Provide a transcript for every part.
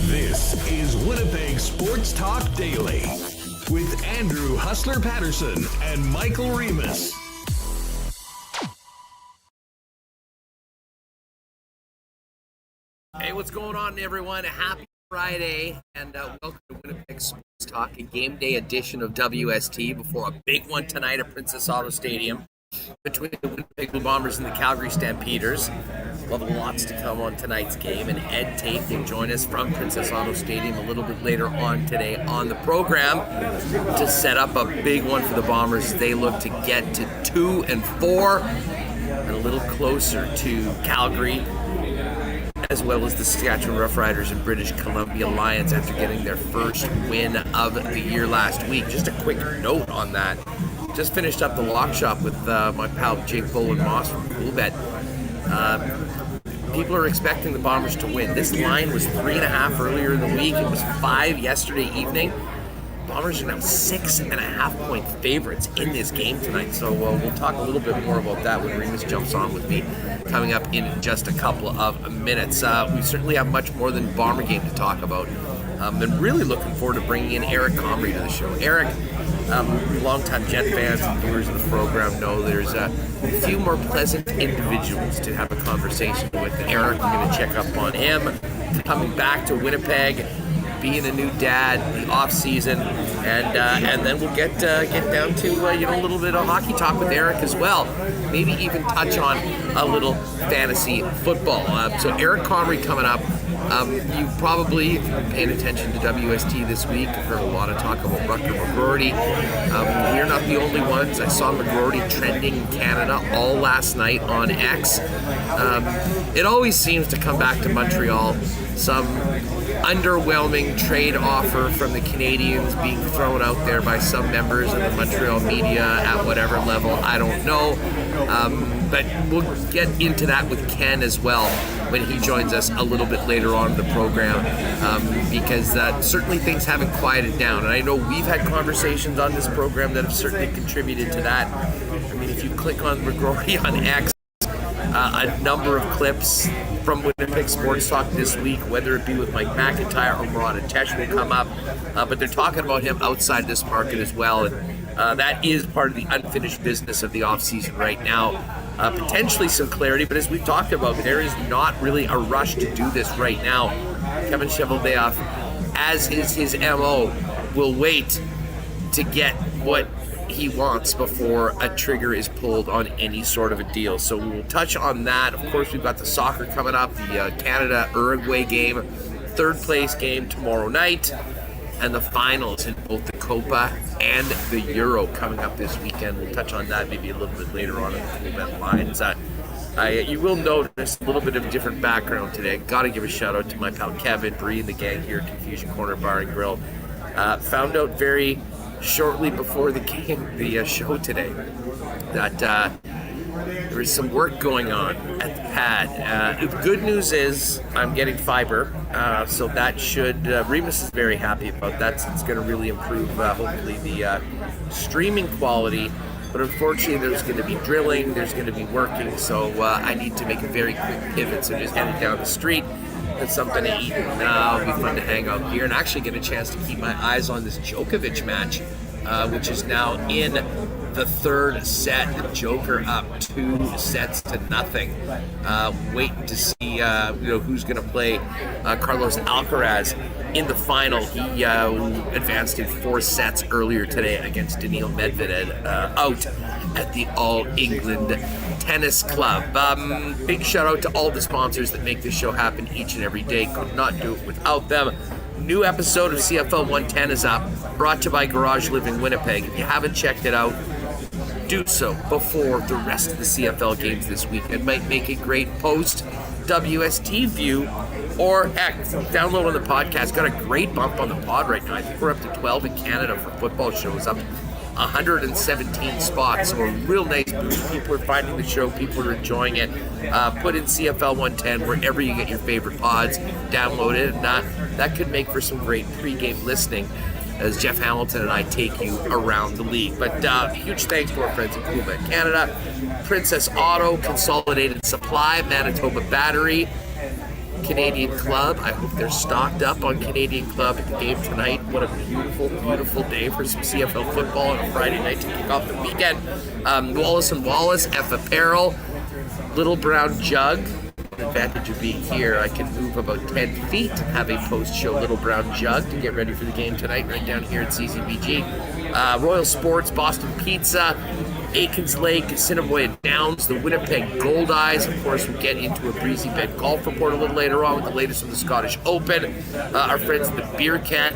This is Winnipeg Sports Talk Daily with Andrew Hustler Paterson and Michael Remis. Hey, what's going on, everyone? Happy Friday, and welcome to Winnipeg Sports Talk, a game day edition of WST before a big one tonight at Princess Auto Stadium between the Winnipeg Blue Bombers and the Calgary Stampeders. We'll have lots to come on tonight's game, and Tait will join us from Princess Auto Stadium a little bit later on today on the program to set up a big one for the Bombers. They look to get to 2-4 and a little closer to Calgary, as well as the Saskatchewan Roughriders and British Columbia Lions after getting their first win of the year last week. Just a quick note on that. Just finished up the lock shop with my pal Jake Bowen-Moss from Wiebe. People are expecting the Bombers to win. This line was 3.5 earlier in the week. It was 5 yesterday evening. Bombers are now 6.5-point favorites in this game tonight. So we'll talk a little bit more about that when Remis jumps on with me coming up in just a couple of minutes. We certainly have much more than Bomber game to talk about. I'm really looking forward to bringing in Eric Comrie to the show. Eric, longtime Jet fans and viewers of the program know there's a few more pleasant individuals to have a conversation with. Eric, we're going to check up on him, coming back to Winnipeg, being a new dad, the off season, and then we'll get down to a little bit of hockey talk with Eric as well. Maybe even touch on a little fantasy football. So Eric Comrie coming up. You probably, if you've been paying attention to WST this week, have heard a lot of talk about Rutger McGroarty. We're not the only ones. I saw McGroarty trending in Canada all last night on X. It always seems to come back to Montreal. Some underwhelming trade offer from the Canadians being thrown out there by some members of the Montreal media at whatever level, I don't know. But we'll get into that with Ken as well when he joins us a little bit later on in the program, because certainly things haven't quieted down. And I know we've had conversations on this program that have certainly contributed to that. I mean, if you click on McGroarty on X, a number of clips from Winnipeg Sports Talk this week, whether it be with Mike McIntyre or Murat Atesh, will come up. But they're talking about him outside this market as well. And that is part of the unfinished business of the offseason right now. Potentially some clarity, but as we've talked about, there is not really a rush to do this right now. Kevin Cheveldayoff, as is his MO, will wait to get what he wants before a trigger is pulled on any sort of a deal. So we'll touch on that. Of course, we've got the soccer coming up, the Canada-Uruguay game, third place game tomorrow night, and the finals in both the Copa and the Euro coming up this weekend. We'll touch on that maybe a little bit later on in the event lines. You will notice a little bit of a different background today. Got to give a shout out to my pal Kevin, Bree, and the gang here at Confusion Corner Bar and Grill. Found out very shortly before the game, the show today, that there was some work going on at the pad. The good news is I'm getting fiber, so that should, Remis is very happy about that, so it's going to really improve, hopefully, the streaming quality. But unfortunately, there's going to be drilling, there's going to be working, so I need to make a very quick pivot. So just headed down the street, get something to eat, and it'll be fun to hang out here and actually get a chance to keep my eyes on this Djokovic match, which is now in the third set. The Joker up 2-0. Waiting to see who's going to play Carlos Alcaraz in the final. He advanced in 4 sets earlier today against Daniil Medvedev out at the All England Tennis Club. Big shout out to all the sponsors that make this show happen each and every day. Could not do it without them. New episode of CFL 110 is up, brought to you by Garage Living Winnipeg. If you haven't checked it out, do so before the rest of the CFL games this week. It might make a great post WST view, or heck, download on the podcast. Got a great bump on the pod right now. I think we're up to 12 in Canada for football shows, up 117 spots. So a real nice boost. People are finding the show. People are enjoying it. Put in CFL 110 wherever you get your favorite pods. Download it, and that could make for some great pregame listening as Jeff Hamilton and I take you around the league. But huge thanks to our friends at Wiebe, Canada, Princess Auto, Consolidated Supply, Manitoba Battery, Canadian Club. I hope they're stocked up on Canadian Club at the game tonight. What a beautiful, beautiful day for some CFL football on a Friday night to kick off the weekend. Wallace & Wallace, F Apparel, Little Brown Jug. The advantage of being here, I can move about 10 feet, have a post-show Little Brown Jug to get ready for the game tonight right down here at CCBG. Royal Sports, Boston Pizza, Aikens Lake, Assiniboia Downs, the Winnipeg Gold Eyes. Of course, we'll get into a breezy bed golf report a little later on with the latest from the Scottish Open. Our friends at the Beer Can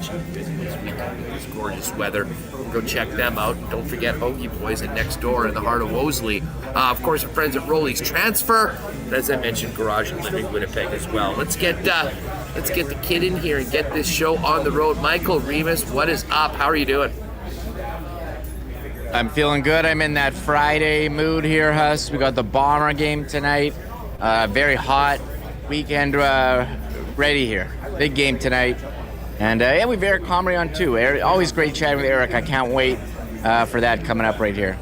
should be busy this weekend with this gorgeous weather. Go check them out. Don't forget Hoagie Boys and Next Door in the heart of Wolseley. Of course, our friends at Rolly's Transfer. And as I mentioned, Garage and Living Winnipeg as well. Let's get the kid in here and get this show on the road. Michael Remis, what is up? How are you doing? I'm feeling good. I'm in that Friday mood here, Huss. We got the Bomber game tonight. Very hot weekend ready here. Big game tonight. And we have Eric Comrie on too. Always great chatting with Eric. I can't wait for that coming up right here.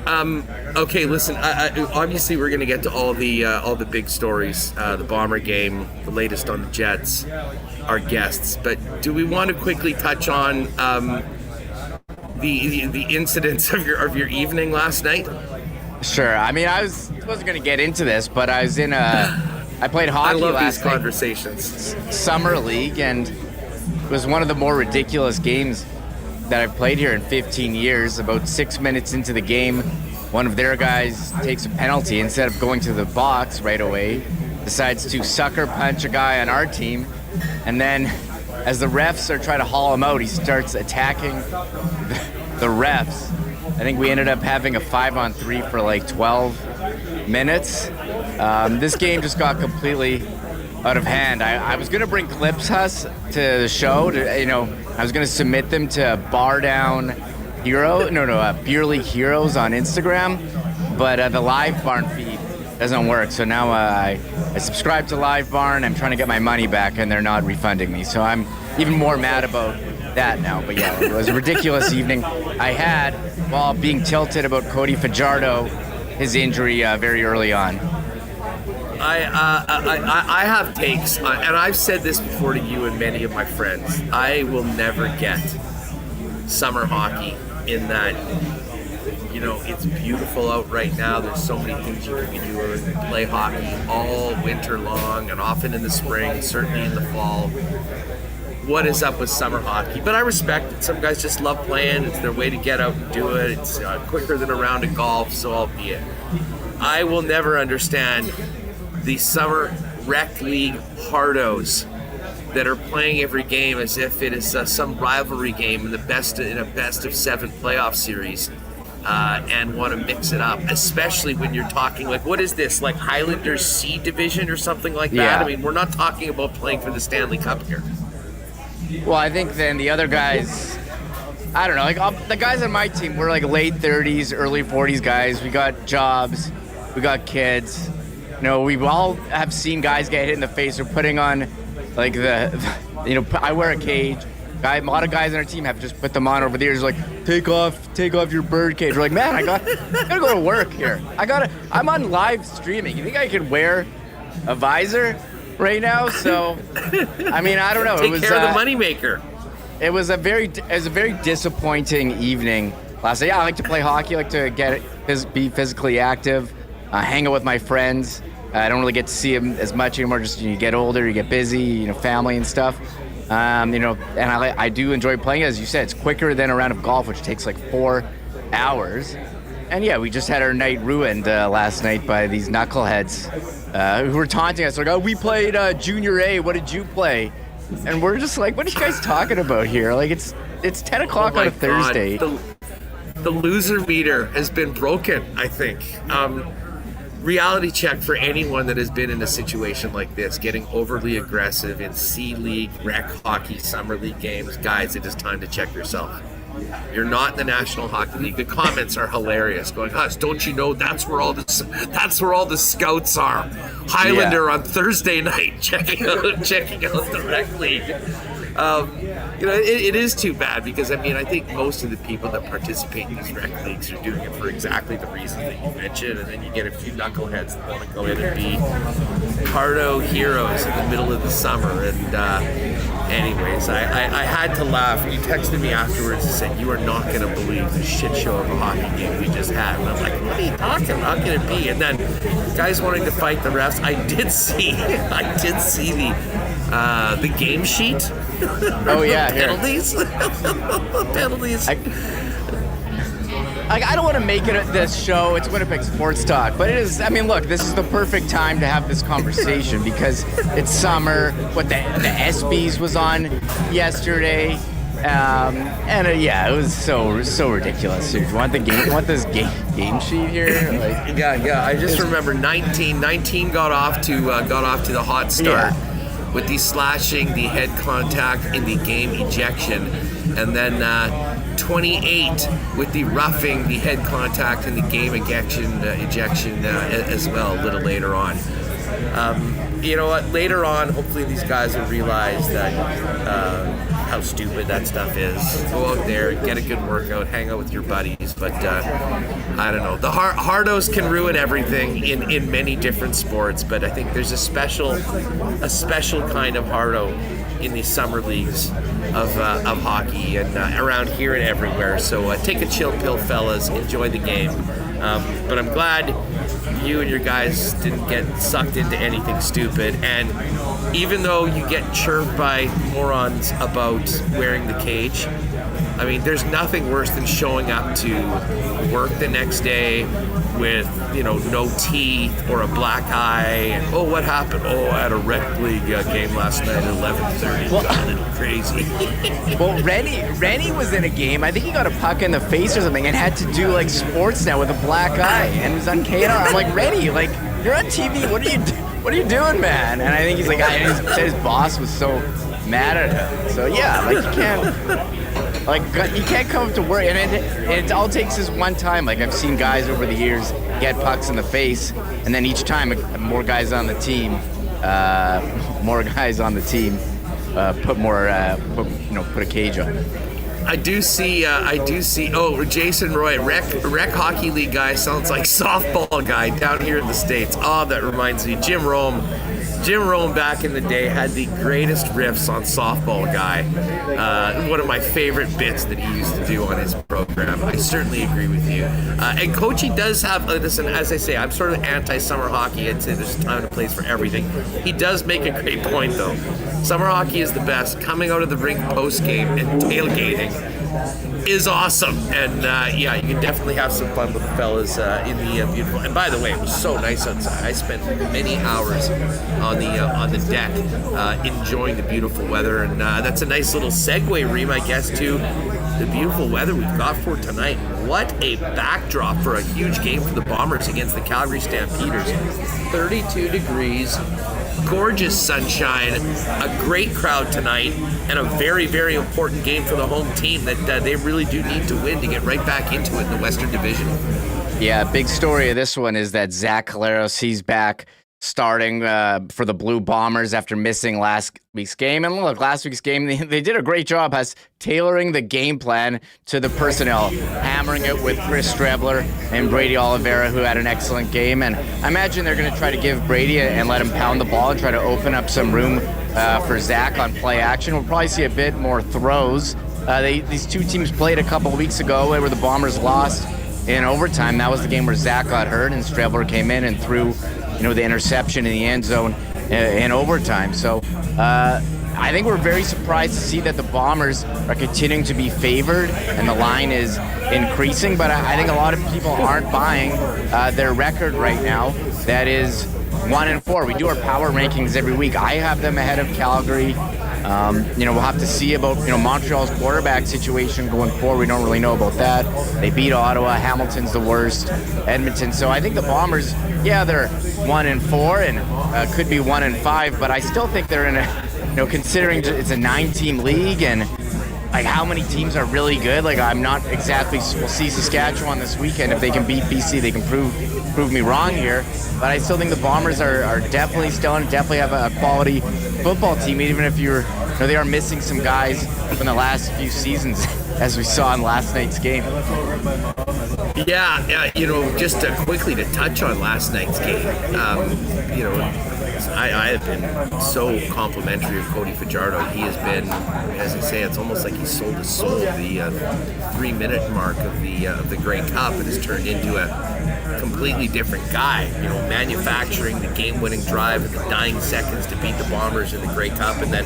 Okay, listen. Obviously, we're going to get to all the big stories, the Bomber game, the latest on the Jets, our guests. But do we want to quickly touch on the incidents of your evening last night? Sure. I mean, I wasn't going to get into this, but I was I played hockey I love last these night, conversations. Summer League, and it was one of the more ridiculous games that I've played here in 15 years. About 6 minutes into the game, one of their guys takes a penalty. Instead of going to the box right away, decides to sucker punch a guy on our team, and then as the refs are trying to haul him out, he starts attacking the refs. I think we ended up having a 5-on-3 for like 12 minutes. This game just got completely out of hand. I was going to bring clips, Huss, to the show. I was going to submit them to Beer League Heroes on Instagram, but the Live Barn feed doesn't work. So now I subscribe to Live Barn. I'm trying to get my money back, and they're not refunding me. So I'm even more mad about that now. But yeah, it was a ridiculous evening I had while being tilted about Cody Fajardo, his injury very early on. I have takes, and I've said this before to you and many of my friends. I will never get summer hockey in that, it's beautiful out right now. There's so many things you can be doing. You play hockey all winter long and often in the spring, certainly in the fall. What is up with summer hockey? But I respect it. Some guys just love playing. It's their way to get out and do it. It's quicker than a round of golf, so albeit. I will never understand the summer rec league hardos that are playing every game as if it is some rivalry game in a best of 7 playoff series, and want to mix it up, especially when you're talking like, what is this, like Highlanders C division or something like that? Yeah. I mean, we're not talking about playing for the Stanley Cup here. Well, I think then the other guys, I don't know, like the guys on my team, we're like late 30s, early 40s guys. We got jobs, we got kids. We all have seen guys get hit in the face or putting on like I wear a cage. A lot of guys on our team have just put them on over the years, like, take off your bird cage. We're like, man, I gotta go to work here. I'm on live streaming. You think I could wear a visor right now? So, I mean, I don't know. Take care of the moneymaker. It was a very disappointing evening last night. Yeah, I like to play hockey. I like to be physically active, hang out with my friends. I don't really get to see them as much anymore. Just you get older, you get busy, family and stuff. And I do enjoy playing. As you said, it's quicker than a round of golf, which takes like 4 hours. And yeah, we just had our night ruined last night by these knuckleheads who were taunting us. Like, oh, we played Junior A. What did you play? And we're just like, what are you guys talking about here? Like, it's 10 o'clock on a Thursday. the loser meter has been broken, I think. Reality check for anyone that has been in a situation like this, getting overly aggressive in C-League, rec hockey, summer league games. Guys, it is time to check yourself. You're not in the National Hockey League. The comments are hilarious. Going, Huss, don't you know that's where all the scouts are? Highlander on Thursday night, checking out the rec league. It is too bad because, I think most of the people that participate in these rec leagues are doing it for exactly the reasons that you mentioned, and then you get a few knuckleheads that want to go in and be Cardo heroes in the middle of the summer. And anyways, I had to laugh. You texted me afterwards and said, you are not going to believe the shit show of a hockey game we just had. And I'm like, what are you talking about? How can it be? And then guys wanting to fight the refs. I did see the game sheet. Oh yeah, penalties. Penalties. I don't want to make it this show. It's Winnipeg Sports Talk, but it is. Look, this is the perfect time to have this conversation because it's summer. What the ESPYs was on yesterday, it was so ridiculous. Dude, you want this game sheet here? Yeah. I just remember 19 got off to the hot start. Yeah. With the slashing, the head contact, and the game ejection. And then 28 with the roughing, the head contact, and the game ejection as well a little later on. You know what? Later on, hopefully these guys will realize that how stupid that stuff is. Go out there, get a good workout, hang out with your buddies. But I don't know. The hardos can ruin everything in many different sports. But I think there's a special kind of hardo in the summer leagues of hockey and around here and everywhere. So take a chill pill, fellas. Enjoy the game. But I'm glad you and your guys didn't get sucked into anything stupid. And even though you get chirped by morons about wearing the cage, there's nothing worse than showing up to work the next day with, no teeth or a black eye. And, what happened? I had a rec league game last night at 11:30. Well, got a little crazy. Well, Rennie was in a game. I think he got a puck in the face or something and had to do sports now with a black eye and was on KNR. I'm like, Rennie, you're on TV. What are you doing, man? And I think he's like, his boss was so mad at him. So yeah, you can't come up to work, and it all takes is one time. I've seen guys over the years get pucks in the face, and then each time more guys on the team put a cage on. I do see. Oh, Jason Roy, rec hockey league guy sounds like softball guy down here in the States. Oh, that reminds me, Jim Rome back in the day had the greatest riffs on softball guy. One of my favorite bits that he used to do on his program. I certainly agree with you. And Coachy does have, listen, as I say, I'm sort of anti-summer hockey. I'd say there's a time and a place for everything. He does make a great point, though. Summer hockey is the best. Coming out of the rink post-game and tailgating is awesome. And you can definitely have some fun with the fellas in the beautiful. And by the way, it was so nice outside. I spent many hours on the deck enjoying the beautiful weather, and that's a nice little segue, Reem, I guess, to the beautiful weather we've got for tonight. What a backdrop for a huge game for the Bombers against the Calgary Stampeders. 32 degrees. Gorgeous sunshine, a great crowd tonight, and a very, very important game for the home team that they really do need to win to get right back into it in the Western Division. Yeah, big story of this one is that Zach Collaros, he's back starting for the Blue Bombers after missing last week's game. And look, last week's game, they did a great job as tailoring the game plan to the personnel, hammering it with Chris Strebler and Brady Oliveira, who had an excellent game. And I imagine they're going to try to give Brady and let him pound the ball and try to open up some room for Zach on play action. We'll probably see a bit more throws. These two teams played a couple weeks ago where the Bombers lost in overtime. That was the game where Zach got hurt and Strebler came in and threw the interception in the end zone in overtime. So I think we're very surprised to see that the Bombers are continuing to be favored and the line is increasing, but I think a lot of people aren't buying their record right now. That is 1-4. We do our power rankings every week. I have them ahead of Calgary. We'll have to see about, Montreal's quarterback situation going forward. We don't really know about that. They beat Ottawa. Hamilton's the worst. Edmonton. So I think the Bombers, they're 1-4 and could be 1-5, but I still think they're in a, considering it's a 9-team league and like how many teams are really good. Like I'm not exactly, we'll see Saskatchewan this weekend. If they can beat BC, they can prove me wrong here. But I still think the Bombers are definitely definitely have a quality football team, even if they are missing some guys from the last few seasons, as we saw in last night's game. Yeah, just quickly to touch on last night's game, I have been so complimentary of Cody Fajardo. He has been, as I say, it's almost like he sold his soul at the 3-minute mark of the Grey Cup and has turned into a completely different guy. Manufacturing the game-winning drive at the dying seconds to beat the Bombers in the Grey Cup, and then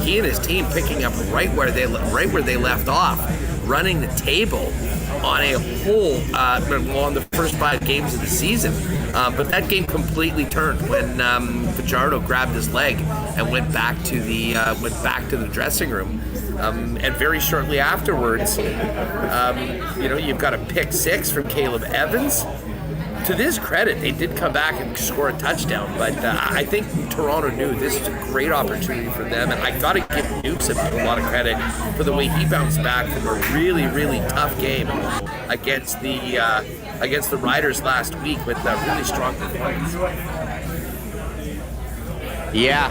he and his team picking up right where they left off, running the table on a whole on the first 5 games of the season. But that game completely turned when Fajardo grabbed his leg and went back to the dressing room. And very shortly afterwards, you've got a pick 6 from Caleb Evans. To this credit, they did come back and score a touchdown, but I think Toronto knew this was a great opportunity for them, and I got to give Newsom a lot of credit for the way he bounced back from a really, really tough game against the Riders last week with a really strong performance. Yeah,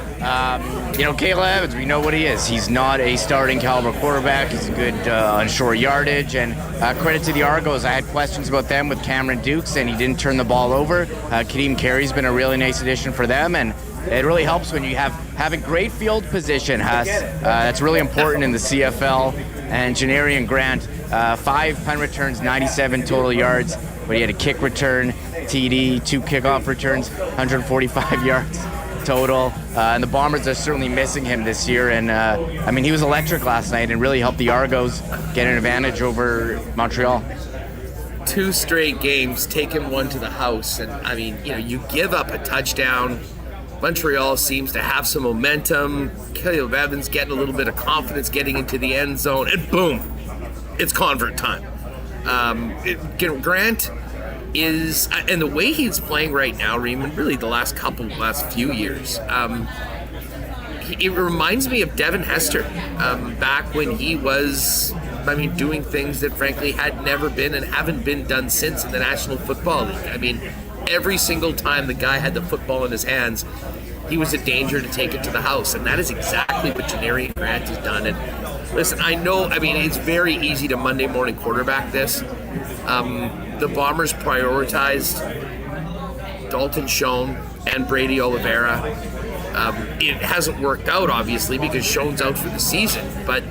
Caleb Evans, we know what he is. He's not a starting caliber quarterback. He's a good on short yardage. And credit to the Argos. I had questions about them with Cameron Dukes, and he didn't turn the ball over. Kadeem Carey's been a really nice addition for them, and it really helps when you having great field position, Huss. That's really important in the CFL. And Janarian Grant, 5 punt returns, 97 total yards, but he had a kick return, TD, 2 kickoff returns, 145 yards. Total, and the Bombers are certainly missing him this year, and he was electric last night and really helped the Argos get an advantage over Montreal. 2 straight games, taking one to the house, and you give up a touchdown. Montreal seems to have some momentum. Caleb Evans getting a little bit of confidence getting into the end zone, and boom, it's convert time. Grant is, and the way he's playing right now, Reman, really the last few years, it reminds me of Devin Hester back when he was, doing things that frankly had never been and haven't been done since in the National Football League. Every single time the guy had the football in his hands, he was a danger to take it to the house, and that is exactly what Janarian Grant has done. And listen, I know, it's very easy to Monday morning quarterback this. The Bombers prioritized Dalton Schoen and Brady Oliveira. It hasn't worked out, obviously, because Schoen's out for the season. But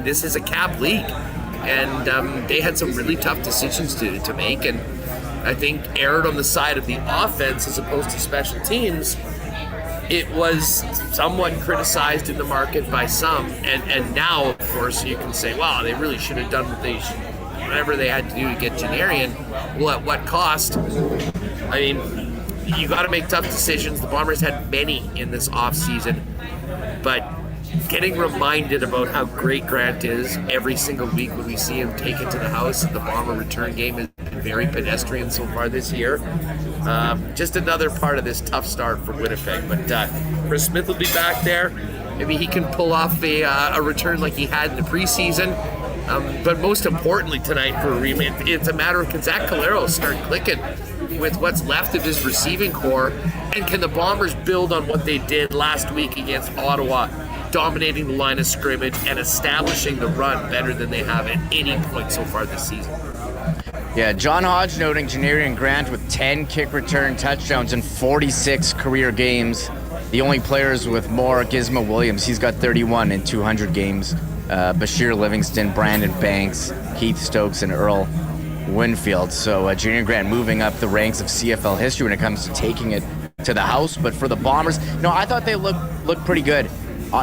this is a cap league. And they had some really tough decisions to make. And I think erred on the side of the offense as opposed to special teams. It was somewhat criticized in the market by some. And now, of course, you can say, wow, they really should have done whatever they had to do to get Janarian. Well, at what cost? You got to make tough decisions. The Bombers had many in this offseason, but getting reminded about how great Grant is every single week when we see him take it to the house. The Bomber return game has been very pedestrian so far this year. Just another part of this tough start for Winnipeg. But Chris Smith will be back there. Maybe he can pull off a return like he had in the preseason. But most importantly tonight for Remy, it's a matter of, can Zach Calero start clicking with what's left of his receiving core, and can the Bombers build on what they did last week against Ottawa, dominating the line of scrimmage and establishing the run better than they have at any point so far this season? Yeah, John Hodge noting Janarian Grant with 10 kick return touchdowns in 46 career games. The only players with more, Gizmo Williams, he's got 31 in 200 games. Bashir Livingston, Brandon Banks, Keith Stokes, and Earl Winfield. So Janarian Grant moving up the ranks of CFL history when it comes to taking it to the house. But for the Bombers, I thought they looked pretty good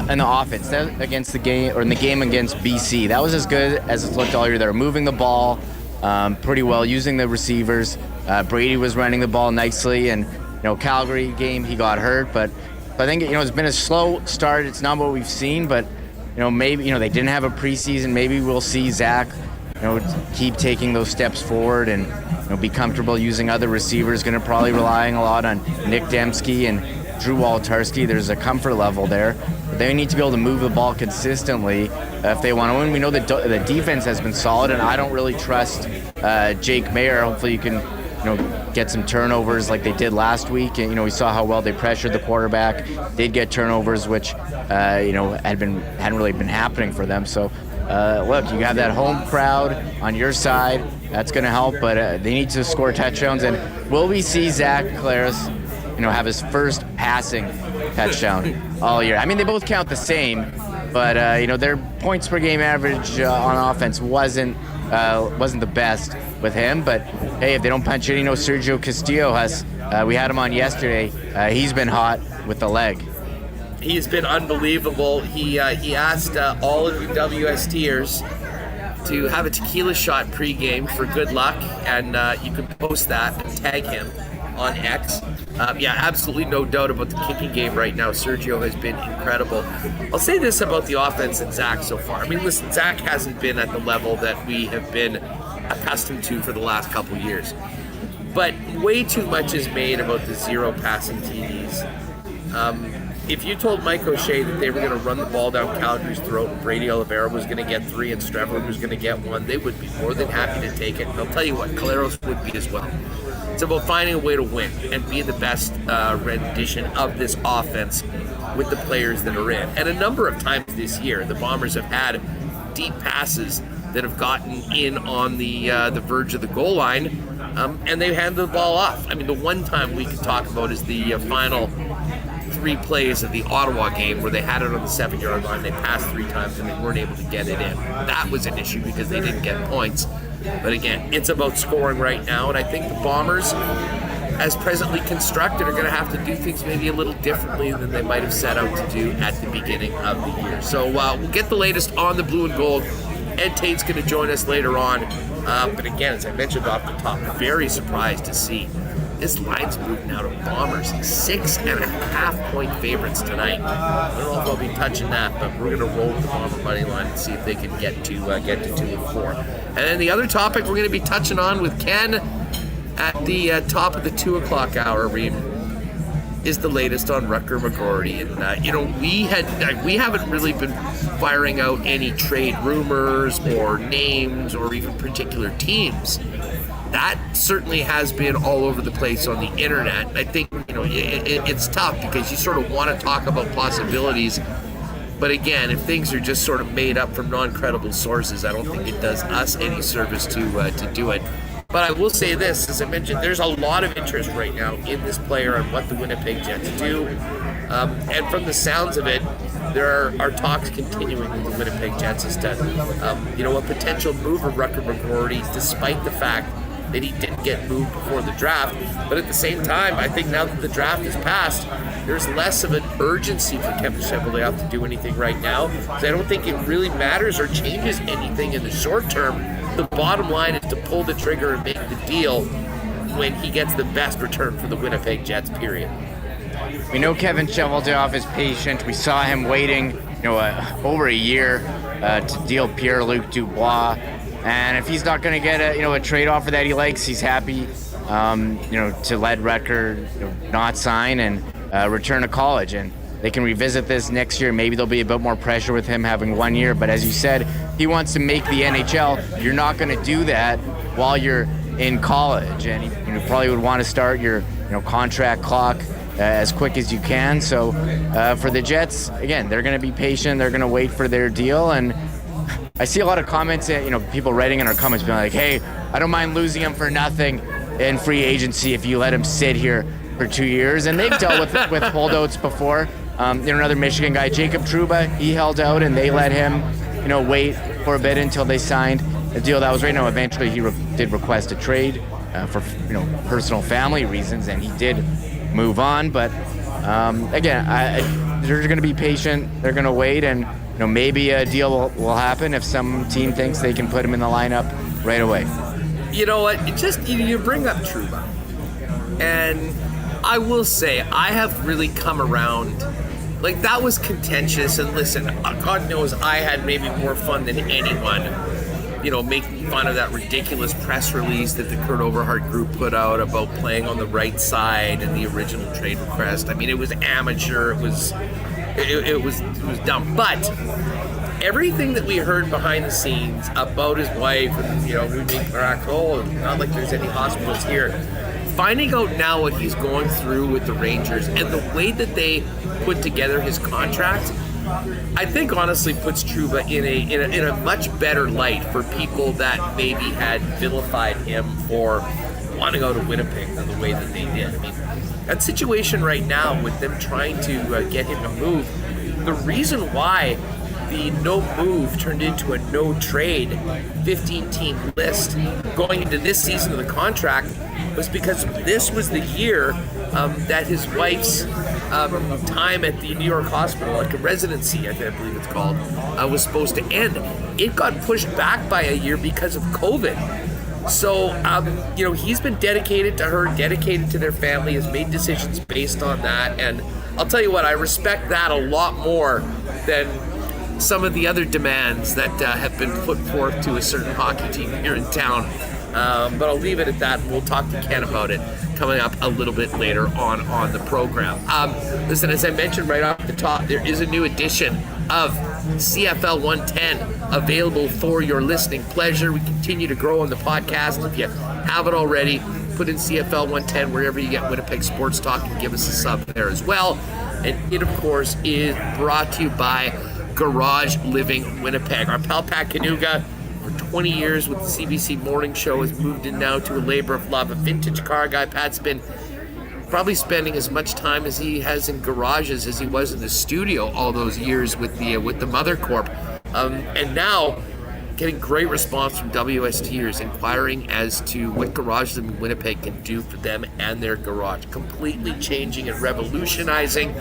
in the offense against the game, or in the game against BC. That was as good as it looked all year. They were moving the ball pretty well, using the receivers. Brady was running the ball nicely, and Calgary game, he got hurt, but I think, it's been a slow start. It's not what we've seen, but, maybe, they didn't have a preseason. Maybe we'll see Zach, keep taking those steps forward and, be comfortable using other receivers. Going to probably relying a lot on Nick Dembski and Drew Woltarski. There's a comfort level there. But they need to be able to move the ball consistently if they want to win. We know that the defense has been solid, and I don't really trust Jake Mayer. Hopefully you can, get some turnovers like they did last week. And, we saw how well they pressured the quarterback. Did get turnovers, which, hadn't really been happening for them. So, look, you have that home crowd on your side. That's going to help, but they need to score touchdowns. And will we see Zach Collaros, have his first passing touchdown all year? I mean, they both count the same, but, their points per game average on offense wasn't the best with him. But, hey, if they don't punch it, Sergio Castillo we had him on yesterday. He's been hot with the leg. He's been unbelievable. He asked all of the WSTers to have a tequila shot pregame for good luck, and you can post that and tag him on X. Absolutely no doubt about the kicking game right now. Sergio has been incredible. I'll say this about the offense and Zach so far. I mean, listen, Zach hasn't been at the level that we have been accustomed to for the last couple years. But way too much is made about the 0 passing TDs. If you told Mike O'Shea that they were going to run the ball down Calgary's throat and Brady Oliveira was going to get 3 and Strevler was going to get 1, they would be more than happy to take it. And I'll tell you what, Collaros would be as well. It's about finding a way to win and be the best rendition of this offense with the players that are in. And a number of times this year, the Bombers have had deep passes that have gotten in on the verge of the goal line, and they've handed the ball off. I mean, the one time we can talk about is the final 3 plays of the Ottawa game where they had it on the 7-yard line. They passed 3 times and they weren't able to get it in. That was an issue because they didn't get points. But again, it's about scoring right now, and I think the Bombers, as presently constructed, are going to have to do things maybe a little differently than they might have set out to do at the beginning of the year. So we'll get the latest on the blue and gold. Ed Tait's going to join us later on. But again, as I mentioned off the top, very surprised to see this line's moved now to Bombers 6.5-point favorites tonight. I don't know if I'll be touching that, but we're going to roll with the Bomber money line and see if they can get to 2 and 4. And then the other topic we're going to be touching on with Ken at the top of the 2 o'clock hour, Reem, is the latest on Rutger McGroarty. And we haven't really been firing out any trade rumors or names or even particular teams. That certainly has been all over the place on the internet. I think it's tough because you sort of want to talk about possibilities, but again, if things are just sort of made up from non-credible sources, I don't think it does us any service to do it. But I will say this, as I mentioned, there's a lot of interest right now in this player and what the Winnipeg Jets do. And from the sounds of it, there are talks continuing with the Winnipeg Jets as to, a potential move of Rutger McGroarty, despite the fact that he didn't get moved before the draft. But at the same time, I think now that the draft is passed, there's less of an urgency for Kevin Cheveldayoff to do anything right now. So I don't think it really matters or changes anything in the short term. The bottom line is to pull the trigger and make the deal when he gets the best return for the Winnipeg Jets, period. We know Kevin Cheveldayoff is patient. We saw him waiting, over a year to deal Pierre-Luc Dubois. And if he's not going to get a trade offer that he likes, he's happy, to let Rutger not sign and return to college. And they can revisit this next year. Maybe there'll be a bit more pressure with him having 1 year. But as you said, he wants to make the NHL. You're not going to do that while you're in college. And you probably would want to start your contract clock as quick as you can. So for the Jets, again, they're going to be patient. They're going to wait for their deal. And I see a lot of comments, people writing in our comments being like, hey, I don't mind losing him for nothing in free agency if you let him sit here for 2 years. And they've dealt with holdouts before. Another Michigan guy, Jacob Trouba, he held out and they let him, wait for a bit until they signed a deal that was right now. Eventually he did request a trade for, personal family reasons, and he did move on. But again, they're going to be patient. They're going to wait, and maybe a deal will happen if some team thinks they can put him in the lineup right away. You know what? You bring up Trouba, and I will say, I have really come around. Like, that was contentious, and listen, God knows I had maybe more fun than anyone, making fun of that ridiculous press release that the Kurt Overhart group put out about playing on the right side and the original trade request. I mean, it was amateur, it was dumb, but everything that we heard behind the scenes about his wife, and we make not like there's any hospitals here. Finding out now what he's going through with the Rangers and the way that they put together his contract, I think honestly puts Trouba in a much better light for people that maybe had vilified him for wanting out of Winnipeg in the way that they did. I mean, that situation right now with them trying to get him to move, the reason why the no move turned into a no trade 15-team list going into this season of the contract was because this was the year that his wife's time at the New York hospital, like a residency, I believe it's called, was supposed to end. It got pushed back by a year because of COVID. So, he's been dedicated to her, dedicated to their family, has made decisions based on that. And I'll tell you what, I respect that a lot more than some of the other demands that have been put forth to a certain hockey team here in town. But I'll leave it at that, and we'll talk to Ken about it coming up a little bit later on the program. Listen, as I mentioned right off the top, there is a new edition of CFL 110 available for your listening pleasure. We continue to grow on the podcast. If you haven't already, put in CFL 110 wherever you get Winnipeg Sports Talk and give us a sub there as well. And it, of course, is brought to you by Garage Living Winnipeg. Our pal Pat Kanuga, for 20 years with the CBC Morning Show, has moved in now to a labor of love, a vintage car guy. Pat's been probably spending as much time as he has in garages as he was in the studio all those years with the Mother Corp. And now getting great response from WSTers inquiring as to what Garage Living Winnipeg can do for them and their garage. Completely changing and revolutionizing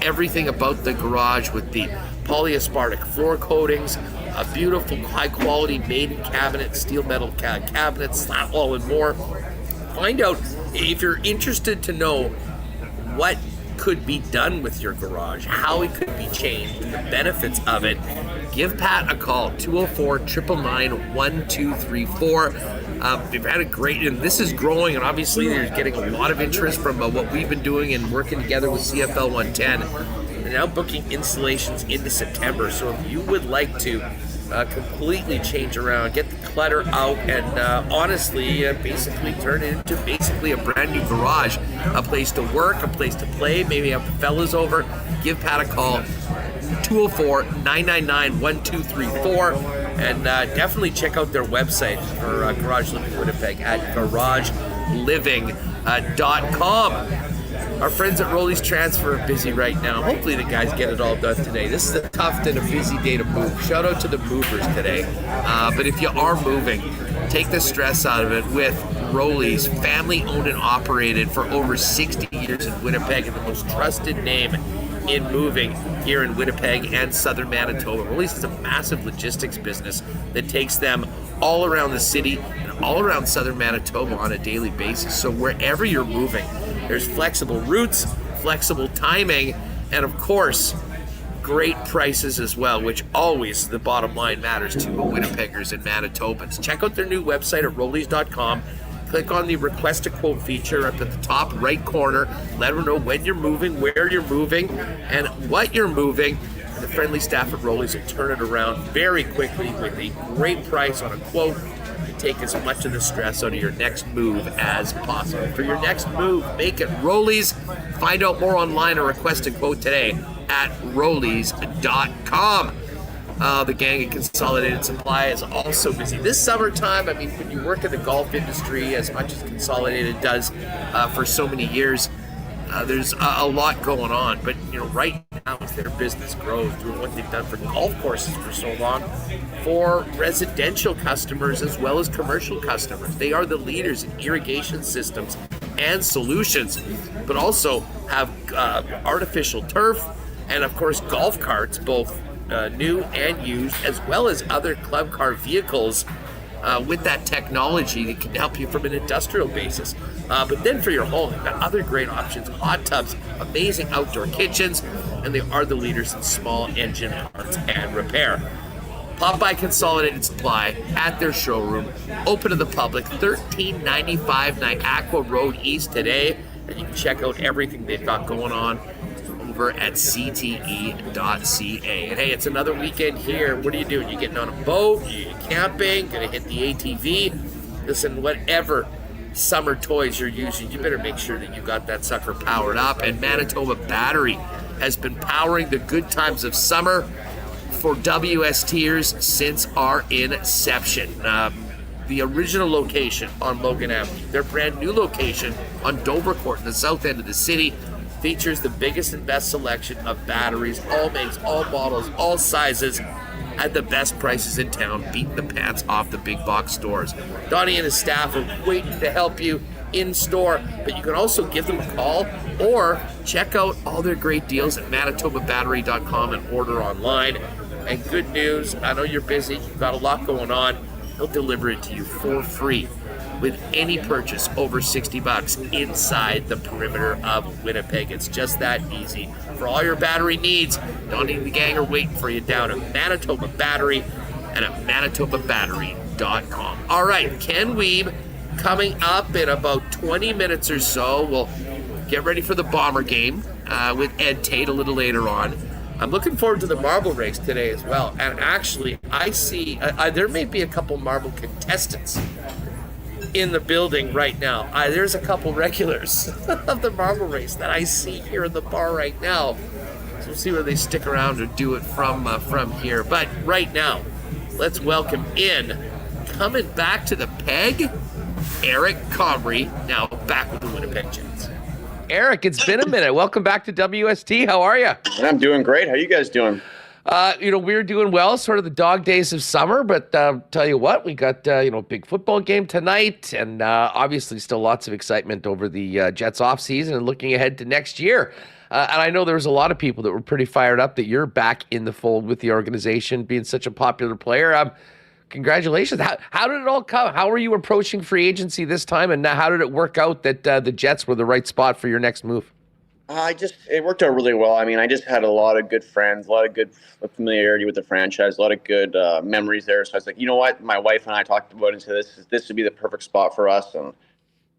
everything about the garage with the polyaspartic floor coatings, a beautiful high-quality made-in-cabinet, steel metal cabinets, slat wall, and more. Find out if you're interested to know what could be done with your garage, how it could be changed, the benefits of it. Give Pat a call, 204-999-1234. We've had a great, and this is growing, and obviously they're getting a lot of interest from what we've been doing and working together with CFL 110. They're now booking installations into September, so if you would like to completely change around, get the clutter out, and honestly, basically turn it into basically a brand new garage, a place to work, a place to play, maybe have the fellas over, give Pat a call, 204-999-1234, and definitely check out their website for Garage Living Winnipeg at garageliving.com. Our friends at Rolly's Transfer are busy right now. Hopefully the guys get it all done today. This is a tough and a busy day to move. Shout out to the movers today. But if you are moving, take the stress out of it with Rolly's, family owned and operated for over 60 years in Winnipeg, and the most trusted name in moving here in Winnipeg and southern Manitoba. Rolly's is a massive logistics business that takes them all around the city and all around southern Manitoba on a daily basis. So wherever you're moving, there's flexible routes, flexible timing, and of course, great prices as well, which always the bottom line matters to Winnipeggers and Manitobans. Check out their new website at rollys.com. Click on the request a quote feature up at the top right corner. Let them know when you're moving, where you're moving, and what you're moving. And the friendly staff at Rolly's will turn it around very quickly with a great price on a quote to take as much of the stress out of your next move as possible. For your next move, make it Rolly's. Find out more online or request a quote today at rollys.com. The gang at Consolidated Supply is also busy this summertime. I mean, when you work in the golf industry as much as Consolidated does for so many years, there's a lot going on. But right now, as their business grows, doing what they've done for golf courses for so long, for residential customers as well as commercial customers, they are the leaders in irrigation systems and solutions, but also have artificial turf and, of course, golf carts, both new and used, as well as other club car vehicles with that technology that can help you from an industrial basis. But then for your home, they've got other great options, hot tubs, amazing outdoor kitchens, and they are the leaders in small engine parts and repair. Pop by Consolidated Supply at their showroom, open to the public, 1395 Niagara Road East today, and you can check out everything they've got going on over at cte.ca. And hey, it's another weekend here. What are you doing? You getting on a boat? You camping? Gonna hit the ATV? Listen, whatever summer toys you're using, you better make sure that you got that sucker powered up. And Manitoba Battery has been powering the good times of summer for WSTers since our inception. The original location on Logan Avenue, their brand new location on Dovercourt in the south end of the city, features the biggest and best selection of batteries, all makes, all models, all sizes, at the best prices in town, beating the pants off the big box stores. Donnie and his staff are waiting to help you in store, but you can also give them a call or check out all their great deals at manitobabattery.com and order online. And good news, I know you're busy, you've got a lot going on, they'll deliver it to you for free with any purchase over $60 inside the perimeter of Winnipeg. It's just that easy. For all your battery needs, Donnie and the gang are waiting for you down at Manitoba Battery and at manitobabattery.com. All right, Ken Wiebe coming up in about 20 minutes or so. We'll get ready for the Bomber game with Ed Tait a little later on. I'm looking forward to the marble race today as well. And actually, I see there may be a couple marble contestants in the building right now. There's a couple regulars of the marble race that I see here in the bar right now. So we'll see whether they stick around or do it from here. But right now, let's welcome in, coming back to the peg, Eric Comrie, now back with the Winnipeg Jets. Eric, it's been a minute. Welcome back to WST. How are you? I'm doing great. How you guys doing? We're doing well, sort of the dog days of summer, but tell you what, we got, big football game tonight, and obviously still lots of excitement over the Jets offseason and looking ahead to next year. And I know there was a lot of people that were pretty fired up that you're back in the fold with the organization, being such a popular player. Congratulations. How did it all come? How were you approaching free agency this time, and how did it work out that the Jets were the right spot for your next move? It worked out really well. I mean, I just had a lot of good friends, a lot of good familiarity with the franchise, a lot of good memories there. So I was like, you know what? My wife and I talked about it, and said this would be the perfect spot for us. And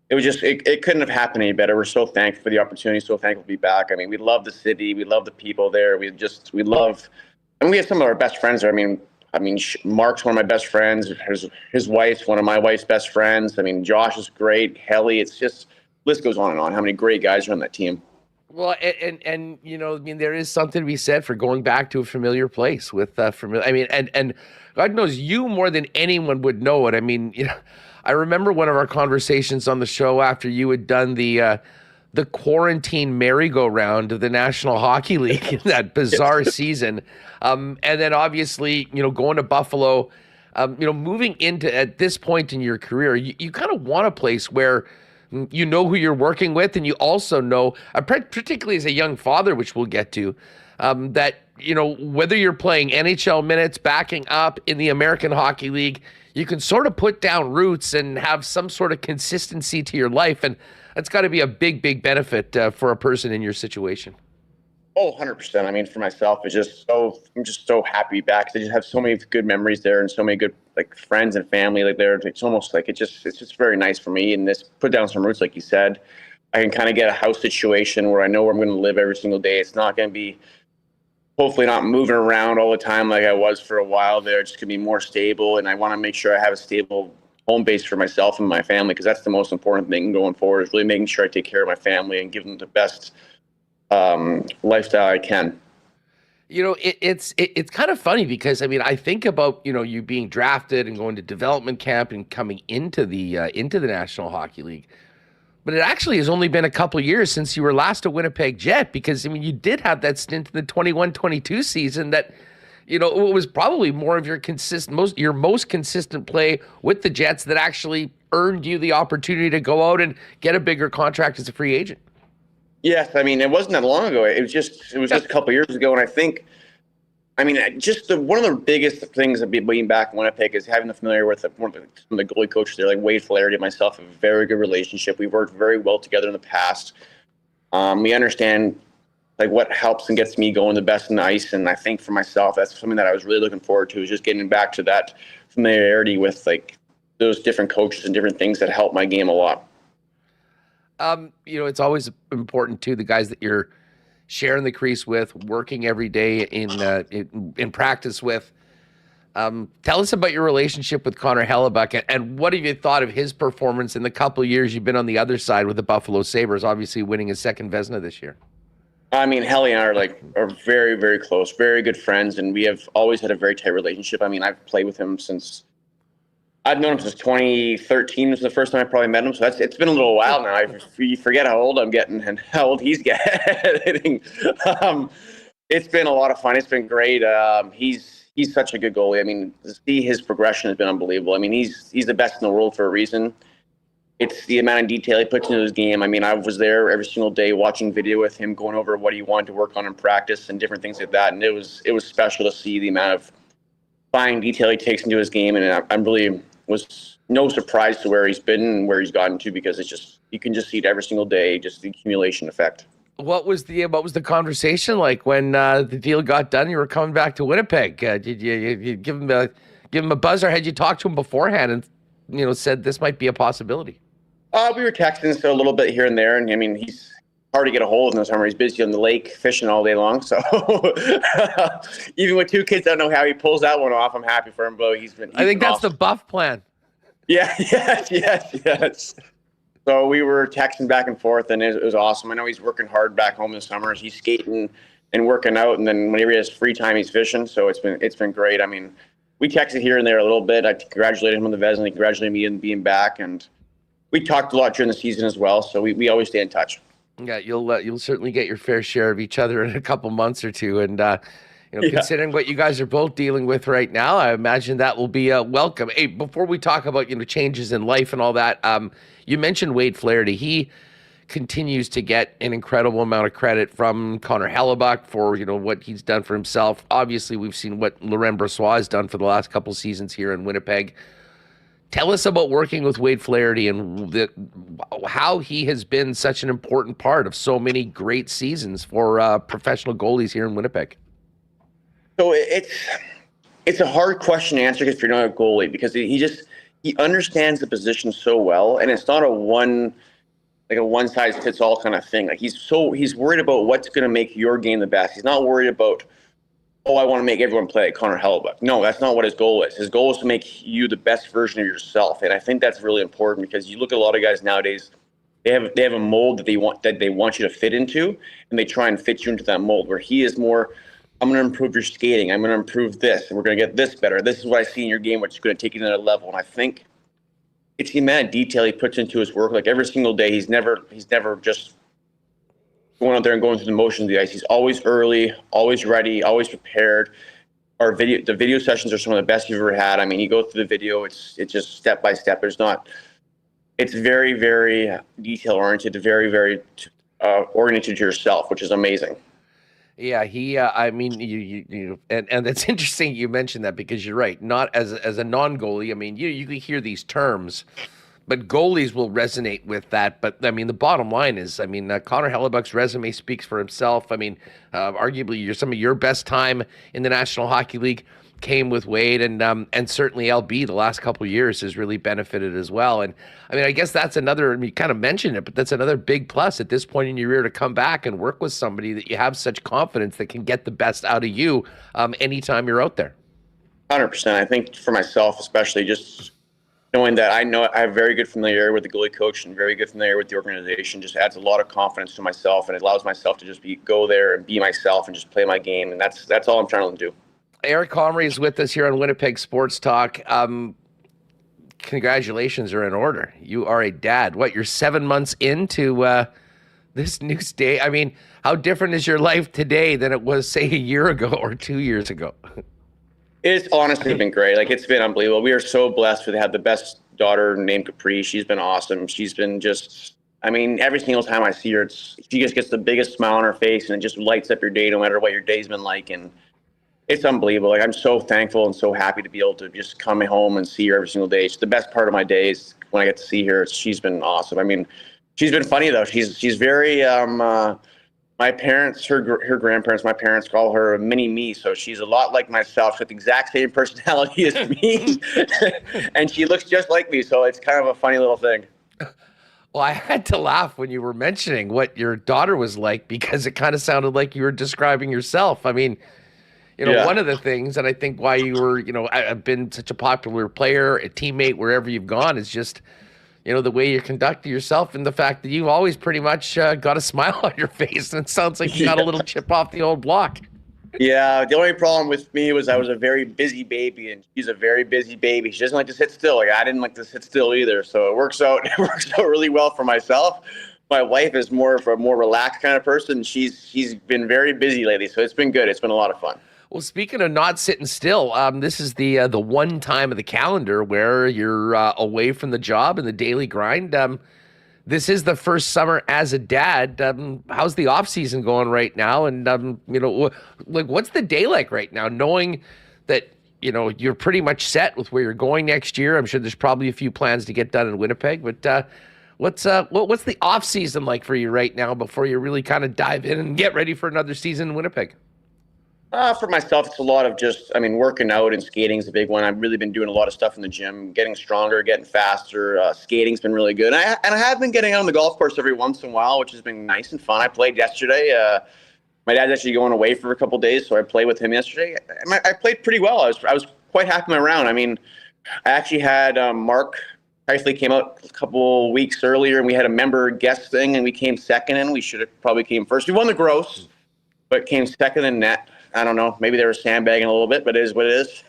it was just, it couldn't have happened any better. We're so thankful for the opportunity, so thankful to be back. I mean, we love the city. We love the people there. We have some of our best friends there. I mean, Mark's one of my best friends. His wife's one of my wife's best friends. I mean, Josh is great. Helly, it's just, list goes on and on. How many great guys are on that team. Well, and there is something to be said for going back to a familiar place with familiar. I mean, and God knows you more than anyone would know it. I mean, I remember one of our conversations on the show after you had done the quarantine merry-go-round of the National Hockey League in that bizarre season, and then obviously going to Buffalo, moving into at this point in your career, you kind of want a place where you know who you're working with, and you also know, particularly as a young father, which we'll get to, that, whether you're playing NHL minutes, backing up in the American Hockey League, you can sort of put down roots and have some sort of consistency to your life. And that's got to be a big, big benefit for a person in your situation. Oh, 100%. I mean, for myself, I'm just so happy back. I just have so many good memories there and so many good friends and family there. It's almost like it's just very nice for me. And this put down some roots, like you said. I can kind of get a house situation where I know where I'm going to live every single day. It's not going to be, hopefully not moving around all the time like I was for a while there. It's just going to be more stable. And I want to make sure I have a stable home base for myself and my family, because that's the most important thing going forward, is really making sure I take care of my family and give them the best lifestyle I can. It's kind of funny because, I mean, I think about, you being drafted and going to development camp and coming into the National Hockey League. But it actually has only been a couple of years since you were last a Winnipeg Jet, because, I mean, you did have that stint in the 21-22 season that, it was probably more of your most consistent play with the Jets that actually earned you the opportunity to go out and get a bigger contract as a free agent. Yes, I mean, it wasn't that long ago. It was just a couple of years ago, and I think I mean, one of the biggest things of being back in Winnipeg is having the familiar with some of the goalie coaches there, like Wade Flaherty and myself, have a very good relationship. We've worked very well together in the past. We understand like what helps and gets me going the best in the ice, and I think for myself, that's something that I was really looking forward to, is just getting back to that familiarity with like those different coaches and different things that help my game a lot. It's always important too, the guys that you're sharing the crease with, working every day in practice with. Tell us about your relationship with Connor Hellebuyck, and what have you thought of his performance in the couple of years you've been on the other side with the Buffalo Sabres, obviously winning his second Vezina this year? I mean, Helly and I are very, very close, very good friends, and we have always had a very tight relationship. I mean, I've played with him I've known him since 2013 was the first time I probably met him. So it's been a little while now. You forget how old I'm getting and how old he's getting. It's been a lot of fun. It's been great. He's such a good goalie. I mean, to see his progression has been unbelievable. I mean, he's the best in the world for a reason. It's the amount of detail he puts into his game. I mean, I was there every single day watching video with him, going over what he wanted to work on in practice and different things like that. And it was special to see the amount of fine detail he takes into his game. And I'm really was no surprise to where he's been and where he's gotten to, because you can just see it every single day, just the accumulation effect. What was the conversation like when the deal got done? You were coming back to Winnipeg. Did you give him a buzz, or had you talked to him beforehand and said this might be a possibility? We were texting a little bit here and there, and I mean, he's hard to get a hold of in the summer. He's busy on the lake fishing all day long, so even with two kids, I don't know how he pulls that one off. I'm happy for him, but I think that's awesome. The Buff plan. Yeah, yes. So we were texting back and forth, and it was awesome. I know he's working hard back home this summer. He's skating and working out, and then whenever he has free time, he's fishing. So it's been great. I mean, we texted here and there a little bit. I congratulated him on the Vezina. He congratulated me on being back, and we talked a lot during the season as well. So we always stay in touch. Yeah, you'll certainly get your fair share of each other in a couple months or two, and considering what you guys are both dealing with right now, I imagine that will be welcome. Hey, before we talk about changes in life and all that, you mentioned Wade Flaherty. He continues to get an incredible amount of credit from Connor Hellebuyck for what he's done for himself. Obviously, we've seen what Laurent Brossoit has done for the last couple seasons here in Winnipeg. Tell us about working with Wade Flaherty and how he has been such an important part of so many great seasons for professional goalies here in Winnipeg. So it's a hard question to answer if you're not a goalie, because he understands the position so well, and it's not a one size fits all kind of thing. Like he's worried about what's going to make your game the best. He's not worried about, I want to make everyone play like Connor Hellebuyck. No, that's not what his goal is. His goal is to make you the best version of yourself, and I think that's really important, because you look at a lot of guys nowadays. They have a mold that they want you to fit into, and they try and fit you into that mold. Where he is more, I'm going to improve your skating. I'm going to improve this, and we're going to get this better. This is what I see in your game, which is going to take you to another level. And I think it's the amount of detail he puts into his work. Like every single day, he's never just going out there and going through the motions of the ice. He's always early, always ready, always prepared. The video sessions are some of the best you've ever had. I mean, you go through the video, it's just step by step. It's very, very detail oriented, very, very oriented to yourself, which is amazing. Yeah, I mean, and that's interesting you mentioned that, because you're right. Not as a non-goalie, I mean, you can hear these terms, but goalies will resonate with that. But I mean, the bottom line is, I mean, Connor Hellebuyck's resume speaks for himself. I mean, arguably, some of your best time in the National Hockey League came with Wade, and certainly LB the last couple of years has really benefited as well. And I mean, I guess that's another, you kind of mentioned it, but that's another big plus at this point in your career, to come back and work with somebody that you have such confidence that can get the best out of you anytime you're out there. 100%. I think for myself, especially, just knowing that I have very good familiarity with the goalie coach and very good familiarity with the organization just adds a lot of confidence to myself, and it allows myself to just go there and be myself and just play my game. And that's all I'm trying to do. Eric Comrie is with us here on Winnipeg Sports Talk. Congratulations are in order. You are a dad. You're 7 months into this new stage? I mean, how different is your life today than it was, say, a year ago or 2 years ago? It's honestly been great. Like, it's been unbelievable. We are so blessed to have the best daughter named Capri. She's been awesome. She's been just, I mean, every single time I see her, she just gets the biggest smile on her face, and it just lights up your day no matter what your day's been like. And it's unbelievable. Like, I'm so thankful and so happy to be able to just come home and see her every single day. It's the best part of my days when I get to see her. She's been awesome. I mean, she's been funny though. She's very my parents, her grandparents, my parents call her mini me. So she's a lot like myself. She's got the exact same personality as me, and she looks just like me. So it's kind of a funny little thing. Well, I had to laugh when you were mentioning what your daughter was like, because it kind of sounded like you were describing yourself. I mean, one of the things, and I think why you were, I've been such a popular player, a teammate, wherever you've gone, is just, the way you conduct yourself, and the fact that you've always pretty much got a smile on your face, and it sounds like you got a little chip off the old block. Yeah, the only problem with me was I was a very busy baby, and she's a very busy baby. She doesn't like to sit still. Like, I didn't like to sit still either, so it works out. It works out really well for myself. My wife is more of a more relaxed kind of person. She's been very busy lately, so it's been good. It's been a lot of fun. Well, speaking of not sitting still, this is the one time of the calendar where you're away from the job and the daily grind. This is the first summer as a dad. How's the off season going right now? And what's the day like right now, knowing that you're pretty much set with where you're going next year? I'm sure there's probably a few plans to get done in Winnipeg, but what's the off season like for you right now before you really kind of dive in and get ready for another season in Winnipeg? For myself, it's a lot of just, working out, and skating is a big one. I've really been doing a lot of stuff in the gym, getting stronger, getting faster. Skating's been really good. And I have been getting out on the golf course every once in a while, which has been nice and fun. I played yesterday. My dad's actually going away for a couple of days, so I played with him yesterday. I played pretty well. I was quite happy with my round. I actually had Mark Heisley came out a couple weeks earlier, and we had a member guest thing, and we came second, and we should have probably came first. We won the gross, but came second in net. I don't know. Maybe they were sandbagging a little bit, but it is what it is.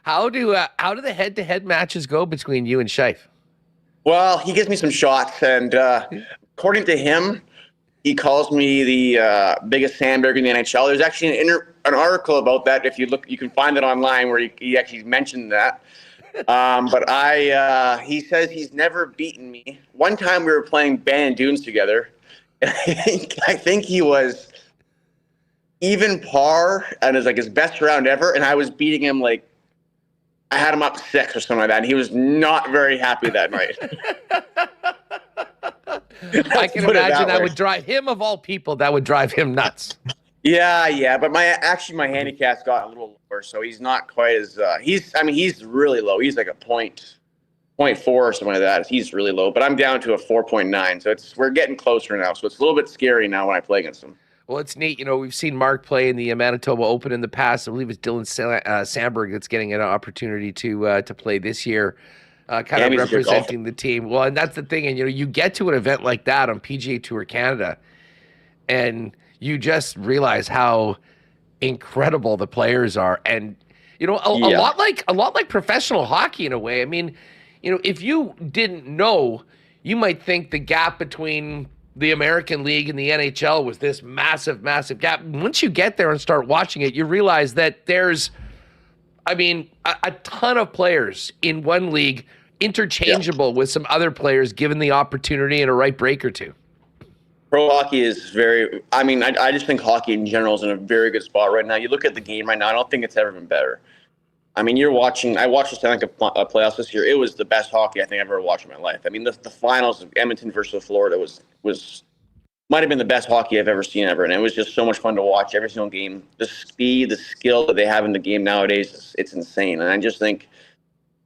How do the head-to-head matches go between you and Scheif? Well, he gives me some shots, and according to him, he calls me the biggest sandbagger in the NHL. There's actually an article about that. If you look, you can find it online where he actually mentioned that. But he says he's never beaten me. One time we were playing Ban and Dunes together, and I think he was even par, and it was like his best round ever, and I was beating him I had him up 6 or something like that, and he was not very happy that night. I can imagine that would drive him, of all people, that would drive him nuts. Yeah, but my handicap's got a little lower, so he's not quite as he's really low. He's like a 0.4 or something like that. He's really low, but I'm down to a 4.9, so we're getting closer now. So it's a little bit scary now when I play against him. Well, it's neat. We've seen Mark play in the Manitoba Open in the past. I believe it's Dylan Sandberg that's getting an opportunity to play this year, kind of representing the team. Well, and that's the thing. And, you get to an event like that on PGA Tour Canada, and you just realize how incredible the players are. And, a lot like professional hockey in a way. If you didn't know, you might think the gap between the American League and the NHL was this massive, massive gap. Once you get there and start watching it, you realize that there's, a ton of players in one league interchangeable with some other players given the opportunity and a right break or two. Pro hockey is very, I just think hockey in general is in a very good spot right now. You look at the game right now, I don't think it's ever been better. I watched the Stanley Cup playoffs this year. It was the best hockey I think I've ever watched in my life. The finals of Edmonton versus Florida might have been the best hockey I've ever seen ever. And it was just so much fun to watch every single game. The speed, the skill that they have in the game nowadays, it's insane. And I just think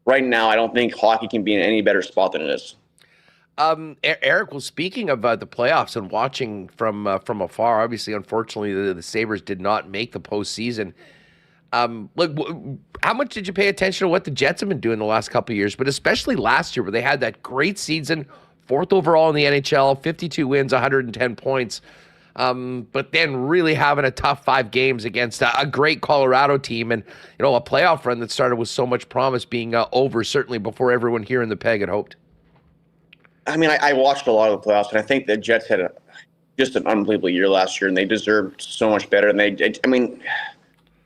right now, I don't think hockey can be in any better spot than it is. Eric, well, speaking of the playoffs and watching from afar, obviously, unfortunately, the Sabres did not make the postseason. How much did you pay attention to what the Jets have been doing the last couple of years, but especially last year where they had that great season, 4th overall in the NHL, 52 wins, 110 points, but then really having a tough 5 games against a great Colorado team, and a playoff run that started with so much promise being over certainly before everyone here in the Peg had hoped. I watched a lot of the playoffs, and I think the Jets had just an unbelievable year last year, and they deserved so much better. And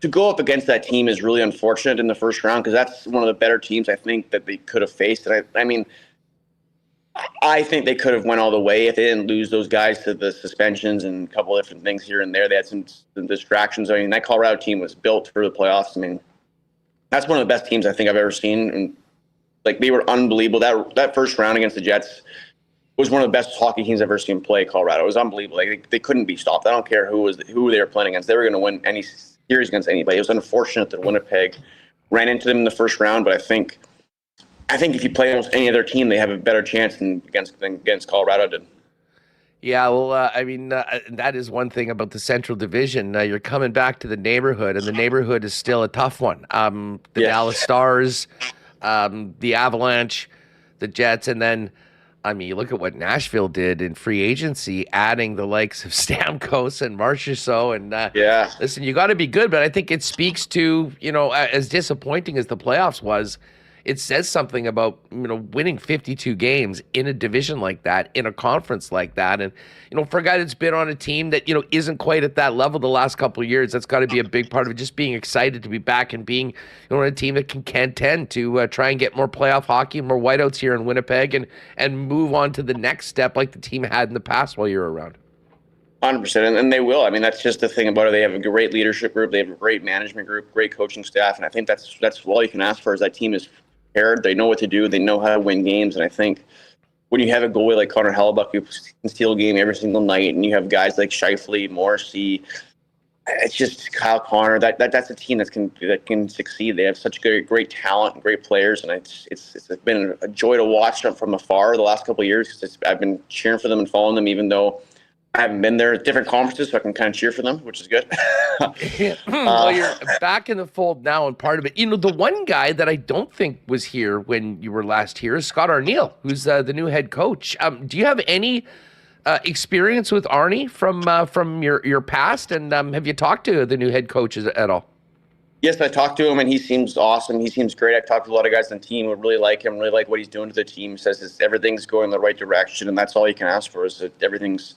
to go up against that team is really unfortunate in the first round, because that's one of the better teams I think that they could have faced. And I think they could have went all the way if they didn't lose those guys to the suspensions and a couple of different things here and there. They had some distractions. I mean, that Colorado team was built for the playoffs. I mean, that's one of the best teams I think I've ever seen. And like, they were unbelievable. That first round against the Jets was one of the best hockey teams I've ever seen play Colorado. It was unbelievable. Like, they couldn't be stopped. I don't care who they were playing against. They were going to win any series against anybody. It was unfortunate that Winnipeg ran into them in the first round, but I think if you play almost any other team, they have a better chance than against Colorado did. Yeah, well, I mean, that is one thing about the Central Division. You're coming back to the neighborhood, and the neighborhood is still a tough one. Dallas Stars, the Avalanche, the Jets, and then, I mean, you look at what Nashville did in free agency, adding the likes of Stamkos and Marchessault. And listen, you got to be good, but I think it speaks to, as disappointing as the playoffs was, it says something about, winning 52 games in a division like that, in a conference like that. And, for a guy that's been on a team that, isn't quite at that level the last couple of years, that's got to be a big part of it, just being excited to be back and being, on a team that can contend to try and get more playoff hockey, more whiteouts here in Winnipeg, and move on to the next step like the team had in the past while you're around. 100%, and they will. I mean, that's just the thing about it. They have a great leadership group. They have a great management group, great coaching staff, and I think that's all you can ask for is that team is prepared. They know what to do. They know how to win games. And I think when you have a goalie like Connor Hellebuyck who can steal a game every single night, and you have guys like Scheifele, Morrissey, it's just Kyle Connor. That's a team that can succeed. They have such great talent and great players, and it's been a joy to watch them from afar the last couple of years because I've been cheering for them and following them, even though I haven't been there at different conferences, so I can kind of cheer for them, which is good. Well, you're back in the fold now, and part of it, the one guy that I don't think was here when you were last here is Scott Arniel, who's the new head coach. Do you have any experience with Arnie from your past, and have you talked to the new head coach at all? Yes, I talked to him, and he seems awesome. He seems great. I've talked to a lot of guys on the team who really like him, really like what he's doing to the team. He says everything's going in the right direction, and that's all you can ask for is that everything's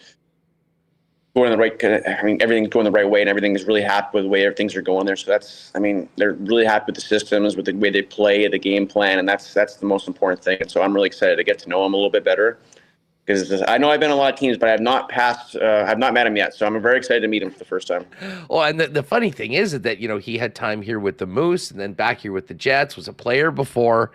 going everything's going the right way, and everything is really happy with the way things are going there. So they're really happy with the systems, with the way they play, the game plan, and that's the most important thing. And so I'm really excited to get to know him a little bit better because I know I've been on a lot of teams, but I've not met him yet. So I'm very excited to meet him for the first time. Well, and the funny thing is that, he had time here with the Moose and then back here with the Jets, was a player before.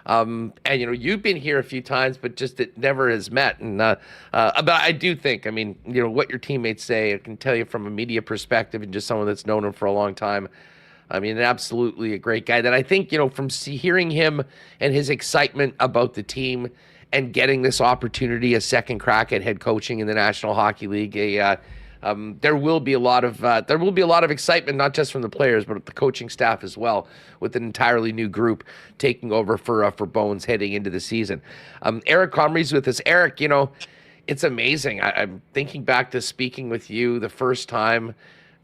And you've been here a few times, but just it never has met. And but I do think, what your teammates say, I can tell you from a media perspective and just someone that's known him for a long time. Absolutely a great guy. That I think from hearing him and his excitement about the team and getting this opportunity, a second crack at head coaching in the National Hockey League, there will be a lot of excitement, not just from the players, but the coaching staff as well, with an entirely new group taking over for Bones heading into the season. Eric Comrie's with us. Eric, it's amazing. I'm thinking back to speaking with you the first time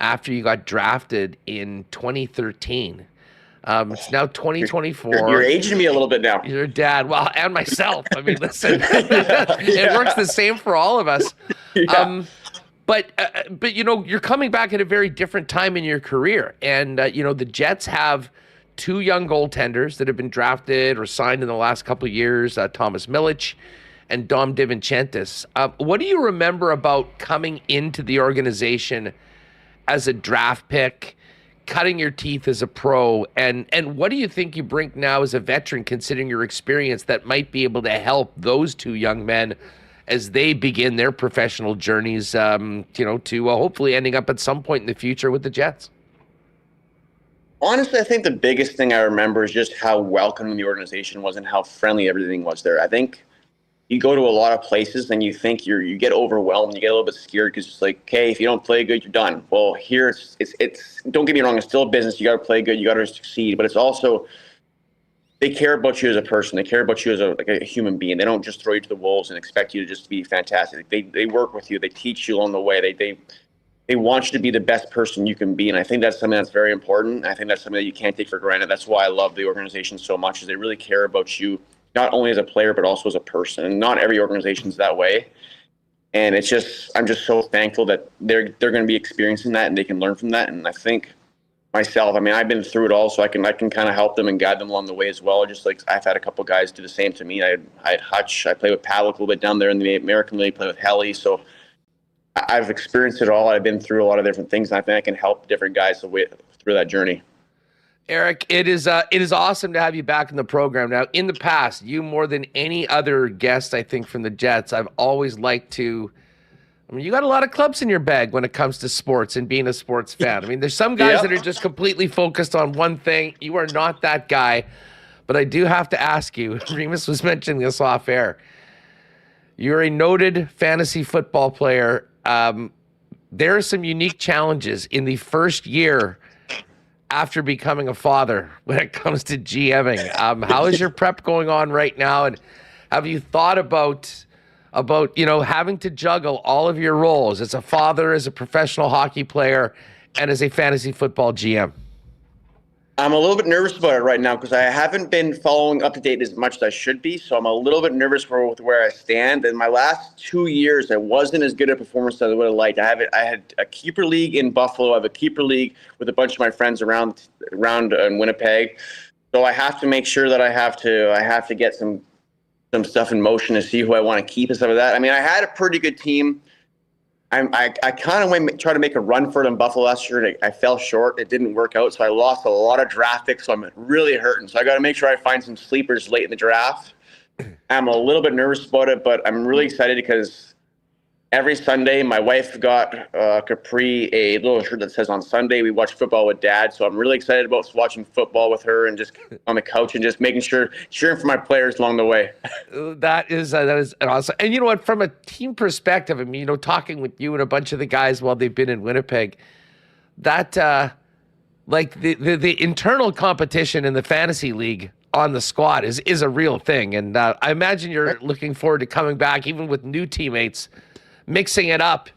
after you got drafted in 2013. It's now 2024. You're aging me a little bit now. Your dad, well, and myself. Listen, it works the same for all of us. Yeah. But you're coming back at a very different time in your career. And, the Jets have two young goaltenders that have been drafted or signed in the last couple of years, Thomas Milic and Dom DiVincentis. What do you remember about coming into the organization as a draft pick, cutting your teeth as a pro, and what do you think you bring now as a veteran, considering your experience, that might be able to help those two young men as they begin their professional journeys, to hopefully ending up at some point in the future with the Jets? Honestly, I think the biggest thing I remember is just how welcoming the organization was and how friendly everything was there. I think you go to a lot of places and you think you get overwhelmed, you get a little bit scared because it's like, okay, if you don't play good, you're done. Well, here it's don't get me wrong, it's still a business. You got to play good, you got to succeed, but it's also, they care about you as a person. They care about you as a human being. They don't just throw you to the wolves and expect you to just be fantastic. They work with you. They teach you along the way. They want you to be the best person you can be. And I think that's something that's very important. I think that's something that you can't take for granted. That's why I love the organization so much, is they really care about you, not only as a player, but also as a person. And not every organization is that way. And I'm just so thankful that they're going to be experiencing that and they can learn from that. And I think myself. I mean, I've been through it all, so I can kind of help them and guide them along the way as well. Just like I've had a couple guys do the same to me. I had Hutch. I played with Pavel a little bit down there in the American League. Play with Helly. So I've experienced it all. I've been through a lot of different things, and I think I can help different guys through that journey. Eric, it is awesome to have you back in the program. Now, in the past, you more than any other guest, I think, from the Jets, I've always liked to. I mean, you got a lot of clubs in your bag when it comes to sports and being a sports fan. I mean, there's some guys that are just completely focused on one thing. You are not that guy. But I do have to ask you, Remis was mentioning this off air. You're a noted fantasy football player. There are some unique challenges in the first year after becoming a father when it comes to GMing. How is your prep going on right now? And have you thought about having to juggle all of your roles as a father, as a professional hockey player, and as a fantasy football GM? I'm a little bit nervous about it right now because I haven't been following up to date as much as I should be. So I'm a little bit nervous with where I stand. In my last 2 years, I wasn't as good a performance as I would have liked. I had a keeper league in Buffalo. I have a keeper league with a bunch of my friends around in Winnipeg. So I have to make sure that I have to get some stuff in motion to see who I want to keep and stuff like that. I mean, I had a pretty good team. I kind of went to try to make a run for it in Buffalo last year, and I fell short. It didn't work out, so I lost a lot of draft picks, so I'm really hurting. So I got to make sure I find some sleepers late in the draft. I'm a little bit nervous about it, but I'm really excited because every Sunday, my wife got Capri a little shirt that says on Sunday we watch football with Dad. So I'm really excited about watching football with her and just on the couch and just cheering for my players along the way. That is awesome. And you know what? From a team perspective, I mean, talking with you and a bunch of the guys while they've been in Winnipeg, that like the internal competition in the fantasy league on the squad is a real thing. And I imagine you're looking forward to coming back, even with new teammates, mixing it up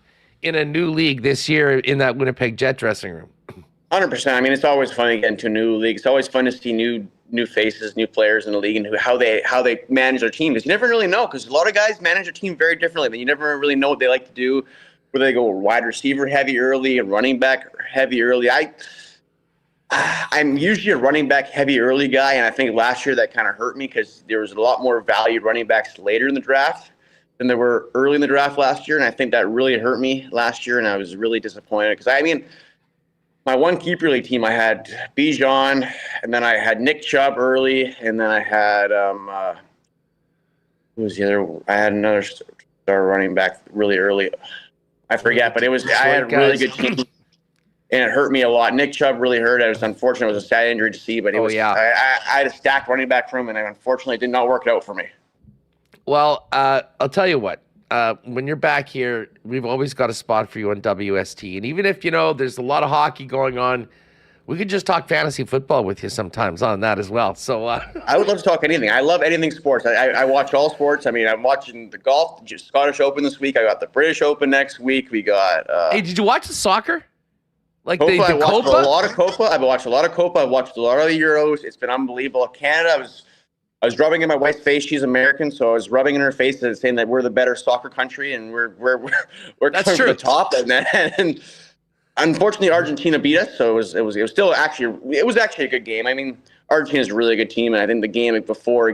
in a new league this year in that Winnipeg Jet dressing room. 100%. I mean, it's always fun to get into a new league. It's always fun to see new faces, new players in the league, and how they manage their team. Because you never really know. Because a lot of guys manage their team very differently. But you never really know what they like to do. Whether they go wide receiver heavy early and running back heavy early. I'm usually a running back heavy early guy, and I think last year that kind of hurt me because there was a lot more valued running backs later in the draft than there were early in the draft last year, and I think that really hurt me last year, and I was really disappointed because, I mean, my one keeper league team, I had Bijan, and then I had Nick Chubb early, and then I had who was the other? I had another star running back really early. I forget, but I had a really good team, and it hurt me a lot. Nick Chubb really hurt. It was unfortunate. It was a sad injury to see, but I had a stacked running back room, and unfortunately, it did not work out for me. Well, I'll tell you what. When you're back here, we've always got a spot for you on WST. And even if, there's a lot of hockey going on, we could just talk fantasy football with you sometimes on that as well. So I would love to talk anything. I love anything sports. I watch all sports. I mean, I'm watching the golf, the Scottish Open this week. I got the British Open next week. We got... hey, did you watch the soccer? Like Copa, the I watched Copa? a lot of Copa. I've watched a lot of Copa. I've watched a lot of the Euros. It's been unbelievable. Canada, I was rubbing in my wife's face. She's American, so I was rubbing in her face and saying that we're the better soccer country and we're That's coming true. to the top. And unfortunately, Argentina beat us. So it was still actually a good game. I mean, Argentina's a really good team, and I think the game before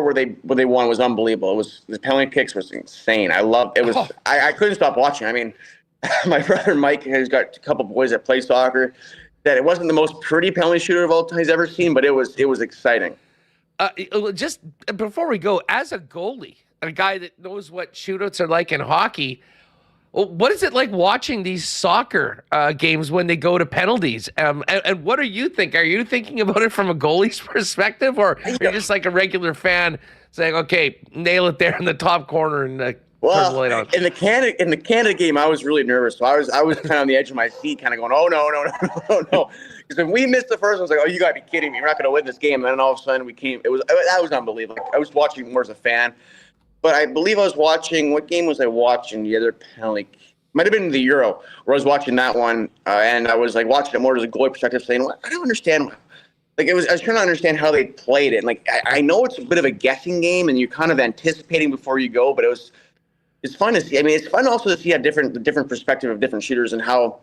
where they won was unbelievable. It was the penalty kicks was insane. I loved it. I couldn't stop watching. I mean, my brother Mike has got a couple boys that play soccer. That it wasn't the most pretty penalty shooter of all time he's ever seen, but it was exciting. Just before we go, as a goalie, a guy that knows what shootouts are like in hockey, what is it like watching these soccer games when they go to penalties? And what do you think? Are you thinking about it from a goalie's perspective, or are you just like a regular fan saying, "Okay, nail it there in the top corner and turn the light on"? In the Canada game, I was really nervous. So I was kind of on the edge of my seat, kind of going, "Oh no!" Because when we missed the first one, I was like, "Oh, you gotta be kidding me! We're not gonna win this game." And then all of a sudden, that was unbelievable. I was watching more as a fan, but I believe I was watching. What game was I watching? The other penalty might have been the Euro, where I was watching that one, and I was like watching it more as a goalie perspective, saying, well, "I don't understand." Like I was trying to understand how they played it. And like I know it's a bit of a guessing game, and you're kind of anticipating before you go, but it's fun to see. I mean, it's fun also to see the different perspective of different shooters and how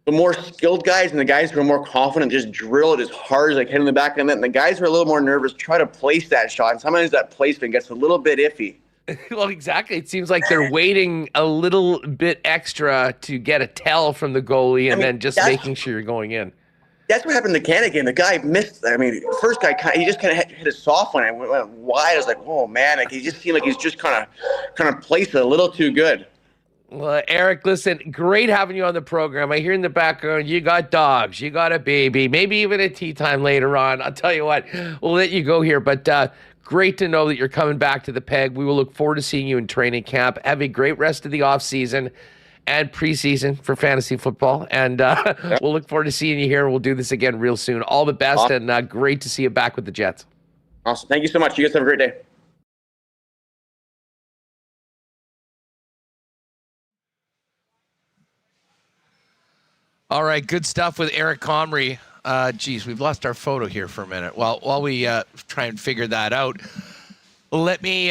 the more skilled guys and the guys who are more confident just drill it as hard as they can in the back of the net. And the guys who are a little more nervous try to place that shot. And sometimes that placement gets a little bit iffy. Well, exactly. It seems like they're waiting a little bit extra to get a tell from the goalie and then just making sure you're going in. That's what happened in the Canada game. The guy missed. I mean, first guy, he just kind of hit a soft one. I went wide. I was like, oh, man. Like, he just seemed like he's just kind of placed it a little too good. Well, Eric, listen, great having you on the program. I hear in the background you got dogs, you got a baby, maybe even a tea time later on. I'll tell you what, we'll let you go here. But great to know that you're coming back to the Peg. We will look forward to seeing you in training camp. Have a great rest of the offseason and preseason for fantasy football. And we'll look forward to seeing you here. We'll do this again real soon. All the best, awesome. And great to see you back with the Jets. Awesome. Thank you so much. You guys have a great day. All right, good stuff with Eric Comrie. Geez, we've lost our photo here for a minute. Well, while we try and figure that out, let me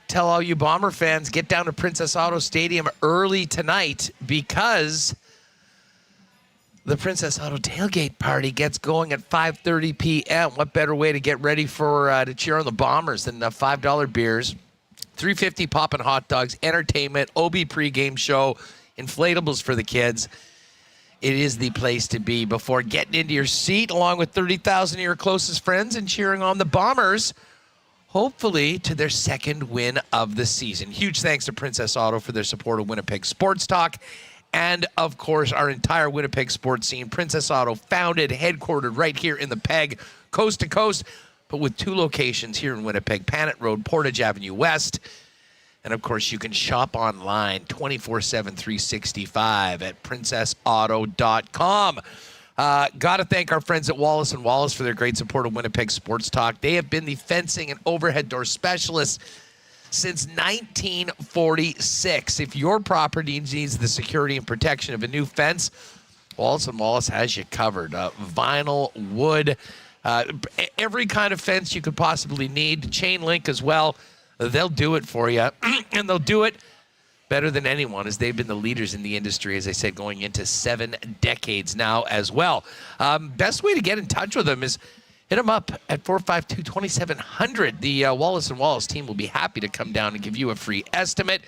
tell all you Bomber fans, get down to Princess Auto Stadium early tonight because the Princess Auto tailgate party gets going at 5:30 p.m. What better way to get ready for to cheer on the Bombers than $5 beers, $3.50 poppin' hot dogs, entertainment, OB pregame show, inflatables for the kids. It is the place to be before getting into your seat along with 30,000 of your closest friends and cheering on the Bombers, hopefully to their second win of the season. Huge thanks to Princess Auto for their support of Winnipeg Sports Talk and, of course, our entire Winnipeg sports scene. Princess Auto, founded, headquartered right here in the Peg, coast to coast, but with 2 locations here in Winnipeg, Panet Road, Portage Avenue West. And, of course, you can shop online 24/7, 365 at princessauto.com. Got to thank our friends at Wallace & Wallace for their great support of Winnipeg Sports Talk. They have been the fencing and overhead door specialists since 1946. If your property needs the security and protection of a new fence, Wallace & Wallace has you covered. Vinyl, wood, every kind of fence you could possibly need, chain link as well. They'll do it for you, and they'll do it better than anyone, as they've been the leaders in the industry, as I said, going into 7 decades now as well. Best way to get in touch with them is hit them up at 452-2700. The Wallace & Wallace team will be happy to come down and give you a free estimate.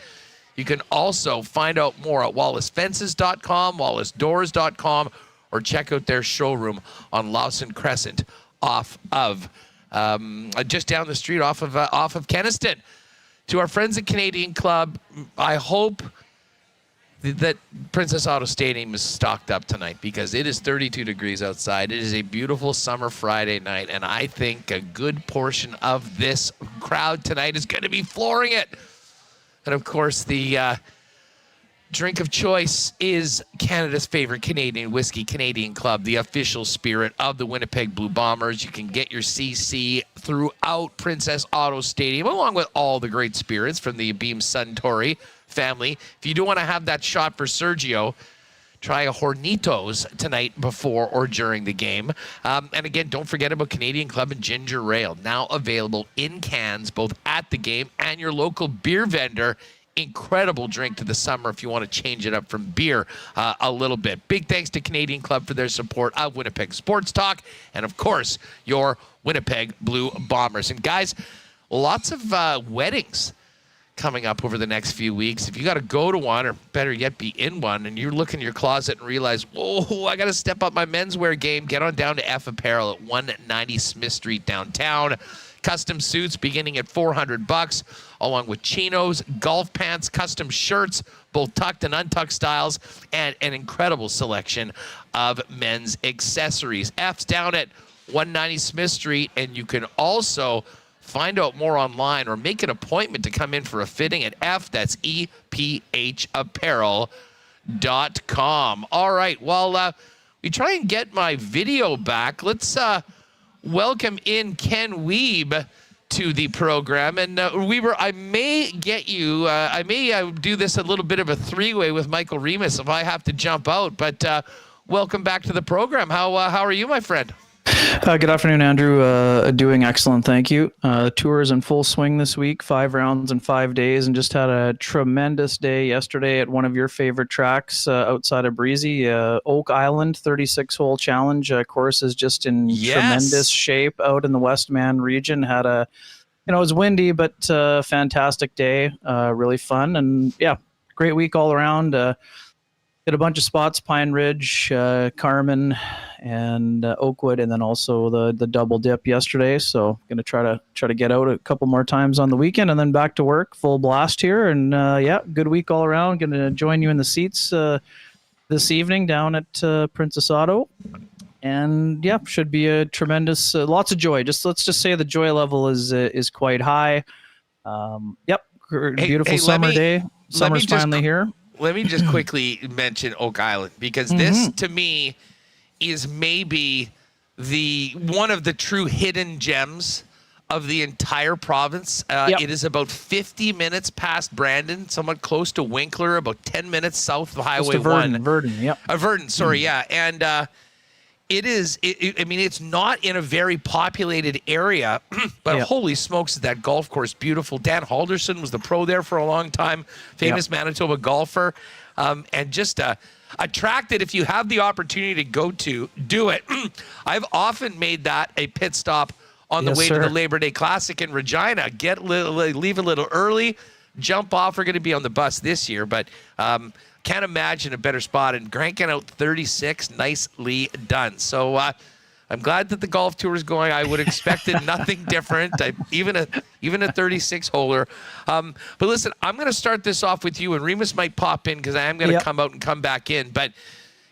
You can also find out more at wallacefences.com, wallacedoors.com, or check out their showroom on Lawson Crescent off of just down the street off of Kenniston. To our friends at Canadian Club, I hope that Princess Auto Stadium is stocked up tonight because it is 32 degrees outside. It is a beautiful summer Friday night, and I think a good portion of this crowd tonight is going to be flooring it. And, of course, the drink of choice is Canada's favorite Canadian whiskey, Canadian Club, the official spirit of the Winnipeg Blue Bombers. You can get your CC throughout Princess Auto Stadium, along with all the great spirits from the Beam Suntory family. If you do want to have that shot for Sergio, try a Hornitos tonight before or during the game. And again, don't forget about Canadian Club and Ginger Ale, now available in cans, both at the game and your local beer vendor. Incredible drink to the summer if you want to change it up from beer a little bit. Big thanks to Canadian Club for their support of Winnipeg Sports Talk and, of course, your Winnipeg Blue Bombers. And, guys, lots of weddings coming up over the next few weeks. If you got to go to one, or better yet, be in one, and you look in your closet and realize, whoa, I got to step up my menswear game, get on down to F Apparel at 190 Smith Street downtown. Custom suits beginning at $400, along with chinos, golf pants, custom shirts, both tucked and untucked styles, and an incredible selection of men's accessories. F's down at 190 Smith Street, and you can also find out more online or make an appointment to come in for a fitting at F. That's EPHapparel.com. All right, while we try and get my video back, let's welcome in Ken Wiebe to the program. And Wiebe, I may get you, I may do this a little bit of a three-way with Michael Remis if I have to jump out. But welcome back to the program. How are you, my friend? Good afternoon, Andrew. Doing excellent, thank you. Tour is in full swing this week, 5 rounds in 5 days, and just had a tremendous day yesterday at one of your favorite tracks outside of Breezy, Oak Island 36-hole challenge. Course is just in tremendous shape out in the Westman region. Had a, it was windy, but fantastic day, really fun, and yeah, great week all around. Hit a bunch of spots: Pine Ridge, Carmen, and Oakwood, and then also the double dip yesterday. So gonna try to get out a couple more times on the weekend, and then back to work, full blast here. And yeah, good week all around. Gonna join you in the seats this evening down at Princess Auto, and yeah, should be a tremendous, lots of joy. Let's just say the joy level is quite high. Yep, beautiful summer day. Summer's finally here. Let me just quickly mention Oak Island, because this, to me, is maybe one of the true hidden gems of the entire province. It is about 50 minutes past Brandon, somewhat close to Winkler, about 10 minutes south of Highway 1. Verdon, yep. Verdon, sorry, yeah. And it's not in a very populated area, but holy smokes, is that golf course beautiful. Dan Halderson was the pro there for a long time, famous Manitoba golfer, and just a track that if you have the opportunity to go to, do it. I've often made that a pit stop on the way to the Labor Day Classic in Regina. Leave a little early, jump off. We're going to be on the bus this year, but can't imagine a better spot, and cranking out 36, nicely done. So I'm glad that the golf tour is going. I would have expected nothing different, even a 36-holer. But listen, I'm going to start this off with you, and Remis might pop in because I am going to come out and come back in. But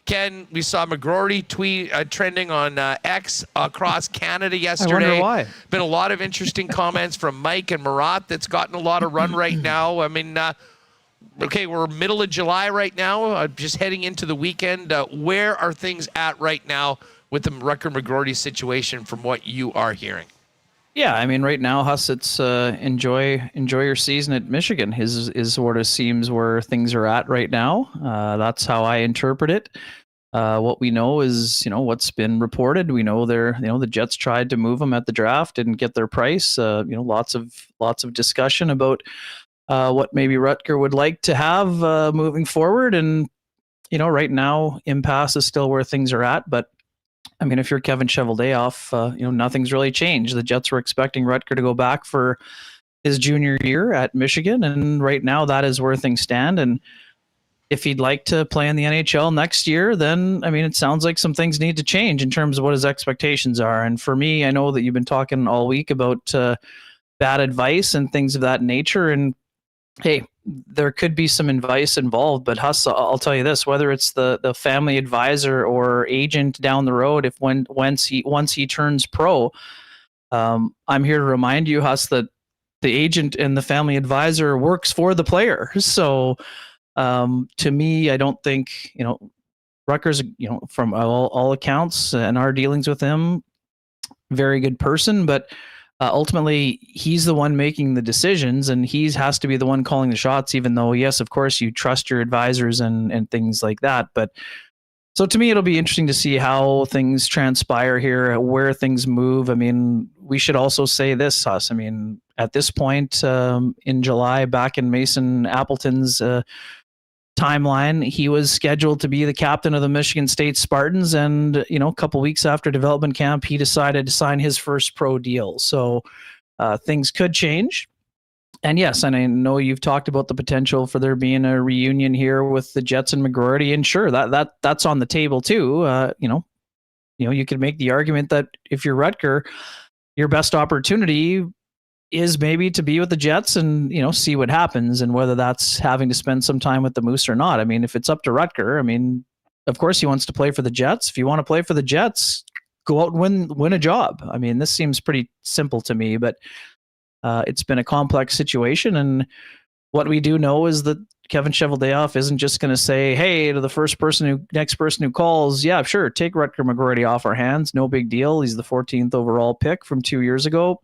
Ken, we saw McGrory tweet trending on X across Canada yesterday. I wonder why. Been a lot of interesting comments from Mike and Marat that's gotten a lot of run right now. I mean, okay, we're middle of July right now, just heading into the weekend. Where are things at right now with the Rutger-McGroarty situation from what you are hearing? Yeah, I mean, right now, Huss, it's enjoy your season at Michigan is sort of seems where things are at right now. That's how I interpret it. What we know is, what's been reported. We know the Jets tried to move him at the draft, didn't get their price. Lots of discussion about what maybe Rutger would like to have moving forward. And, right now, impasse is still where things are at. But, I mean, if you're Kevin Cheveldayoff, nothing's really changed. The Jets were expecting Rutger to go back for his junior year at Michigan. And right now, that is where things stand. And if he'd like to play in the NHL next year, then, I mean, it sounds like some things need to change in terms of what his expectations are. And for me, I know that you've been talking all week about bad advice and things of that nature. And hey, there could be some advice involved, but Huss, I'll tell you this: whether it's the family advisor or agent down the road, once he turns pro, I'm here to remind you, Huss, that the agent and the family advisor works for the player. So, to me, I don't think Rutger's, from all accounts and our dealings with him, very good person, but ultimately, he's the one making the decisions, and he has to be the one calling the shots, even though, yes, of course, you trust your advisors and things like that. But so to me, it'll be interesting to see how things transpire here, where things move. I mean, we should also say this, Huss. I mean, at this point in July, back in Mason Appleton's timeline, he was scheduled to be the captain of the Michigan State Spartans, and a couple weeks after development camp, he decided to sign his first pro deal. So things could change. And yes, and I know you've talked about the potential for there being a reunion here with the Jets and McGroarty, and sure, that's on the table too. You could make the argument that if you're Rutger, your best opportunity is maybe to be with the Jets and, see what happens, and whether that's having to spend some time with the Moose or not. I mean, if it's up to Rutger, I mean, of course he wants to play for the Jets. If you want to play for the Jets, go out and win a job. I mean, this seems pretty simple to me, but it's been a complex situation. And what we do know is that Kevin Cheveldayoff isn't just going to say, hey, to the next person who calls, yeah, sure, take Rutger-McGroarty off our hands. No big deal. He's the 14th overall pick from 2 years ago.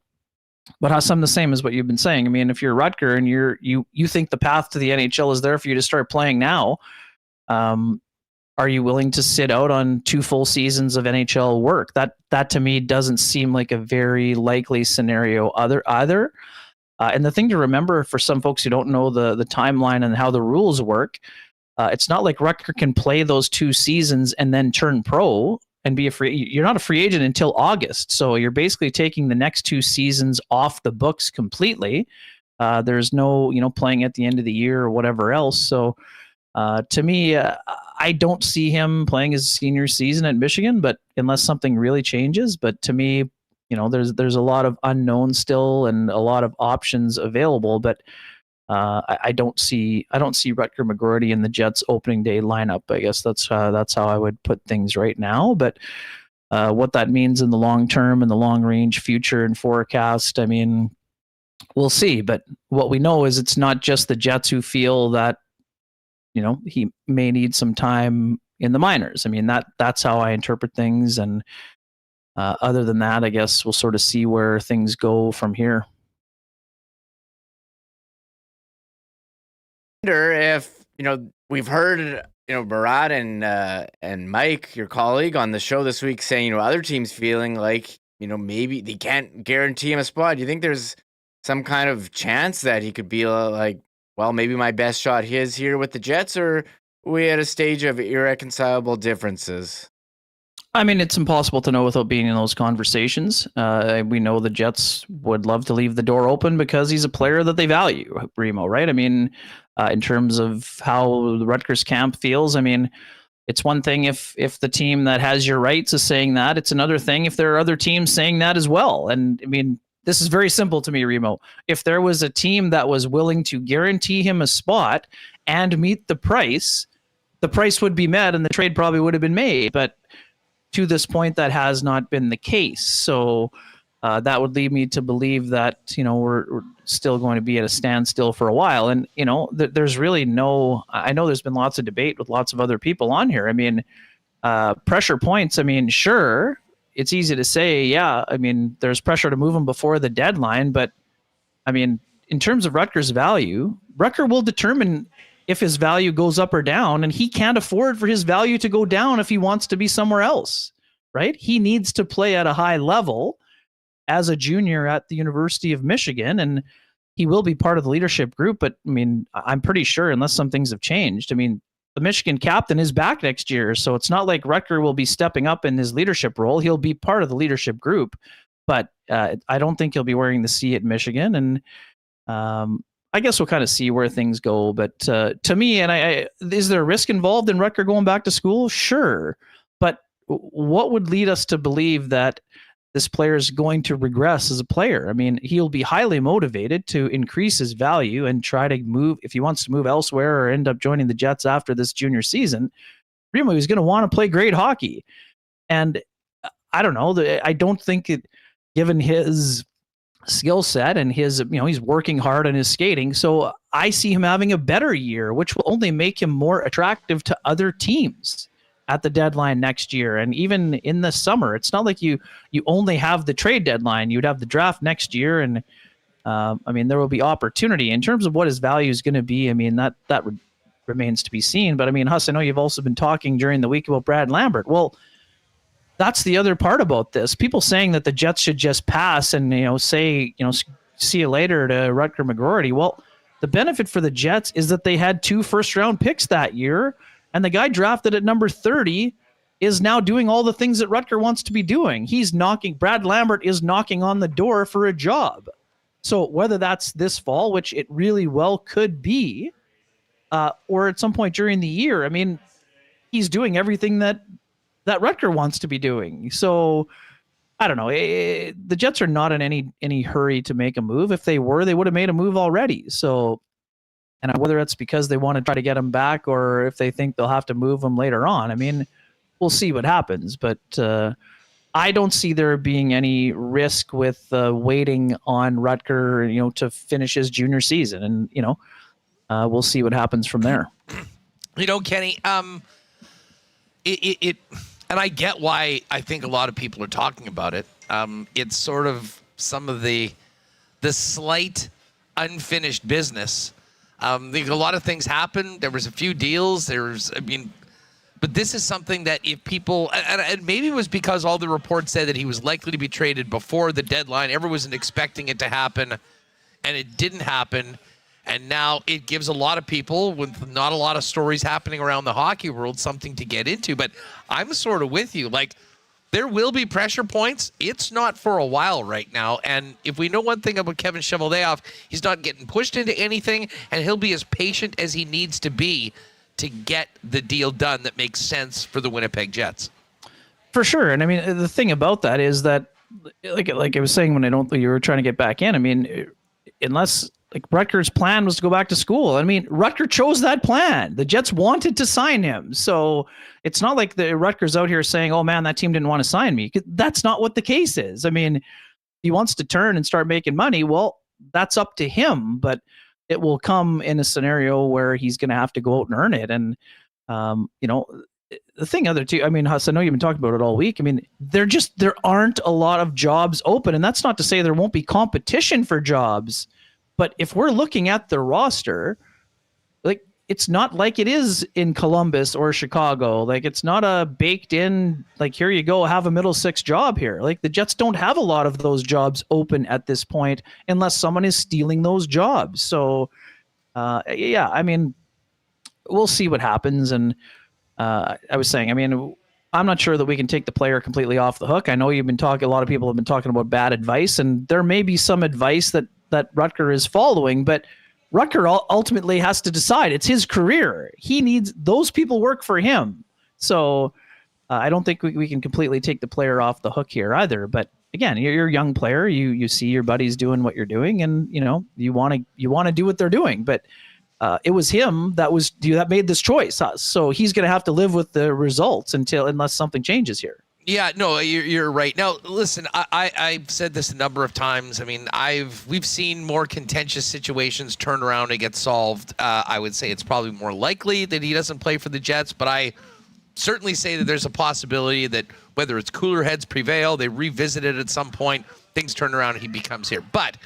But Huss, I'm the same as what you've been saying. I mean, if you're Rutger and you think the path to the NHL is there for you to start playing now, are you willing to sit out on 2 full seasons of NHL work? That to me doesn't seem like a very likely scenario either. And the thing to remember for some folks who don't know the timeline and how the rules work, it's not like Rutger can play those 2 seasons and then turn pro and be a free. You're not a free agent until August, so you're basically taking the next 2 seasons off the books completely. There's no, playing at the end of the year or whatever else. So to me, I don't see him playing his senior season at Michigan, but unless something really changes. But to me, there's a lot of unknowns still and a lot of options available. But I don't see Rutger McGroarty in the Jets opening day lineup. I guess that's how I would put things right now. But what that means in the long term and the long range future and forecast, I mean, we'll see. But what we know is it's not just the Jets who feel that he may need some time in the minors. I mean, that's how I interpret things. And other than that, I guess we'll sort of see where things go from here. If we've heard Murat and Mike, your colleague, on the show this week saying other teams feeling like maybe they can't guarantee him a spot. Do you think there's some kind of chance that he could be like, well, maybe my best shot is here with the Jets, or we at a stage of irreconcilable differences? I mean, it's impossible to know without being in those conversations. We know the Jets would love to leave the door open because he's a player that they value, Remo, right? I mean, in terms of how the Rutgers camp feels, I mean, it's one thing if the team that has your rights is saying that. It's another thing if there are other teams saying that as well. And I mean, this is very simple to me, Remo. If there was a team that was willing to guarantee him a spot and meet the price would be met and the trade probably would have been made. But to this point, that has not been the case. So that would lead me to believe that, we're still going to be at a standstill for a while. And, there's really I know there's been lots of debate with lots of other people on here. I mean, pressure points, I mean, sure, it's easy to say, yeah, I mean, there's pressure to move him before the deadline. But, I mean, in terms of Rutgers' value, Rutger will determine if his value goes up or down, and he can't afford for his value to go down if he wants to be somewhere else, right? He needs to play at a high level as a junior at the University of Michigan, and he will be part of the leadership group. But, I mean, I'm pretty sure, unless some things have changed, I mean, the Michigan captain is back next year, so it's not like Rutger will be stepping up in his leadership role. He'll be part of the leadership group, but I don't think he'll be wearing the C at Michigan. And I guess we'll kind of see where things go. But to me, and is there a risk involved in Rutger going back to school? Sure. But what would lead us to believe that this player is going to regress as a player? I mean, he'll be highly motivated to increase his value and try to move, if he wants to move elsewhere or end up joining the Jets after this junior season, Remo, he's going to want to play great hockey. And I don't know, I don't think given his skill set and his, he's working hard on his skating. So I see him having a better year, which will only make him more attractive to other teams at the deadline next year. And even in the summer, it's not like you only have the trade deadline. You'd have the draft next year. And I mean, there will be opportunity in terms of what his value is going to be. I mean, that remains to be seen. But I mean, Huss, I know you've also been talking during the week about Brad Lambert. Well, that's the other part about this. People saying that the Jets should just pass and, say, see you later to Rutger McGroarty. Well, the benefit for the Jets is that they had 2 first-round picks that year, and the guy drafted at number 30 is now doing all the things that Rutger wants to be doing. Brad Lambert is knocking on the door for a job. So whether that's this fall, which it really well could be, or at some point during the year, I mean, he's doing everything that Rutger wants to be doing. So I don't know. The Jets are not in any hurry to make a move. If they were, they would have made a move already. So, and whether it's because they want to try to get him back or if they think they'll have to move him later on, I mean, we'll see what happens. But I don't see there being any risk with waiting on Rutger, to finish his junior season. And, we'll see what happens from there. Kenny, and I get why I think a lot of people are talking about it. It's sort of some of the slight unfinished business. A lot of things happened. There was a few deals. But this is something that if people, and maybe it was because all the reports said that he was likely to be traded before the deadline. Everyone wasn't expecting it to happen, and it didn't happen. And now it gives a lot of people, with not a lot of stories happening around the hockey world, something to get into. But I'm sort of with you. Like, there will be pressure points. It's not for a while right now. And if we know one thing about Kevin Cheveldayoff, he's not getting pushed into anything, and he'll be as patient as he needs to be to get the deal done that makes sense for the Winnipeg Jets. For sure. And I mean, the thing about that is that, like I was saying when you were trying to get back in, I mean, unless Rutgers' plan was to go back to school. I mean, Rutgers chose that plan. The Jets wanted to sign him. So it's not like the Rutgers out here saying, oh man, that team didn't want to sign me. That's not what the case is. I mean, he wants to turn and start making money. Well, that's up to him, but it will come in a scenario where he's going to have to go out and earn it. And, the thing I mean, Huss, I know you've been talking about it all week. I mean, there aren't a lot of jobs open, and that's not to say there won't be competition for jobs. But if we're looking at the roster, it's not like it is in Columbus or Chicago. It's not a baked in, here you go, have a middle six job here. The Jets don't have a lot of those jobs open at this point unless someone is stealing those jobs. So, yeah, I mean, we'll see what happens. And I was saying, I mean, I'm not sure that we can take the player completely off the hook. I know a lot of people have been talking about bad advice, and there may be some advice that Rutger is following, but Rutger ultimately has to decide. It's his career. He needs those people work for him. So I don't think we can completely take the player off the hook here either. But again, you're a young player. You see your buddies doing what you're doing, and you want to do what they're doing. But it was him that made this choice. So he's going to have to live with the results unless something changes here. Yeah, no, you're right. Now, listen, I've said this a number of times. I mean, we've seen more contentious situations turn around and get solved. I would say it's probably more likely that he doesn't play for the Jets, but I certainly say that there's a possibility that whether it's cooler heads prevail, they revisit it at some point, things turn around and he becomes here. But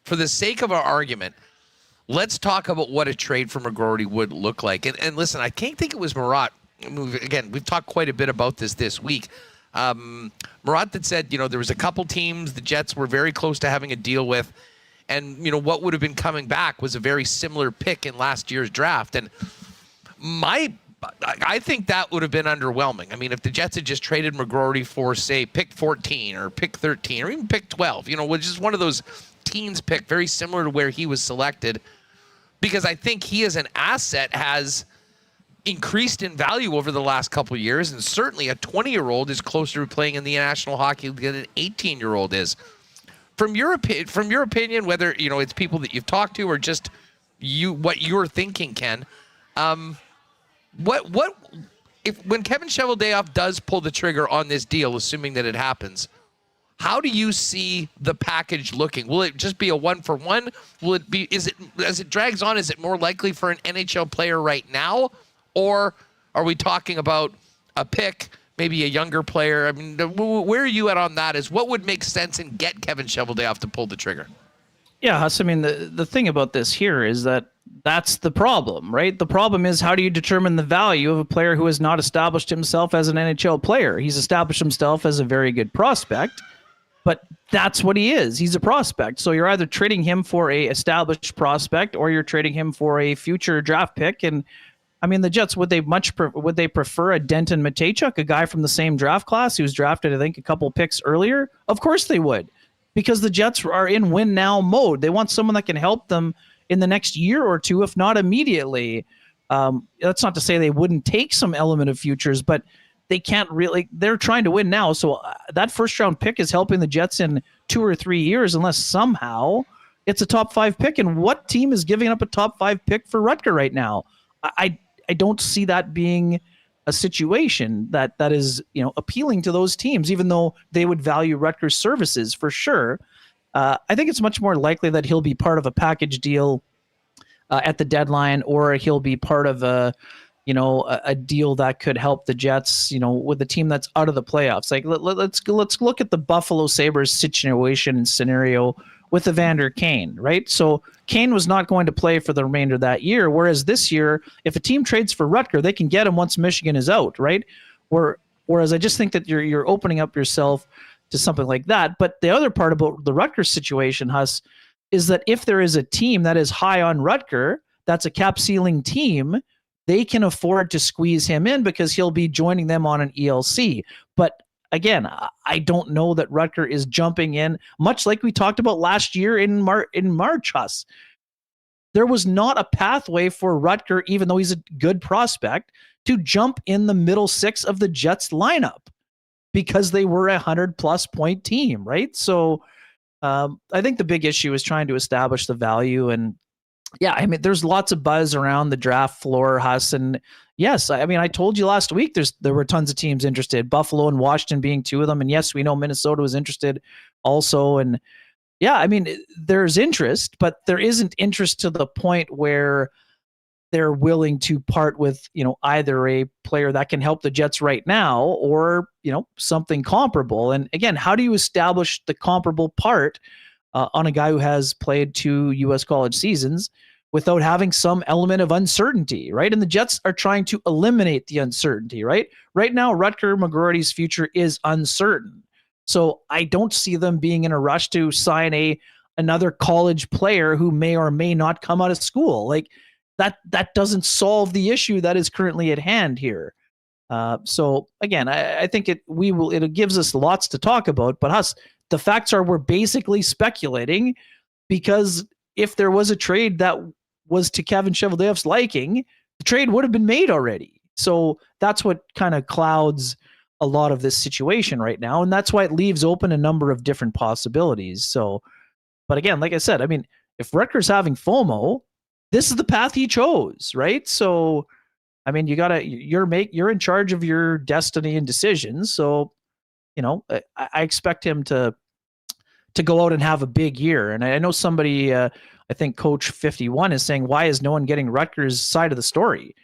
for the sake of our argument, let's talk about what a trade for McGroarty would look like. And listen, I can't think it was Murat. Again, we've talked quite a bit about this week. Murat that said, there was a couple teams the Jets were very close to having a deal with, and what would have been coming back was a very similar pick in last year's draft. And I think that would have been underwhelming. I mean, if the Jets had just traded McGroarty for, say, pick 14 or pick 13 or even pick 12, which is one of those teens pick, very similar to where he was selected, because I think he as an asset has increased in value over the last couple of years, and certainly a 20-year-old is closer to playing in the National Hockey League than an 18-year-old is. From your opinion, whether it's people that you've talked to or just what you're thinking, Ken, what if when Kevin Cheveldayoff does pull the trigger on this deal, assuming that it happens, how do you see the package looking? Will it just be a 1-for-1? Will it be? Is it, as it drags on, is it more likely for an NHL player right now? Or are we talking about a pick, maybe a younger player? I mean, where are you at on that? Is what would make sense and get Kevin Cheveldayoff to pull the trigger? Yeah, Huss, I mean, the thing about this here is that's the problem, right? The problem is, how do you determine the value of a player who has not established himself as an NHL player? He's established himself as a very good prospect, but that's what he is. He's a prospect. So you're either trading him for a established prospect or you're trading him for a future draft pick. And I mean, the Jets, would they prefer a Denton Matejchuk, a guy from the same draft class who was drafted, I think, a couple picks earlier? Of course they would, because the Jets are in win now mode. They want someone that can help them in the next year or two, if not immediately. That's not to say they wouldn't take some element of futures, but they can't really. They're trying to win now. So that first round pick is helping the Jets in 2 or 3 years, unless somehow it's a top 5 pick. And what team is giving up a top 5 pick for Rutger right now? I don't see that being a situation that is, appealing to those teams, even though they would value Rutgers' services for sure. I think it's much more likely that he'll be part of a package deal at the deadline, or he'll be part of a a deal that could help the Jets, with a team that's out of the playoffs. Like let's look at the Buffalo Sabres situation and scenario with Evander Kane, right? So Kane was not going to play for the remainder of that year, whereas this year, if a team trades for Rutger, they can get him once Michigan is out, right? Whereas I just think that you're opening up yourself to something like that. But the other part about the Rutgers situation, Huss, is that if there is a team that is high on Rutger, that's a cap ceiling team, they can afford to squeeze him in because he'll be joining them on an ELC. But again, I don't know that Rutger is jumping in, much like we talked about last year in March, Huss. There was not a pathway for Rutger, even though he's a good prospect, to jump in the middle six of the Jets lineup because they were a 100-plus point team, right? So I think the big issue is trying to establish the value. And yeah, I mean, there's lots of buzz around the draft floor, Huss. And yes, I mean, I told you last week there were tons of teams interested, Buffalo and Washington being two of them. And yes, we know Minnesota was interested also. And yeah, I mean, there's interest, but there isn't interest to the point where they're willing to part with, either a player that can help the Jets right now or, something comparable. And again, how do you establish the comparable part on a guy who has played 2 U.S. college seasons without having some element of uncertainty, right? And the Jets are trying to eliminate the uncertainty, right? Right now, Rutger McGroarty's future is uncertain. So I don't see them being in a rush to sign another college player who may or may not come out of school. Like that doesn't solve the issue that is currently at hand here. So again, I think it gives us lots to talk about, but the facts are we're basically speculating because if there was a trade that was to Kevin Cheveldayoff's liking, the trade would have been made already. So that's what kind of clouds a lot of this situation right now. And that's why it leaves open a number of different possibilities. So, but again, like I said, I mean, if Rutger's having FOMO, this is the path he chose, right? So, I mean, you're in charge of your destiny and decisions. So, I expect him to go out and have a big year. And I know somebody, I think Coach 51 is saying, why is no one getting Rutger's side of the story?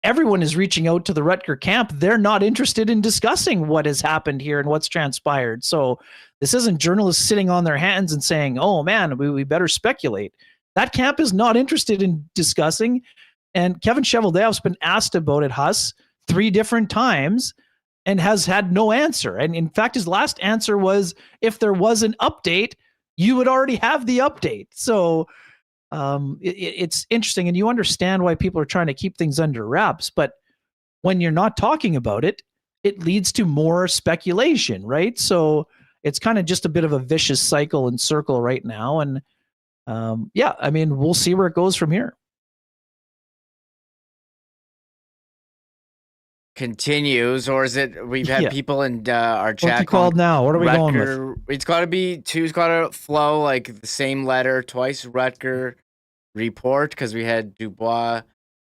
Everyone is reaching out to the Rutger camp. They're not interested in discussing what has happened here and what's transpired. So this isn't journalists sitting on their hands and saying, oh man, we better speculate. That camp is not interested in discussing. And Kevin Cheveldayoff's been asked about it, Huss, 3 different times and has had no answer. And in fact, his last answer was, if there was an update, you would already have the update. So it's interesting. And you understand why people are trying to keep things under wraps. But when you're not talking about it, it leads to more speculation, right? So it's kind of just a bit of a vicious cycle and circle right now. And yeah, I mean, we'll see where it goes from here. Continues, or is it we've had people in our chat? What's it called now? What are we going with? It's got to be 2's got to flow like the same letter twice. Rutger report, because we had Dubois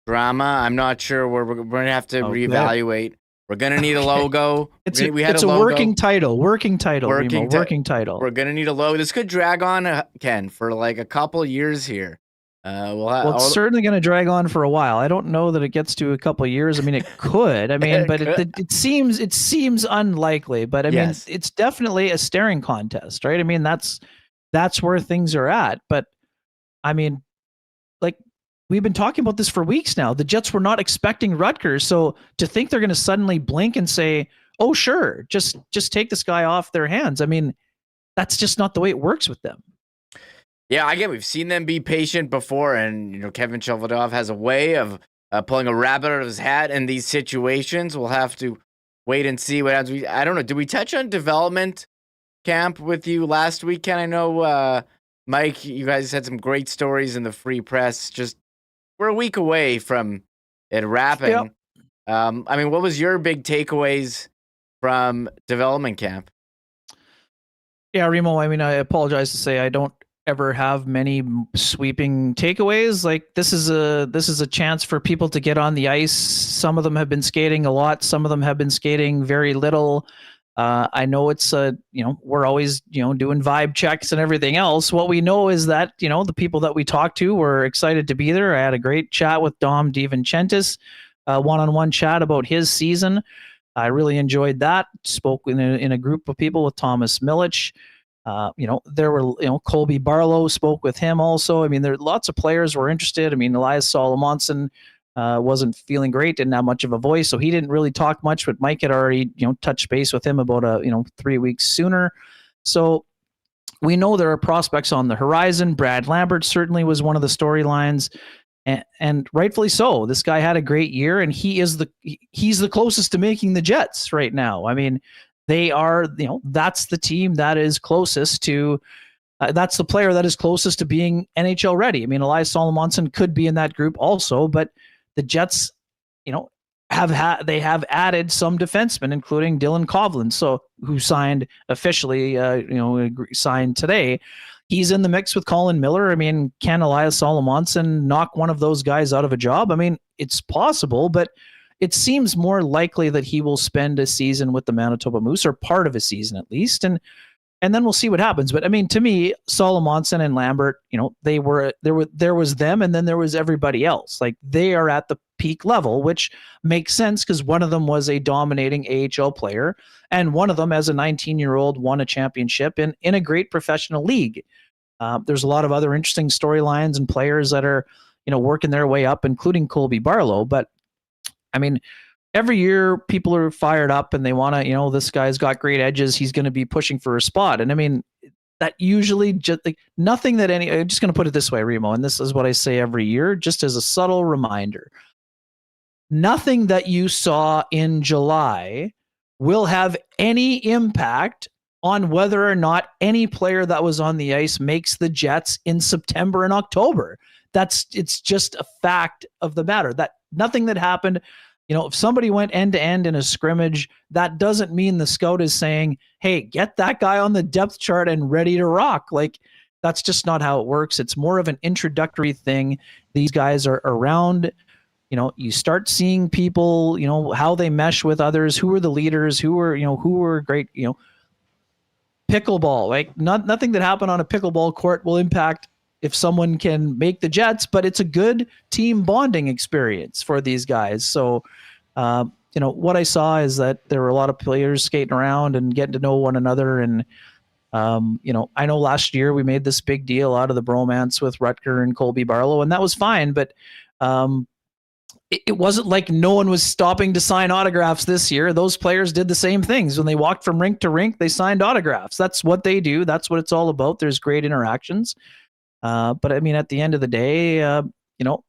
drama. I'm not sure where we're going to have to reevaluate. We're going to need a logo. It's a working title. Working title. We're going to need a logo. This could drag on, Ken, for like a couple years here. It's certainly going to drag on for a while. I don't know that it gets to a couple of years. I mean, it could. I mean, but it seems unlikely. But I mean, it's definitely a staring contest, right? I mean, that's where things are at. But I mean, like we've been talking about this for weeks now. The Jets were not expecting Rutgers, so to think they're going to suddenly blink and say, "Oh, sure, just take this guy off their hands." I mean, that's just not the way it works with them. Yeah, again, we've seen them be patient before, and Kevin Cheveldayoff has a way of pulling a rabbit out of his hat in these situations. We'll have to wait and see what happens. I don't know. Did we touch on development camp with you last weekend? I know, Mike, you guys had some great stories in the Free Press. Just we're a week away from it wrapping. Yep. I mean, what was your big takeaways from development camp? Yeah, Remo, I mean, I apologize to say I don't ever have many sweeping takeaways. Like this is a chance for people to get on the ice. Some of them have been skating a lot. Some of them have been skating very little. I know it's we're always doing vibe checks and everything else. What we know is that the people that we talked to were excited to be there. I had a great chat with Dom DiVincentis. one-on-one chat about his season. I really enjoyed that. Spoke in a group of people with Thomas Milich. There were, Colby Barlow spoke with him also. I mean, there lots of players were interested. I mean, Elias Solomonson wasn't feeling great, didn't have much of a voice, so he didn't really talk much, but Mike had already, touched base with him about 3 weeks sooner. So we know there are prospects on the horizon. Brad Lambert certainly was one of the storylines, and rightfully so. This guy had a great year, and he's the closest to making the Jets right now. I mean, they are, that's the team that is closest to, that's the player that is closest to being NHL ready. I mean, Elias Solomonson could be in that group also, but the Jets, have added some defensemen, including Dylan Coghlan, who signed officially, signed today. He's in the mix with Colin Miller. I mean, can Elias Solomonson knock one of those guys out of a job? I mean, it's possible, but it seems more likely that he will spend a season with the Manitoba Moose, or part of a season at least, and then we'll see what happens. But I mean, to me, Solomonson and Lambert, there was them, and then there was everybody else. Like, they are at the peak level, which makes sense because one of them was a dominating AHL player, and one of them, as a 19-year-old, won a championship in a great professional league. There's a lot of other interesting storylines and players that are, working their way up, including Colby Barlow. But I mean, every year people are fired up and they want to, this guy's got great edges, he's going to be pushing for a spot. And I mean, that usually just nothing that I'm just going to put it this way, Remo, and this is what I say every year, just as a subtle reminder. Nothing that you saw in July will have any impact on whether or not any player that was on the ice makes the Jets in September and October. It's just a fact of the matter that nothing that happened, if somebody went end to end in a scrimmage, that doesn't mean the scout is saying, hey, get that guy on the depth chart and ready to rock. Like, that's just not how it works. It's more of an introductory thing. These guys are around, you start seeing people, how they mesh with others, who are the leaders, who are great, pickleball, like nothing that happened on a pickleball court will impact if someone can make the Jets, but it's a good team bonding experience for these guys. So, what I saw is that there were a lot of players skating around and getting to know one another. And, I know last year we made this big deal out of the bromance with Rutger and Colby Barlow, and that was fine. But it wasn't like no one was stopping to sign autographs this year. Those players did the same things. When they walked from rink to rink, they signed autographs. That's what they do. That's what it's all about. There's great interactions. But I mean, at the end of the day,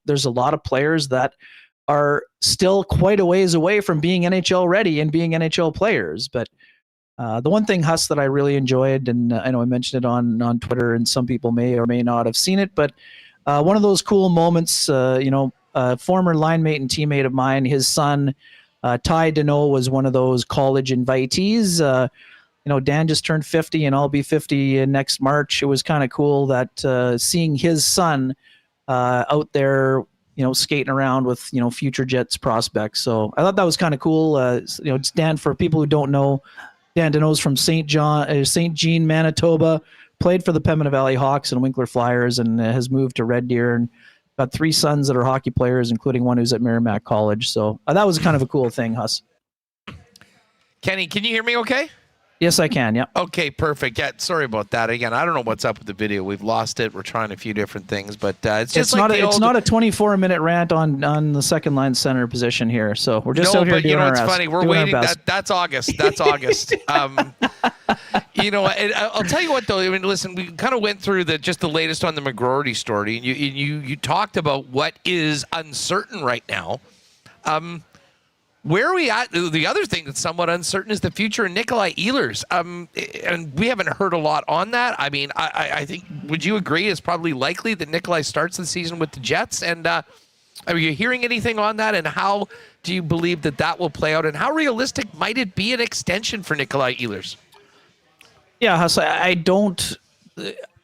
there's a lot of players that are still quite a ways away from being NHL ready and being NHL players. But the one thing, Huss, that I really enjoyed, and I know I mentioned it on Twitter, and some people may or may not have seen it, but one of those cool moments, a former line mate and teammate of mine, his son, Tait was one of those college invitees. Dan just turned 50 and I'll be 50 next March. It was kind of cool that seeing his son out there, skating around with, future Jets prospects. So I thought that was kind of cool. Dan, for people who don't know, Dan Deneau's from St. Jean, Manitoba, played for the Pembina Valley Hawks and Winkler Flyers, and has moved to Red Deer, and got 3 sons that are hockey players, including one who's at Merrimack College. So that was kind of a cool thing, Huss. Kenny, can you hear me okay? Yes, I can. Yeah. Okay, perfect. Yeah, sorry about that. Again, I don't know what's up with the video. We've lost it. We're trying a few different things, but it's not a 24-minute rant on the second line center position here. So we're just out here doing our best. It's funny. We're waiting. That's August. That's August. I'll tell you what, though. I mean, listen, we kind of went through the latest on the McGroarty story, and you talked about what is uncertain right now. Where are we at? The other thing that's somewhat uncertain is the future of Nikolai Ehlers. And we haven't heard a lot on that. I mean, I think, would you agree it's probably likely that Nikolai starts the season with the Jets? And are you hearing anything on that? And how do you believe that will play out? And how realistic might it be an extension for Nikolai Ehlers? Yeah, Huss, I don't...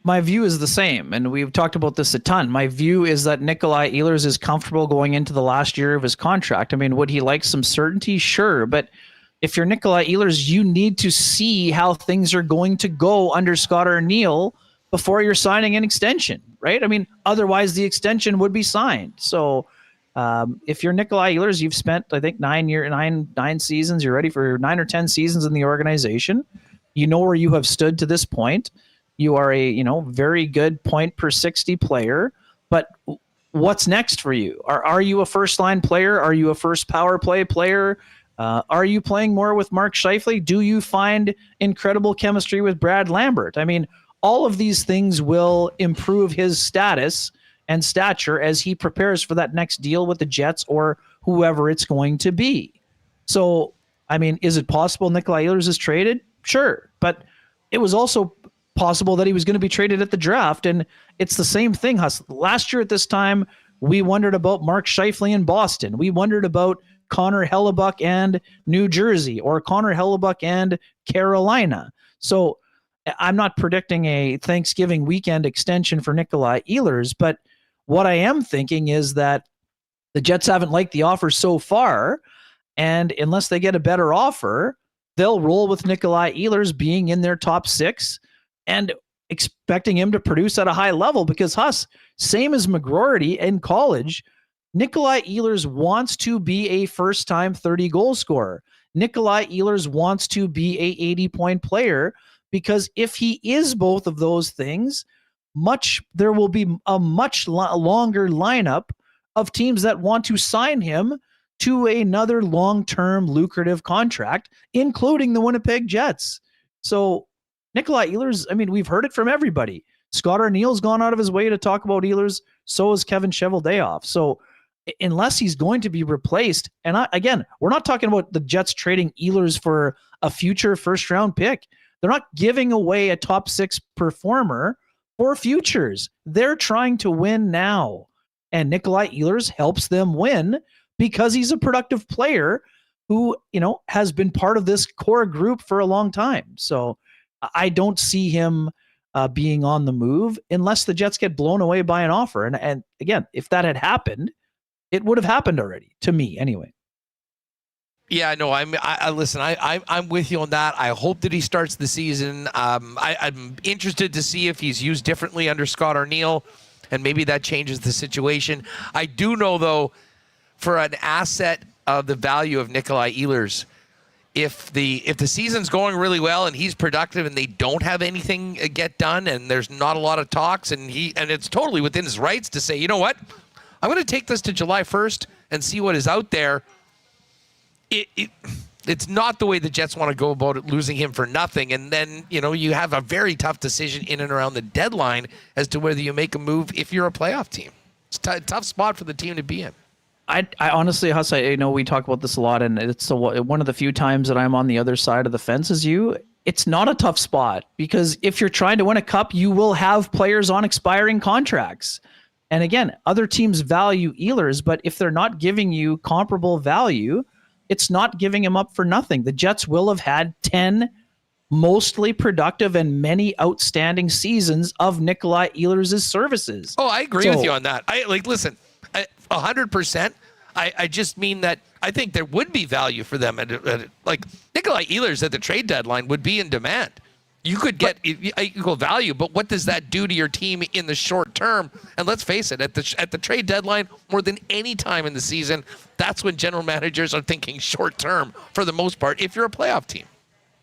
My view is the same, and we've talked about this a ton. My view is that Nikolai Ehlers is comfortable going into the last year of his contract. I mean, would he like some certainty? Sure, but if you're Nikolai Ehlers, you need to see how things are going to go under Scott Arniel before you're signing an extension, right? I mean, otherwise the extension would be signed. So If you're Nikolai Ehlers, you've spent, I think, 9 seasons. You're ready for 9 or 10 seasons in the organization. You know where you have stood to this point. You are a, very good point per 60 player. But what's next for you? Are you a first line player? Are you a first power play player? Are you playing more with Mark Scheifele? Do you find incredible chemistry with Brad Lambert? I mean, all of these things will improve his status and stature as he prepares for that next deal with the Jets or whoever it's going to be. So, I mean, is it possible Nikolai Ehlers is traded? Sure. But it was also possible that he was going to be traded at the draft. And it's the same thing, Huss. Last year at this time, we wondered about Mark Scheifele in Boston. We wondered about Connor Hellebuck and New Jersey, or Connor Hellebuck and Carolina. So I'm not predicting a Thanksgiving weekend extension for Nikolai Ehlers, but what I am thinking is that the Jets haven't liked the offer so far, and unless they get a better offer, they'll roll with Nikolai Ehlers being in their top 6 and expecting him to produce at a high level, because Huss, same as McGroarty in college, Nikolai Ehlers wants to be a first-time 30-goal scorer. Nikolai Ehlers wants to be a 80-point player, because if he is both of those things, there will be a much longer lineup of teams that want to sign him to another long-term lucrative contract, including the Winnipeg Jets. So Nikolai Ehlers, I mean, we've heard it from everybody. Scott Arniel's gone out of his way to talk about Ehlers. So is Kevin Cheveldayoff. So unless he's going to be replaced, and again, we're not talking about the Jets trading Ehlers for a future first-round pick. They're not giving away a top 6 performer for futures. They're trying to win now. And Nikolai Ehlers helps them win because he's a productive player who, has been part of this core group for a long time. So I don't see him being on the move unless the Jets get blown away by an offer. And again, if that had happened, it would have happened already, to me anyway. Yeah, no, listen, I'm with you on that. I hope that he starts the season. I'm interested to see if he's used differently under Scott Arniel, and maybe that changes the situation. I do know, though, for an asset of the value of Nikolai Ehlers, if the season's going really well and he's productive and they don't have anything get done and there's not a lot of talks and it's totally within his rights to say, you know what, I'm going to take this to July 1st and see what is out there. It's not the way the Jets want to go about it, losing him for nothing. And then, you have a very tough decision in and around the deadline as to whether you make a move if you're a playoff team. It's a tough spot for the team to be in. I honestly, Huss, I know we talk about this a lot, and it's one of the few times that I'm on the other side of the fence as you. It's not a tough spot, because if you're trying to win a cup, you will have players on expiring contracts. And again, other teams value Ehlers, but if they're not giving you comparable value, it's not giving him up for nothing. The Jets will have had 10 mostly productive and many outstanding seasons of Nikolai Ehlers' services. Oh, I agree with you on that. Listen, 100%. I just mean that I think there would be value for them. Like Nikolai Ehlers at the trade deadline would be in demand. You could get equal value, but what does that do to your team in the short term? And let's face it, at the trade deadline, more than any time in the season, that's when general managers are thinking short term for the most part, if you're a playoff team.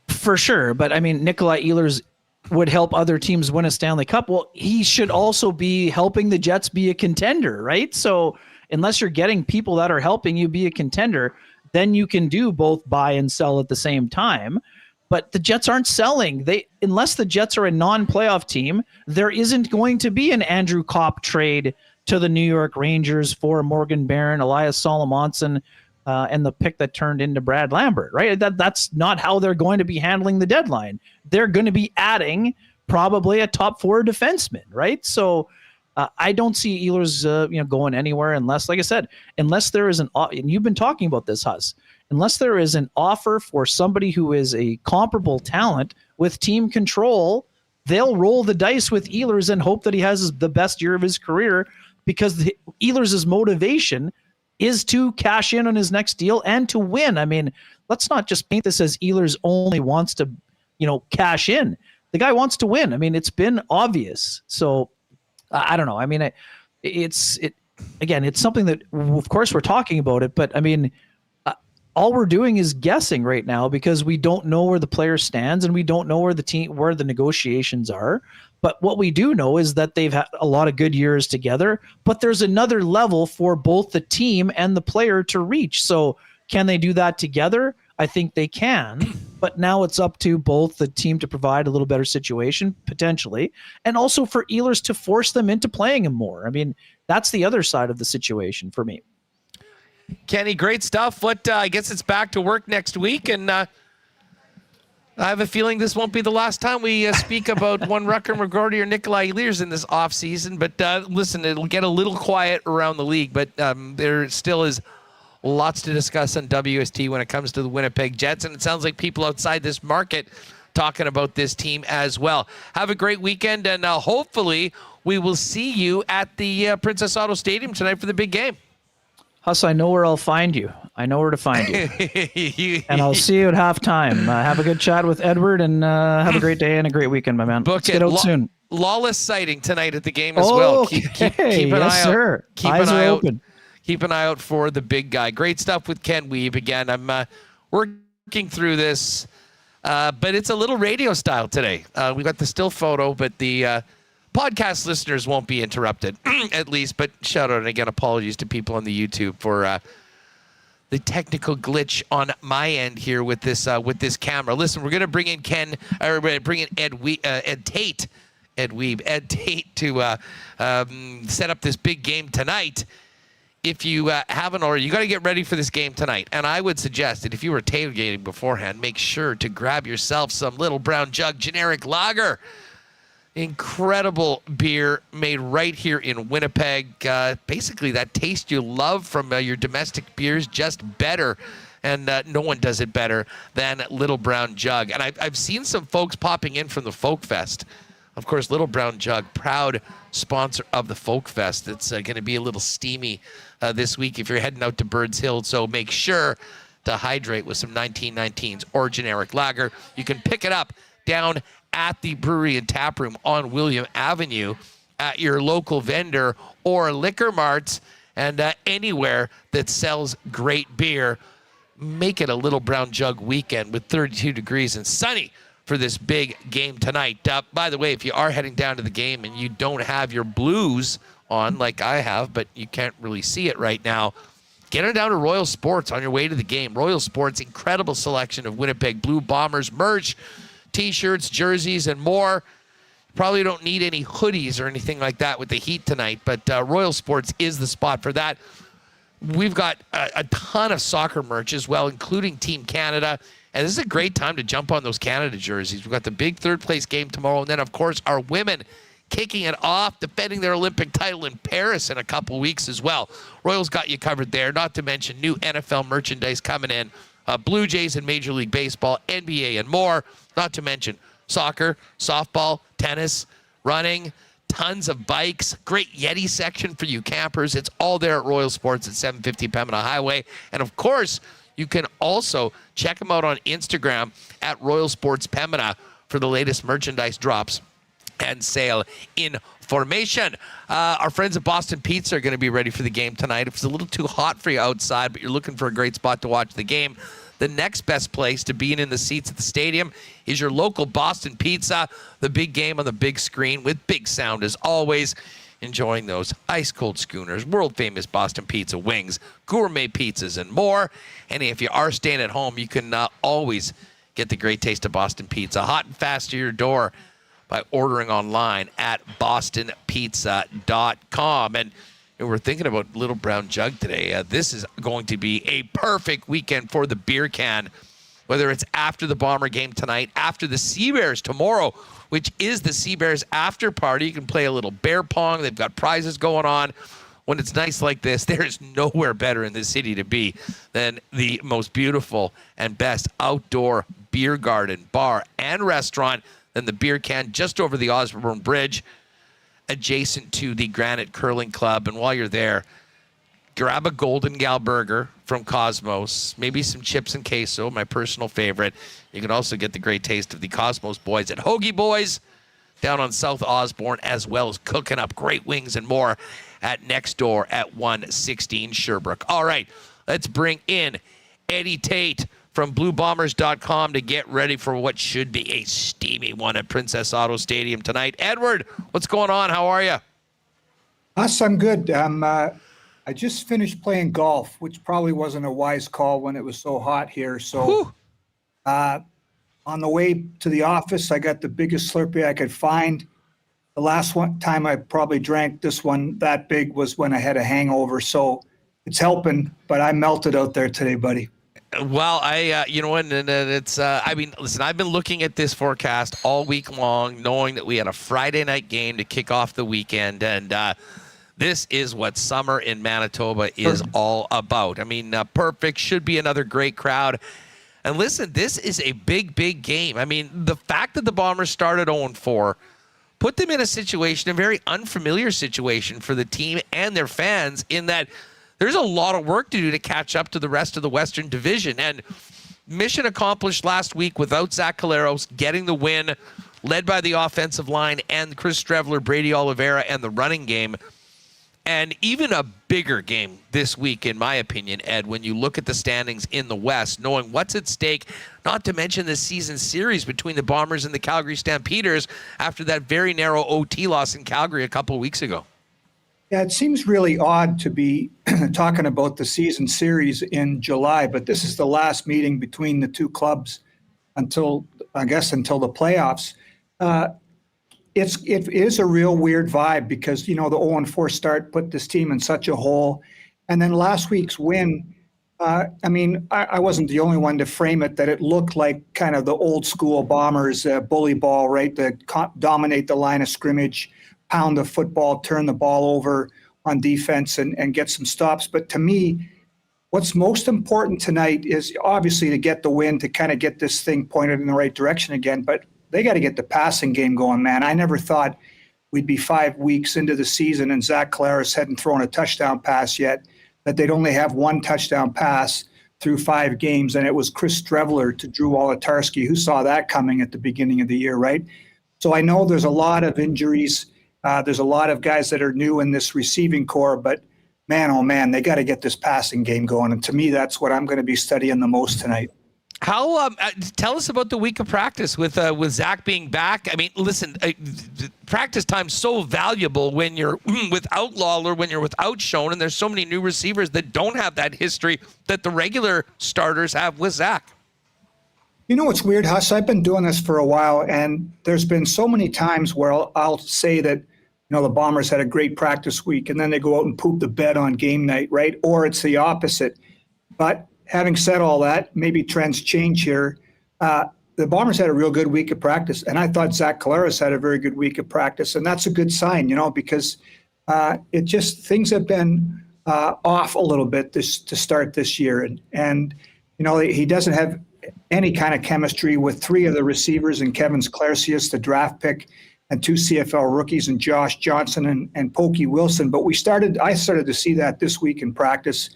For sure. But I mean, Nikolai Ehlers would help other teams win a Stanley Cup. Well, he should also be helping the Jets be a contender, right? So unless you're getting people that are helping you be a contender, then you can do both buy and sell at the same time. But the Jets aren't selling. Unless the Jets are a non-playoff team, there isn't going to be an Andrew Kopp trade to the New York Rangers for Morgan Barron, Elias Solomonson, and the pick that turned into Brad Lambert, right? That's not how they're going to be handling the deadline. They're going to be adding probably a top 4 defenseman, right? So I don't see Ehlers going anywhere unless, like I said, unless there is and you've been talking about this, Huss, unless there is an offer for somebody who is a comparable talent with team control, they'll roll the dice with Ehlers and hope that he has the best year of his career, because Ehlers' motivation is to cash in on his next deal and to win. I mean, let's not just paint this as Ehlers only wants to, cash in. The guy wants to win. I mean, it's been obvious. So I don't know. I mean, again, it's something that, of course, we're talking about it, but I mean, all we're doing is guessing right now because we don't know where the player stands and we don't know where the negotiations are. But what we do know is that they've had a lot of good years together, but there's another level for both the team and the player to reach. So can they do that together? I think they can, but now it's up to both the team to provide a little better situation, potentially, and also for Ehlers to force them into playing him more. I mean, that's the other side of the situation for me. Kenny, great stuff. I guess it's back to work next week, and I have a feeling this won't be the last time we speak about one Rucker McGroarty or Nikolai Ehlers in this offseason. But listen, it'll get a little quiet around the league, but there still is lots to discuss on WST when it comes to the Winnipeg Jets, and it sounds like people outside this market talking about this team as well. Have a great weekend, and hopefully we will see you at the Princess Auto Stadium tonight for the big game. Huss, I know where I'll find you. I know where to find you. And I'll see you at halftime. Have a good chat with Edward, and have a great day and a great weekend, my man. Let's get out soon. Lawless sighting tonight at the game as well. Keep an eye sir. out. Keep Eyes an eye are out. open. Keep an eye out for the big guy. Great stuff with Ken Wiebe. Again, I'm working through this, but it's a little radio style today. We got the still photo, but the podcast listeners won't be interrupted, at least. But shout out, and again, apologies to people on the YouTube for the technical glitch on my end here with this camera. Listen, we're gonna bring in Ed Tait to set up this big game tonight. If you haven't already, you got to get ready for this game tonight. And I would suggest that if you were tailgating beforehand, make sure to grab yourself some Little Brown Jug generic lager. Incredible beer made right here in Winnipeg. Basically, that taste you love from your domestic beers, just better. And no one does it better than Little Brown Jug. And I've seen some folks popping in from the Folk Fest. Of course, Little Brown Jug, proud sponsor of the Folk Fest. It's going to be a little steamy this week if you're heading out to Birds Hill. So make sure to hydrate with some 1919s or generic lager. You can pick it up down at the brewery and tap room on William Avenue at your local vendor or liquor marts and anywhere that sells great beer. Make it a Little Brown Jug weekend with 32 degrees and sunny for this big game tonight. By the way, if you are heading down to the game and you don't have your blues on like I have, but you can't really see it right now, get on down to Royal Sports on your way to the game. Royal Sports, incredible selection of Winnipeg Blue Bombers merch, T-shirts, jerseys, and more. Probably don't need any hoodies or anything like that with the heat tonight, but Royal Sports is the spot for that. We've got a ton of soccer merch as well, including Team Canada. And this is a great time to jump on those Canada jerseys. We've got the big third-place game tomorrow. And then, of course, our women kicking it off, defending their Olympic title in Paris in a couple weeks as well. Royals got you covered there, not to mention new NFL merchandise coming in. Blue Jays and Major League Baseball, NBA, and more. Not to mention soccer, softball, tennis, running, tons of bikes, great Yeti section for you campers. It's all there at Royal Sports at 750 Pembina Highway. And, of course, you can also check them out on Instagram at Royal Sports Pembina for the latest merchandise drops and sale information. Our friends at Boston Pizza are going to be ready for the game tonight. If it's a little too hot for you outside, but you're looking for a great spot to watch the game, the next best place to being in the seats at the stadium is your local Boston Pizza. The big game on the big screen with big sound as always. Enjoying those ice-cold schooners, world-famous Boston Pizza wings, gourmet pizzas, and more. And if you are staying at home, you can always get the great taste of Boston Pizza hot and fast to your door by ordering online at bostonpizza.com. And we're thinking about Little Brown Jug today. This is going to be a perfect weekend for the beer can, whether it's after the Bomber game tonight, after the Sea Bears tomorrow, which is the Sea Bears after party. You can play a little bear pong. They've got prizes going on. When it's nice like this, there is nowhere better in this city to be than the most beautiful and best outdoor beer garden, bar, and restaurant than the beer can just over the Osborne Bridge, adjacent to the Granite Curling Club. And while you're there, grab a Golden Gal burger from Cosmos, maybe some chips and queso, my personal favorite. You can also get the great taste of the Cosmos boys at Hoagie Boys. down on South Osborne, as well as cooking up great wings and more at Next Door at 116 Sherbrooke. All right, let's bring in Eddie Tait from BlueBombers.com to get ready for what should be a steamy one at Princess Auto Stadium tonight. Edward, what's going on? How are you? Us, I'm good. I just finished playing golf, which probably wasn't a wise call when it was so hot here. So on the way to the office, I got the biggest Slurpee I could find. The last time I probably drank this one that big was when I had a hangover. So it's helping, but I melted out there today, buddy. Well, listen, I've been looking at this forecast all week long, knowing that we had a Friday night game to kick off the weekend, and this is what summer in Manitoba is all about. I mean, perfect, should be another great crowd. And listen, this is a big, big game. I mean, the fact that the Bombers started 0-4 put them in a situation, a very unfamiliar situation for the team and their fans, in that there's a lot of work to do to catch up to the rest of the Western Division. And mission accomplished last week without Zach Collaros getting the win, led by the offensive line and Chris Streveler, Brady Oliveira, and the running game. And even a bigger game this week, in my opinion, Ed, when you look at the standings in the West, knowing what's at stake, not to mention the season series between the Bombers and the Calgary Stampeders after that very narrow OT loss in Calgary a couple of weeks ago. Yeah, it seems really odd to be talking about the season series in July, but this is the last meeting between the two clubs until the playoffs. It is a real weird vibe because, the 0-4 start put this team in such a hole. And then last week's win, I wasn't the only one to frame it, that it looked like kind of the old school Bombers bully ball, right? To dominate the line of scrimmage, pound the football, turn the ball over on defense and get some stops. But to me, what's most important tonight is obviously to get the win, to kind of get this thing pointed in the right direction again. But they got to get the passing game going, man. I never thought we'd be 5 weeks into the season and Zach Collaros hadn't thrown a touchdown pass yet, that they'd only have one touchdown pass through 5 games. And it was Chris Streveler to Drew Wolotarski. Who saw that coming at the beginning of the year, right? So I know there's a lot of injuries. There's a lot of guys that are new in this receiving core, but man, oh man, they got to get this passing game going. And to me, that's what I'm going to be studying the most tonight. How? Tell us about the week of practice with Zach being back. I mean, listen, practice time's so valuable when you're without Lawler, when you're without Schoen, and there's so many new receivers that don't have that history that the regular starters have with Zach. You know what's weird, Huss? I've been doing this for a while, and there's been so many times where I'll say that, the Bombers had a great practice week, and then they go out and poop the bed on game night, right? Or it's the opposite. But having said all that, maybe trends change here. The Bombers had a real good week of practice, and I thought Zach Collaros had a very good week of practice, and that's a good sign, because things have been off a little bit to start this year, and he doesn't have any kind of chemistry with 3 of the receivers and Kevin Sklarcius, the draft pick, and 2 CFL rookies and Josh Johnson and Pokey Wilson. But I started to see that this week in practice.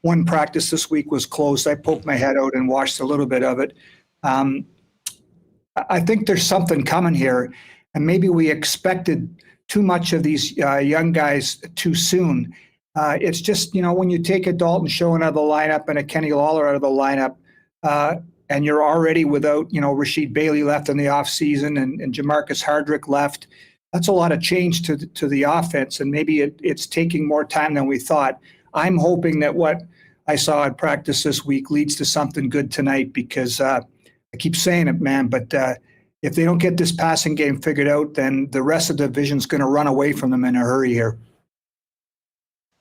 One practice this week was closed. I poked my head out and watched a little bit of it. I think there's something coming here, and maybe we expected too much of these young guys too soon. It's just, when you take a Dalton Schoen out of the lineup and a Kenny Lawler out of the lineup, and you're already without, Rasheed Bailey left in the offseason and Jamarcus Hardrick left, that's a lot of change to the offense, and maybe it's taking more time than we thought. I'm hoping that what I saw at practice this week leads to something good tonight, because I keep saying it, man, but if they don't get this passing game figured out, then the rest of the division's going to run away from them in a hurry here.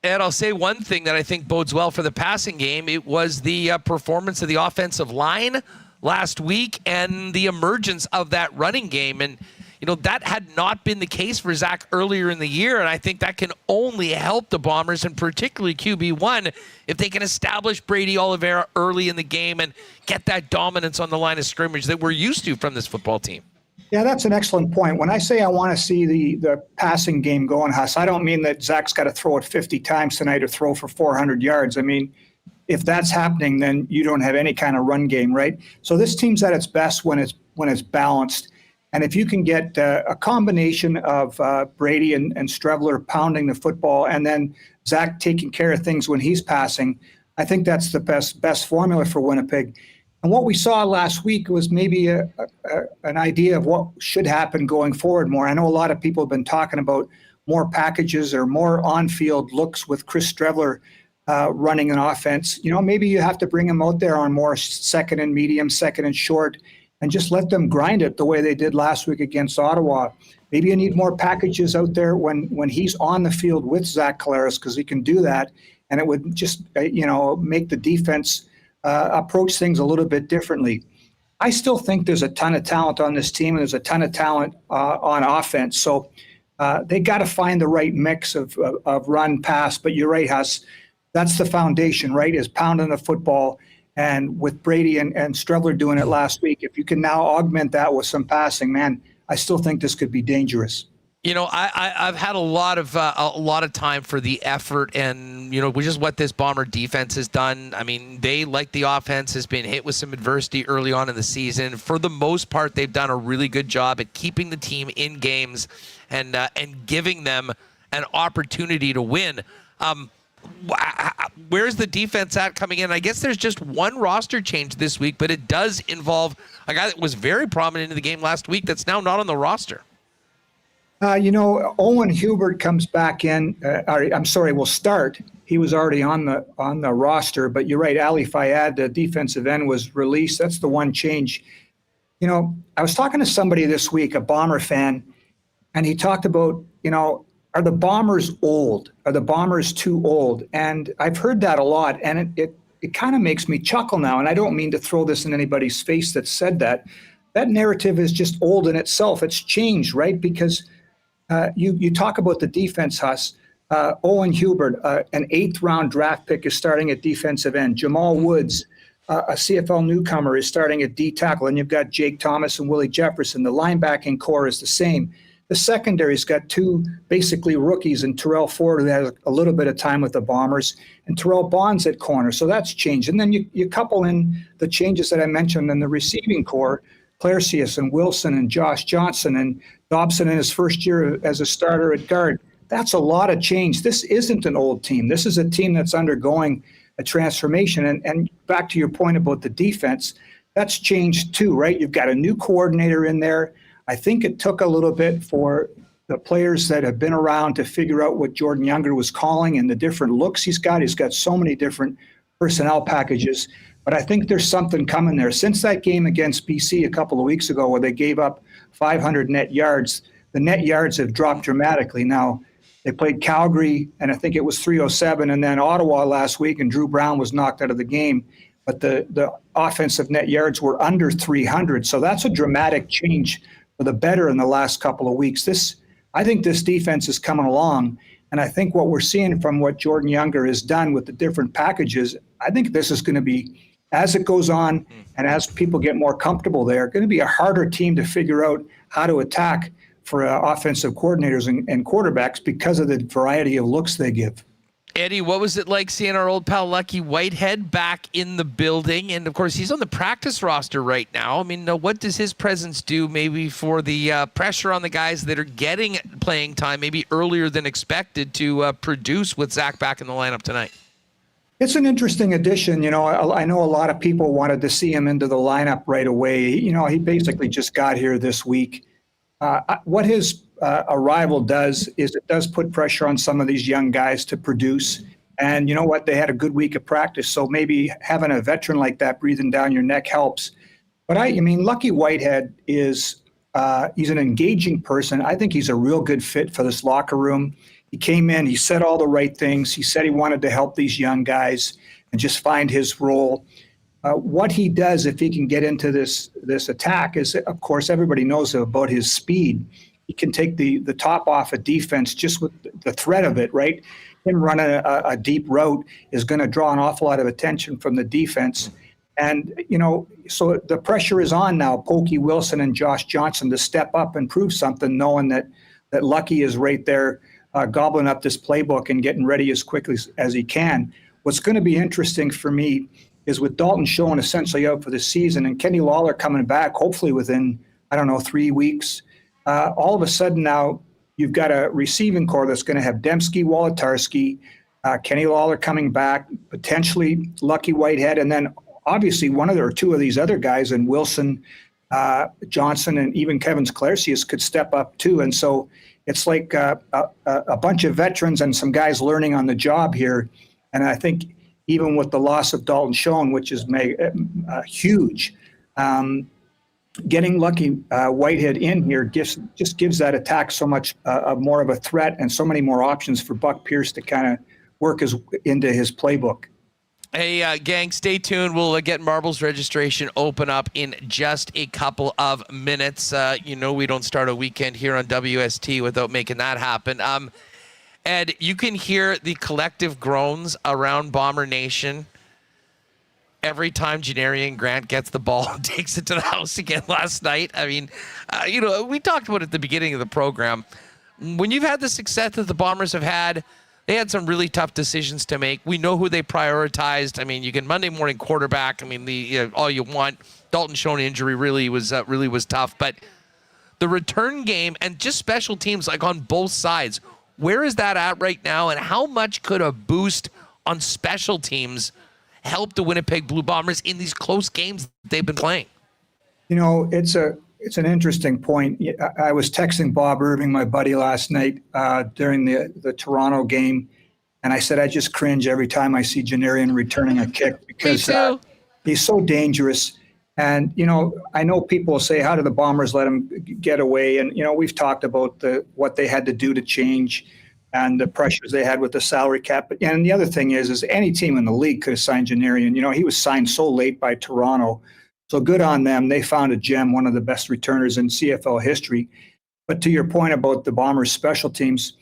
And I'll say one thing that I think bodes well for the passing game. It was the performance of the offensive line last week and the emergence of that running game. And, that had not been the case for Zach earlier in the year. And I think that can only help the Bombers, and particularly QB1, if they can establish Brady Oliveira early in the game and get that dominance on the line of scrimmage that we're used to from this football team. Yeah, that's an excellent point. When I say I want to see the passing game going, Huss, I don't mean that Zach's got to throw it 50 times tonight or throw for 400 yards. I mean, if that's happening, then you don't have any kind of run game, right? So this team's at its best when it's balanced. And if you can get a combination of Brady and Strevler pounding the football and then Zach taking care of things when he's passing, I think that's the best formula for Winnipeg. And what we saw last week was maybe an idea of what should happen going forward more. I know a lot of people have been talking about more packages or more on-field looks with Chris Strevler running an offense. Maybe you have to bring him out there on more second and medium, second and short, and just let them grind it the way they did last week against Ottawa. Maybe you need more packages out there when he's on the field with Zach Collaros, because he can do that, and it would just make the defense approach things a little bit differently. I still think there's a ton of talent on this team, and there's a ton of talent on offense. So they got to find the right mix of run, pass. But you're right, Huss. That's the foundation, right? Is pounding the football. And with Brady and Strevler doing it last week, if you can now augment that with some passing, man, I still think this could be dangerous. I've had a lot of time for the effort and, which is what this Bomber defense has done. I mean, they, like the offense, has been hit with some adversity early on in the season. For the most part, they've done a really good job at keeping the team in games and giving them an opportunity to win. Where's the defense at coming in? I guess there's just one roster change this week, but it does involve a guy that was very prominent in the game last week that's now not on the roster. Owen Hubert comes back in. Will start. He was already on the roster, but you're right. Ali Fayad, the defensive end, was released. That's the one change. I was talking to somebody this week, a Bomber fan, and he talked about, are the Bombers old? Are the Bombers too old? And I've heard that a lot, and it kind of makes me chuckle now. And I don't mean to throw this in anybody's face that said that. That narrative is just old in itself. It's changed, right? Because you talk about the defense, Huss. Owen Hubert, an 8th-round draft pick, is starting at defensive end. Jamal Woods, a CFL newcomer, is starting at D tackle. And you've got Jake Thomas and Willie Jefferson. The linebacking core is the same. The secondary's got 2 basically rookies, and Terrell Ford, who has a little bit of time with the Bombers, and Terrell Bonds at corner. So that's changed. And then you couple in the changes that I mentioned in the receiving core, Clarcius and Wilson and Josh Johnson and Dobson in his first year as a starter at guard. That's a lot of change. This isn't an old team. This is a team that's undergoing a transformation. And back to your point about the defense, that's changed too, right? You've got a new coordinator in there. I think it took a little bit for the players that have been around to figure out what Jordan Younger was calling and the different looks he's got. He's got so many different personnel packages. But I think there's something coming there. Since that game against BC a couple of weeks ago where they gave up 500 net yards, the net yards have dropped dramatically. Now, they played Calgary, and I think it was 307, and then Ottawa last week, and Drew Brown was knocked out of the game. But the offensive net yards were under 300. So that's a dramatic change for the better in the last couple of weeks. I think this defense is coming along, and I think what we're seeing from what Jordan Younger has done with the different packages, I think this is going to be, as it goes on and as people get more comfortable there, going to be a harder team to figure out how to attack for offensive coordinators and quarterbacks because of the variety of looks they give. Eddie, what was it like seeing our old pal Lucky Whitehead back in the building? And, of course, he's on the practice roster right now. I mean, what does his presence do maybe for the pressure on the guys that are getting playing time maybe earlier than expected to produce with Zach back in the lineup tonight? It's an interesting addition. I know a lot of people wanted to see him into the lineup right away. He basically just got here this week. What his arrival does is it does put pressure on some of these young guys to produce. And you know what? They had a good week of practice. So maybe having a veteran like that breathing down your neck helps. But I mean, Lucky Whitehead is he's an engaging person. I think he's a real good fit for this locker room. He came in, he said all the right things. He said he wanted to help these young guys and just find his role. What he does if he can get into this attack is, of course, everybody knows about his speed. He can take the top off a defense just with the threat of it, right? Him running a deep route is going to draw an awful lot of attention from the defense. And, so the pressure is on now, Pokey Wilson and Josh Johnson, to step up and prove something, knowing that Lucky is right there gobbling up this playbook and getting ready as quickly as he can. What's going to be interesting for me is with Dalton Schoen essentially out for the season and Kenny Lawler coming back, hopefully within I don't know, 3 weeks. All of a sudden now you've got a receiving core that's going to have Dembski, Wolodarski, Kenny Lawler coming back, potentially Lucky Whitehead, and then obviously one or two of these other guys, and Wilson, Johnson, and even Kevin Sklarcius could step up too. And so it's like a bunch of veterans and some guys learning on the job here. And I think even with the loss of Dalton Schoen, which is huge, getting Lucky Whitehead in here just gives that attack so much more of a threat and so many more options for Buck Pierce to kind of work into his playbook. Hey, gang, stay tuned. We'll get Marbles registration open up in just a couple of minutes. We don't start a weekend here on WST without making that happen. Ed, you can hear the collective groans around Bomber Nation every time Janarian Grant gets the ball and takes it to the house again last night. I mean, we talked about it at the beginning of the program. When you've had the success that the Bombers have had, they had some really tough decisions to make. We know who they prioritized. I mean, you can Monday morning quarterback. I mean, all you want. Dalton Schoen injury really was tough. But the return game and just special teams, like on both sides, where is that at right now? And how much could a boost on special teams help the Winnipeg Blue Bombers in these close games that they've been playing? It's an interesting point. I was texting Bob Irving, my buddy, last night during the Toronto game, and I said I just cringe every time I see Janarian returning a kick because he's so dangerous. And, I know people say, how do the Bombers let him get away? And, we've talked about what they had to do to change and the pressures they had with the salary cap. And the other thing is any team in the league could have signed Janarian. He was signed so late by Toronto. So good on them. They found a gem, one of the best returners in CFL history. But to your point about the Bombers' special teams,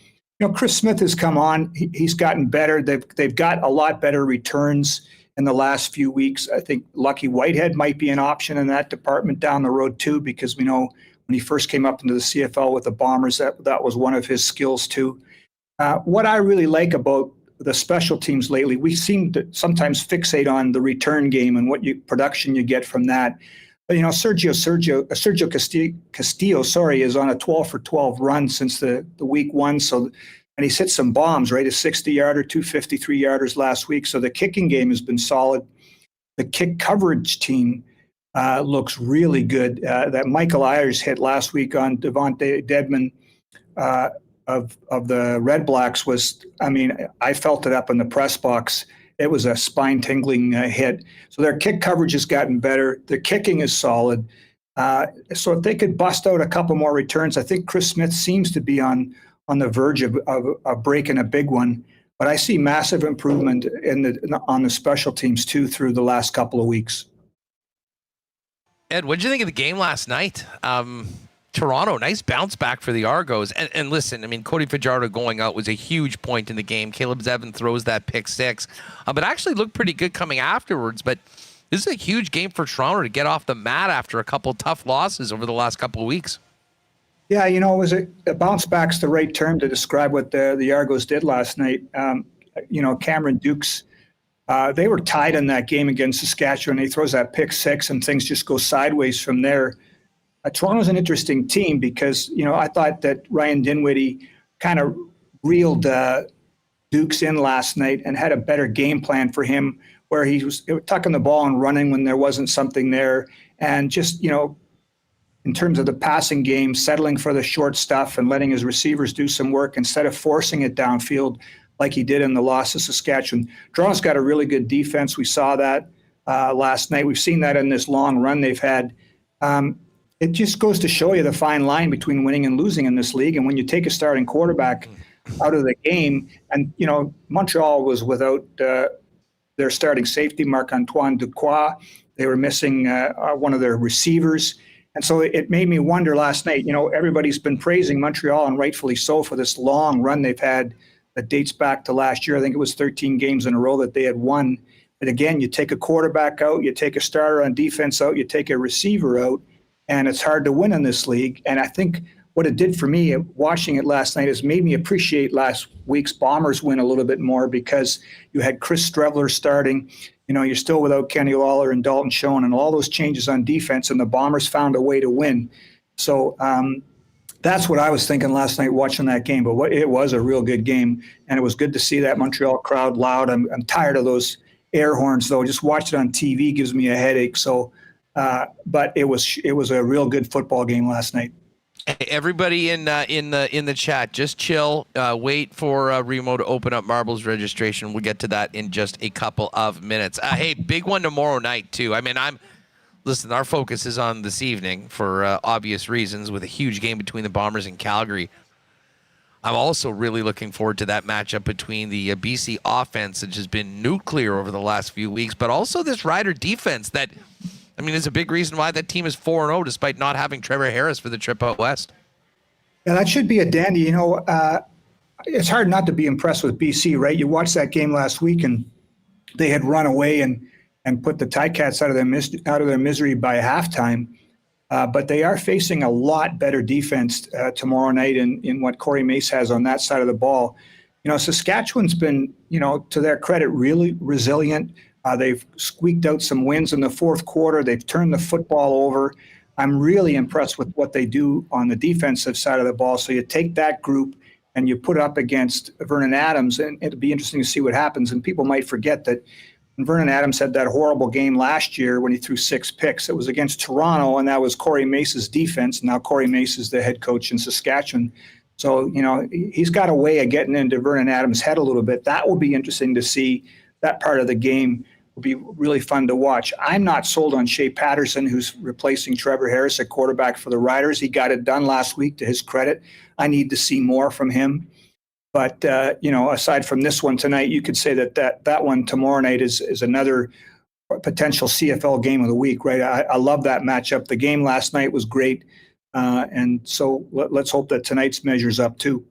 Chris Smith has come on. He's gotten better. They've got a lot better returns in the last few weeks. I think Lucky Whitehead might be an option in that department down the road too, because we know when he first came up into the CFL with the Bombers, that was one of his skills too. What I really like about the special teams lately, we seem to sometimes fixate on the return game and what production you get from that. But Sergio Castillo, is on a 12 for 12 run since the week one. So, and he's hit some bombs, right? A 60-yarder, 2 53-yarders last week. So the kicking game has been solid. The kick coverage team looks really good. That Michael Ayers hit last week on Devontae Dedman of the Red Blacks was, I felt it up in the press box. It was a spine-tingling hit. So their kick coverage has gotten better. Their kicking is solid. So if they could bust out a couple more returns, I think Chris Smith seems to be on the verge of breaking a big one. But I see massive improvement on the special teams too through the last couple of weeks. Ed, what did you think of the game last night? Toronto, nice bounce back for the Argos. And listen, Cody Fajardo going out was a huge point in the game. Caleb Zevin throws that pick six. But actually looked pretty good coming afterwards. But this is a huge game for Toronto to get off the mat after a couple tough losses over the last couple of weeks. Yeah, it was a bounce back's the right term to describe what the Argos did last night. Cameron Dukes, they were tied in that game against Saskatchewan. He throws that pick six and things just go sideways from there. Toronto's an interesting team because, I thought that Ryan Dinwiddie kind of reeled Dukes in last night and had a better game plan for him where he was tucking the ball and running when there wasn't something there. And just, in terms of the passing game, settling for the short stuff and letting his receivers do some work instead of forcing it downfield like he did in the loss to Saskatchewan. Toronto's got a really good defense. We saw that last night. We've seen that in this long run they've had. It just goes to show you the fine line between winning and losing in this league. And when you take a starting quarterback out of the game, and, Montreal was without their starting safety, Marc-Antoine Ducroix. They were missing one of their receivers. And so it made me wonder last night, everybody's been praising Montreal, and rightfully so, for this long run they've had that dates back to last year. I think it was 13 games in a row that they had won. But again, you take a quarterback out, you take a starter on defense out, you take a receiver out, and it's hard to win in this league. And I think what it did for me watching it last night is made me appreciate last week's Bombers win a little bit more because you had Chris Streveler starting. You're still without Kenny Lawler and Dalton Schoen and all those changes on defense, and the Bombers found a way to win. So that's what I was thinking last night watching that game. But it was a real good game, and it was good to see that Montreal crowd loud. I'm tired of those air horns, though. Just watch it on TV gives me a headache. So, but it was a real good football game last night. Everybody in the chat, just chill. Wait for Remo to open up Marbles registration. We'll get to that in just a couple of minutes. Hey, big one tomorrow night too. I mean, listen. Our focus is on this evening for obvious reasons, with a huge game between the Bombers and Calgary. I'm also really looking forward to that matchup between the BC offense, which has been nuclear over the last few weeks, but also this Rider defense that. I mean, it's a big reason why that team is 4-0 despite not having Trevor Harris for the trip out west. Yeah, that should be a dandy. You know, it's hard not to be impressed with BC, right? You watched that game last week, and they had run away and put the Ticats out of their misery by halftime. But they are facing a lot better defense tomorrow night in what Corey Mace has on that side of the ball. You know, Saskatchewan's been, you know, to their credit, really resilient. They've squeaked out some wins in the fourth quarter. They've turned the football over. I'm really impressed with what they do on the defensive side of the ball. So you take that group and you put it up against Vernon Adams, and it'll be interesting to see what happens. And people might forget that when Vernon Adams had that horrible game last year when he threw 6 picks, it was against Toronto, and that was Corey Mace's defense. Now Corey Mace is the head coach in Saskatchewan. So, you know, he's got a way of getting into Vernon Adams' head a little bit. That will be interesting to see. That part of the game will be really fun to watch. I'm not sold on Shea Paterson, who's replacing Trevor Harris at quarterback for the Riders. He got it done last week, to his credit. I need to see more from him. But, you know, aside from this one tonight, you could say that one tomorrow night is another potential CFL game of the week, right? I love that matchup. The game last night was great. And so let's hope that tonight's measures up too.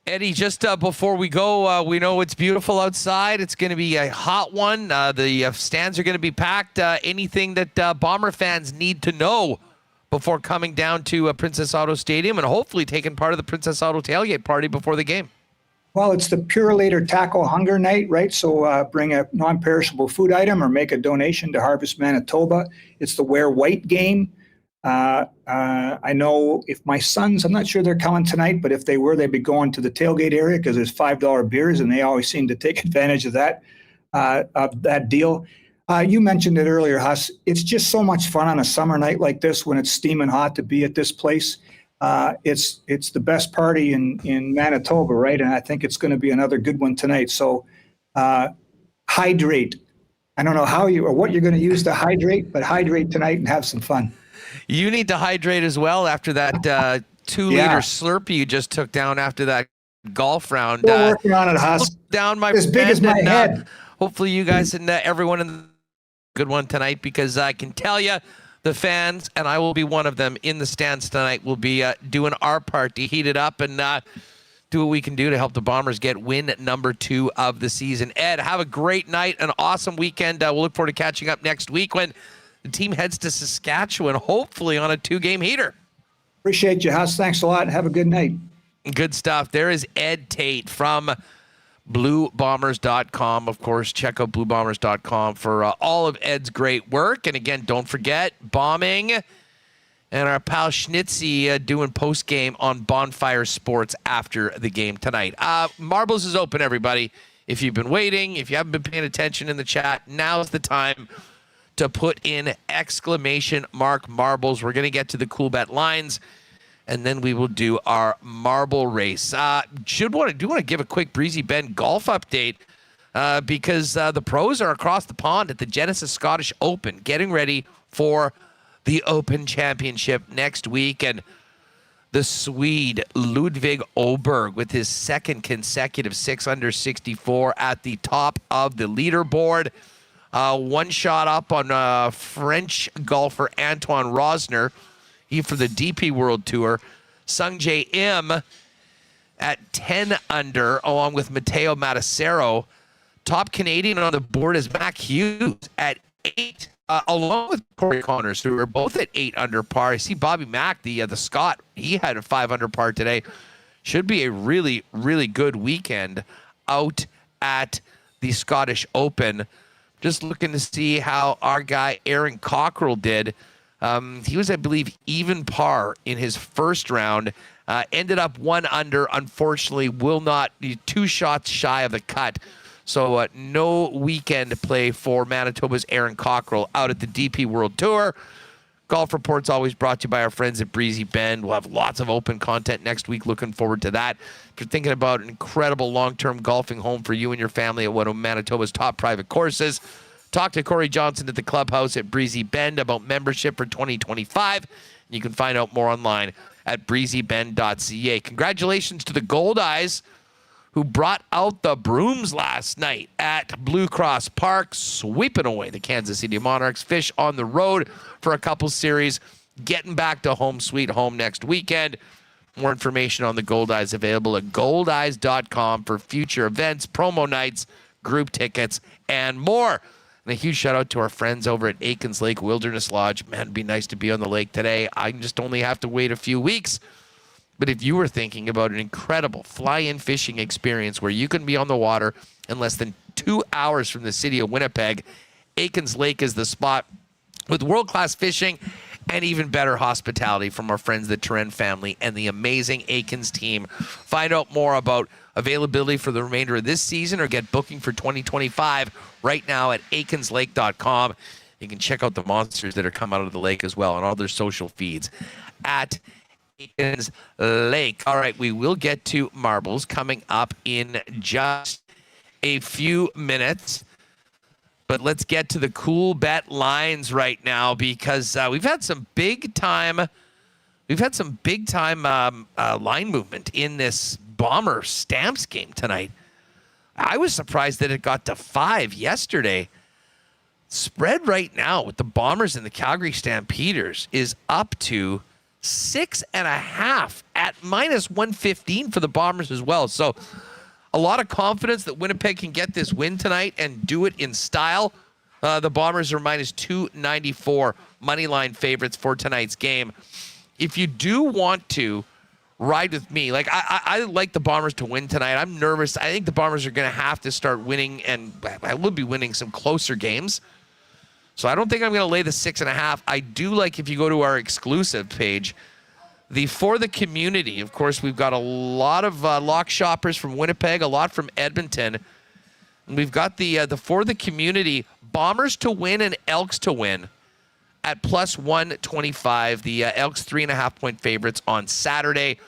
Eddie, just before we go, we know it's beautiful outside. It's going to be a hot one. The stands are going to be packed. Anything that Bomber fans need to know before coming down to Princess Auto Stadium and hopefully taking part of the Princess Auto tailgate party before the game? Well, it's the Pure Later Taco Hunger Night, right? So bring a non-perishable food item or make a donation to Harvest Manitoba. It's the Wear White game. I know if my sons, I'm not sure they're coming tonight, but if they were, they'd be going to the tailgate area because there's $5 beers, and they always seem to take advantage of that deal. You mentioned it earlier, Huss. It's just so much fun on a summer night like this when it's steaming hot to be at this place. It's the best party in Manitoba, right? And I think it's going to be another good one tonight. So hydrate. I don't know how you or what you're going to use to hydrate, but hydrate tonight and have some fun. You need to hydrate as well after that 2-liter Slurpee you just took down after that golf round. We're working on it, Huss. Down my as big as my head. Hopefully you guys and everyone in the good one tonight, because I can tell you the fans, and I will be one of them in the stands tonight, will be doing our part to heat it up and do what we can do to help the Bombers get win number 2 of the season. Ed, have a great night, an awesome weekend. We'll look forward to catching up next week when the team heads to Saskatchewan, hopefully on a 2-game heater. Appreciate you, Huss. Thanks a lot, and have a good night. Good stuff. There is Ed Tait from BlueBombers.com. Of course, check out BlueBombers.com for all of Ed's great work. And again, don't forget, bombing and our pal Schnitzy doing post-game on Bonfire Sports after the game tonight. Marbles is open, everybody. If you've been waiting, if you haven't been paying attention in the chat, now's the time to put in exclamation mark marbles. We're going to get to the cool bet lines, and then we will do our marble race. Do want to give a quick Breezy Bend golf update because the pros are across the pond at the Genesis Scottish Open, getting ready for the Open Championship next week. And the Swede Ludvig Åberg with his second consecutive 6 under 64 at the top of the leaderboard. One shot up on French golfer Antoine Rosner. He for the DP World Tour. Sung Jae Im at 10 under, along with Matteo Matacero. Top Canadian on the board is Mac Hughes at 8, along with Corey Connors, who are both at 8 under par. I see Bobby Mack, the Scot, he had a 5 under par today. Should be a really, really good weekend out at the Scottish Open. Just looking to see how our guy Aaron Cockrell did. He was, I believe, even par in his first round. Ended up 1 under. Unfortunately, will not be 2 shots shy of the cut. So no weekend play for Manitoba's Aaron Cockrell out at the DP World Tour. Golf Report's always brought to you by our friends at Breezy Bend. We'll have lots of open content next week. Looking forward to that. If you're thinking about an incredible long-term golfing home for you and your family at one of Manitoba's top private courses, talk to Corey Johnson at the clubhouse at Breezy Bend about membership for 2025. You can find out more online at breezybend.ca. Congratulations to the Gold Eyes, who brought out the brooms last night at Blue Cross Park, sweeping away the Kansas City Monarchs. Fish on the road for a couple series, getting back to home sweet home next weekend. More information on the Gold Eyes available at goldeyes.com for future events, promo nights, group tickets, and more. And a huge shout out to our friends over at Aikens Lake Wilderness Lodge. Man, it'd be nice to be on the lake today. I just only have to wait a few weeks. But if you were thinking about an incredible fly-in fishing experience where you can be on the water in less than 2 hours from the city of Winnipeg, Aikens Lake is the spot, with world-class fishing and even better hospitality from our friends, the Turin family and the amazing Aikens team. Find out more about availability for the remainder of this season or get booking for 2025 right now at aikenslake.com. You can check out the monsters that are coming out of the lake as well on all their social feeds at Aikens Lake. All right, we will get to marbles coming up in just a few minutes. But let's get to the cool bet lines right now, because we've had some big time line movement in this Bomber Stamps game tonight. I was surprised that it got to 5 yesterday. Spread right now with the Bombers and the Calgary Stampeders is up to 6.5 at -115 for the Bombers as well. So a lot of confidence that Winnipeg can get this win tonight and do it in style. The Bombers are -294 money line favorites for tonight's game. If you do want to ride with me, like I like the Bombers to win tonight. I'm nervous. I think the Bombers are going to have to start winning, and I will be winning some closer games. So I don't think I'm going to lay the 6.5. I do like, if you go to our exclusive page, the For the Community. Of course, we've got a lot of lock shoppers from Winnipeg, a lot from Edmonton. And we've got the For the Community Bombers to win and Elks to win at +125. The Elks 3.5-point favorites on Saturday.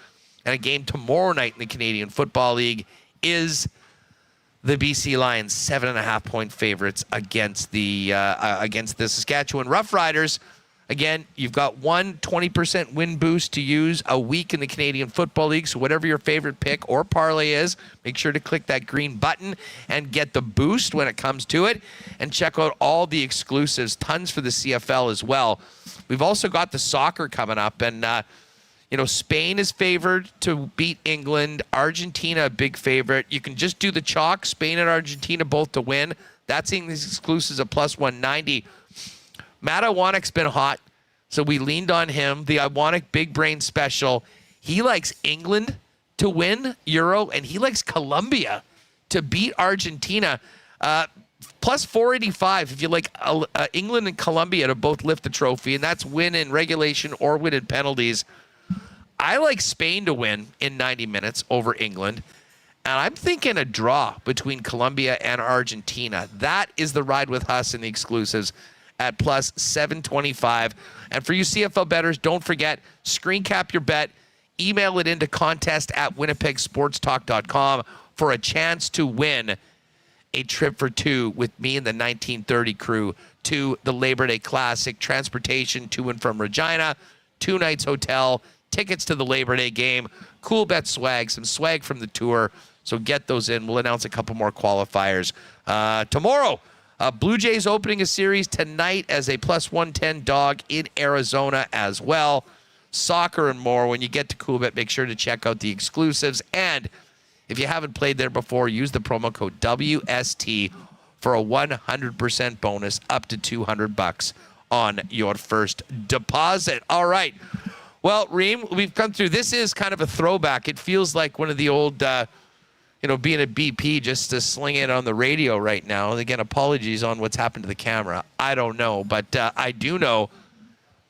And a game tomorrow night in the Canadian Football League is the BC Lions 7.5-point favorites against the Saskatchewan Roughriders. Again, you've got one 20% win boost to use a week in the Canadian Football League. So whatever your favorite pick or parlay is, make sure to click that green button and get the boost when it comes to it. And check out all the exclusives, tons for the CFL as well. We've also got the soccer coming up. And, Spain is favored to beat England. Argentina, a big favorite. You can just do the chalk. Spain and Argentina both to win. That's in these exclusives at +190. Matt Iwanik's been hot, so we leaned on him. The Iwanik Big Brain Special. He likes England to win Euro, and he likes Colombia to beat Argentina. +485 if you like England and Colombia to both lift the trophy, and that's win in regulation or win in penalties. I like Spain to win in 90 minutes over England, and I'm thinking a draw between Colombia and Argentina. That is the ride with us in the exclusives at +725. And for you CFL bettors, don't forget, screen cap your bet, email it into contest@winnipegsportstalk.com for a chance to win a trip for two with me and the 1930 crew to the Labor Day Classic, transportation to and from Regina, 2 nights hotel, tickets to the Labor Day game, cool bet swag, some swag from the tour. So get those in. We'll announce a couple more qualifiers tomorrow. Blue Jays opening a series tonight as a +110 dog in Arizona as well. Soccer and more. When you get to Coolbet, make sure to check out the exclusives. And if you haven't played there before, use the promo code WST for a 100% bonus up to $200 on your first deposit. All right. Well, Reem, we've come through. This is kind of a throwback. It feels like one of the old being a BP just to sling it on the radio right now. And again, apologies on what's happened to the camera. I don't know, but I do know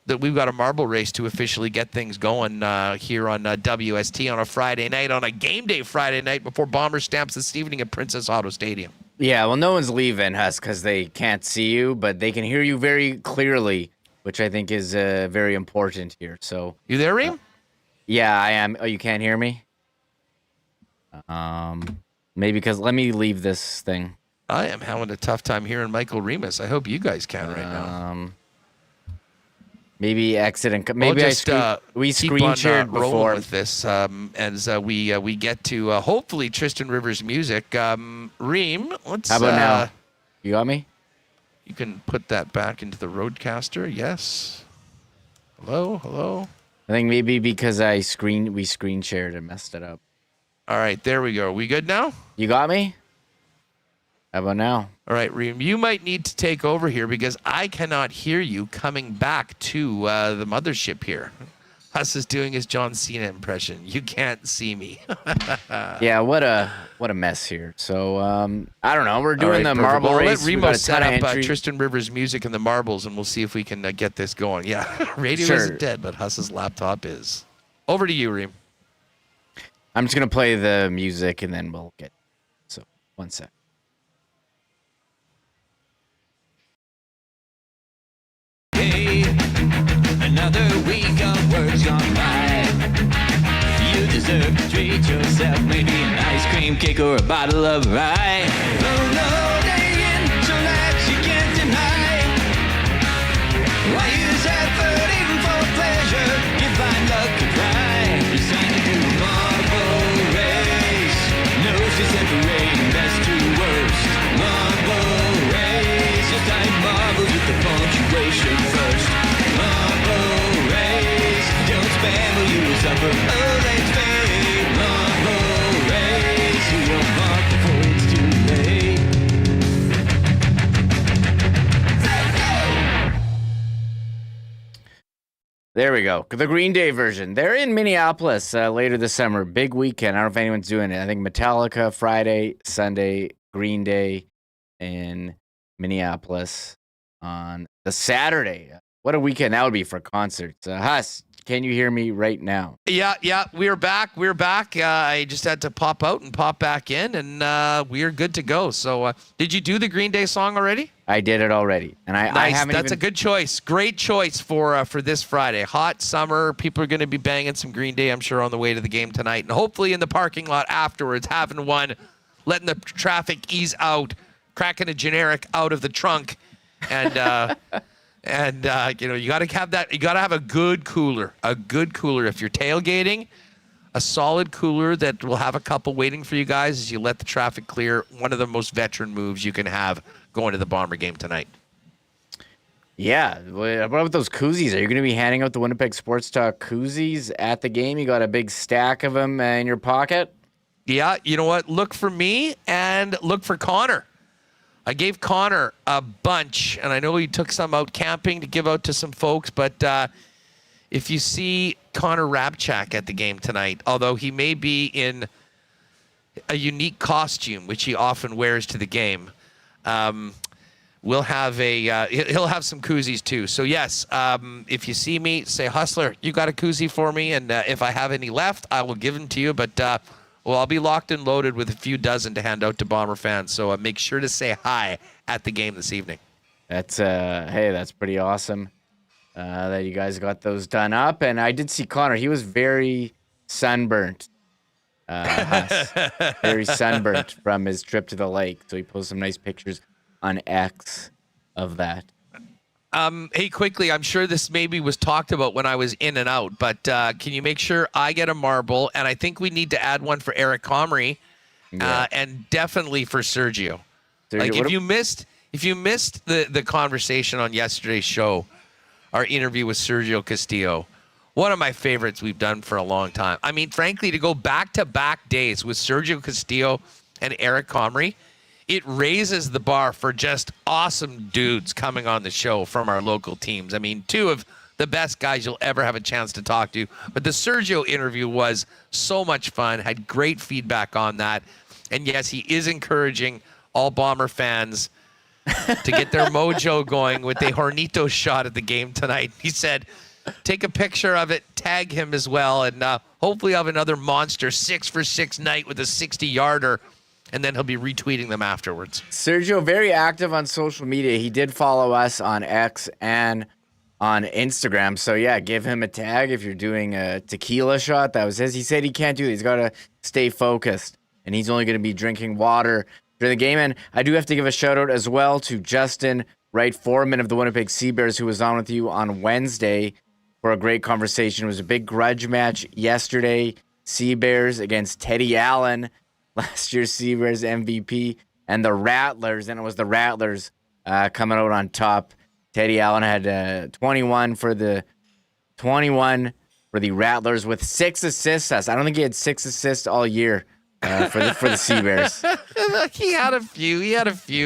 that we've got a marble race to officially get things going here on WST on a Friday night, on a game day Friday night before Bomber Stamps this evening at Princess Auto Stadium. Yeah, well, no one's leaving, Huss, because they can't see you, but they can hear you very clearly, which I think is very important here. So you there, Reem? Yeah, I am. Oh, you can't hear me? Maybe because let me leave this thing. I am having a tough time hearing Michael Remis. I hope you guys can right now. Maybe exit and maybe we screen shared before with this as we get to hopefully Tristan Rivers' music. Reem, let's. How about now? You got me? You can put that back into the Roadcaster. Yes. Hello. I think maybe because we screen shared and messed it up. All right, there we go. We good now? You got me? How about now? All right, Reem, you might need to take over here because I cannot hear you coming back to the mothership here. Huss is doing his John Cena impression. You can't see me. Yeah, what a mess here. So I don't know. We're doing the perfect. marble race. Let Remo set up Tristan Rivers' music and the marbles, and we'll see if we can get this going. Yeah, radio isn't dead, but Huss's laptop is. Over to you, Reem. I'm just gonna play the music and then we'll get. So 1 sec. Another week of work's gone by. You deserve to treat yourself, maybe an ice cream cake or a bottle of rye. Oh no, day in, so that you can't deny. Why use effort even for pleasure? You find luck to try. You sign to do marble race. No, she separating best to worst. Marble race. Just type marble with the punctuation first. Marble race, don't spam or you will suffer. Oh, let's fade. Marble race, you will mark before it's too late. There we go. The Green Day version. They're in Minneapolis later this summer. Big weekend. I don't know if anyone's doing it. I think Metallica Friday, Sunday, Green Day in Minneapolis on the Saturday. What a weekend that would be for concerts. Huss, can you hear me right now? Yeah, we're back. I just had to pop out and pop back in, and we're good to go. So did you do the Green Day song already? I did it already. And nice. I haven't That's a good choice. Great choice for this Friday. Hot summer. People are going to be banging some Green Day, I'm sure, on the way to the game tonight. And hopefully in the parking lot afterwards, having one, letting the traffic ease out, cracking a generic out of the trunk, and... And, you got to have that. You got to have a good cooler. If you're tailgating, a solid cooler that will have a couple waiting for you guys as you let the traffic clear. One of the most veteran moves you can have going to the Bomber game tonight. Yeah. What about those koozies? Are you going to be handing out the Winnipeg Sports Talk koozies at the game? You got a big stack of them in your pocket? Yeah. You know what? Look for me and look for Connor. I gave Connor a bunch, and I know he took some out camping to give out to some folks, but if you see Connor Rabchak at the game tonight, although he may be in a unique costume, which he often wears to the game, we'll have he'll have some koozies too. So yes, if you see me, say, Hustler, you got a koozie for me, and if I have any left, I will give them to you, but... I'll be locked and loaded with a few dozen to hand out to Bomber fans. So make sure to say hi at the game this evening. That's that's pretty awesome that you guys got those done up. And I did see Connor. He was very sunburnt. Very sunburnt from his trip to the lake. So he posted some nice pictures on X of that. Hey, quickly, I'm sure this maybe was talked about when I was in and out, but can you make sure I get a marble? And I think we need to add one for Eric Comrie, and definitely for Sergio. Like if you missed the conversation on yesterday's show, our interview with Sergio Castillo, one of my favorites we've done for a long time. I mean, frankly, to go back-to-back days with Sergio Castillo and Eric Comrie, it raises the bar for just awesome dudes coming on the show from our local teams. I mean, two of the best guys you'll ever have a chance to talk to. But the Sergio interview was so much fun, had great feedback on that. And yes, he is encouraging all Bomber fans to get their mojo going with a Hornito shot at the game tonight. He said, take a picture of it, tag him as well, and hopefully have another monster 6-for-6 night with a 60-yarder, and then he'll be retweeting them afterwards. Sergio, very active on social media. He did follow us on X and on Instagram. So, yeah, give him a tag if you're doing a tequila shot. That was his. He said he can't do it. He's got to stay focused, and he's only going to be drinking water during the game. And I do have to give a shout-out as well to Justin Wright, foreman of the Winnipeg Seabears, who was on with you on Wednesday for a great conversation. It was a big grudge match yesterday. Seabears against Teddy Allen, last year's Seabears MVP, and the Rattlers. And it was the Rattlers coming out on top. Teddy Allen had 21 for the Rattlers with 6 assists. I don't think he had 6 assists all year for the Seabears. He had a few.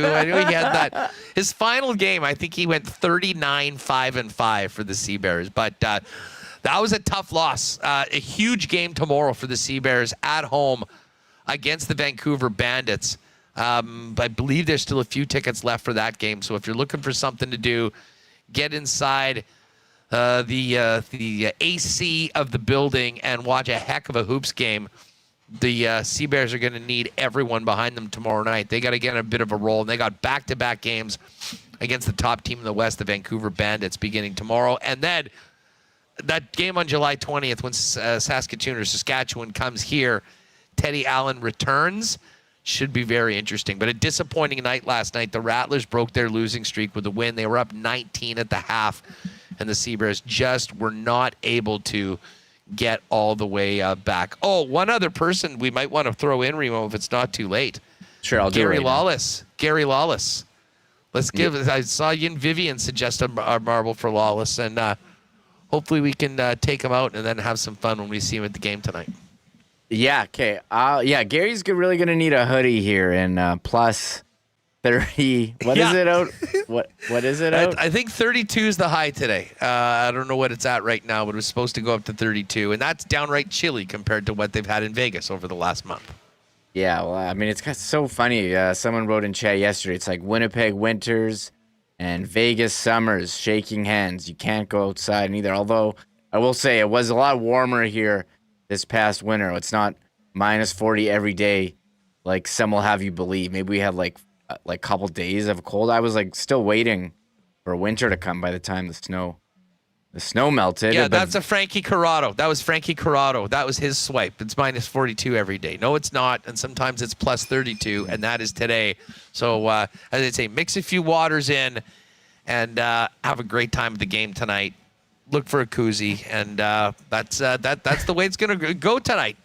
I know he had that. His final game, I think he went 39-5-5 for the Seabears. But that was a tough loss. A huge game tomorrow for the Seabears at home against the Vancouver Bandits. I believe there's still a few tickets left for that game. So if you're looking for something to do, get inside the AC of the building and watch a heck of a hoops game. The Seabears are going to need everyone behind them tomorrow night. They got to get a bit of a roll, and they got back-to-back games against the top team in the West, the Vancouver Bandits, beginning tomorrow. And then that game on July 20th when Saskatoon or Saskatchewan comes here, Teddy Allen returns. Should be very interesting. But a disappointing night last night. The Rattlers broke their losing streak with a win. They were up 19 at the half, and the Seabears just were not able to get all the way back. Oh, one other person we might want to throw in, Remo, if it's not too late. Sure, I'll do it. Gary Lawless. Let's give it. I saw Yin Vivian suggest a marble for Lawless, and hopefully we can take him out and then have some fun when we see him at the game tonight. Yeah, okay. Gary's really going to need a hoodie here in plus 30. What is it out? What is it out? I think 32 is the high today. I don't know what it's at right now, but it was supposed to go up to 32, and that's downright chilly compared to what they've had in Vegas over the last month. Yeah, well, I mean, it's so funny. Someone wrote in chat yesterday, it's like Winnipeg winters and Vegas summers shaking hands. You can't go outside neither. Although, I will say, it was a lot warmer here this past winter. It's not minus 40 every day like some will have you believe. Maybe we had like a couple days of cold. I was still waiting for winter to come by the time the snow melted. Yeah, that's a Frankie Corrado. That was Frankie Corrado. That was his swipe. It's minus 42 every day. No, it's not. And sometimes it's plus 32, and that is today. So, as I say, mix a few waters in and have a great time at the game tonight. Look for a koozie, and that's the way it's going to go tonight.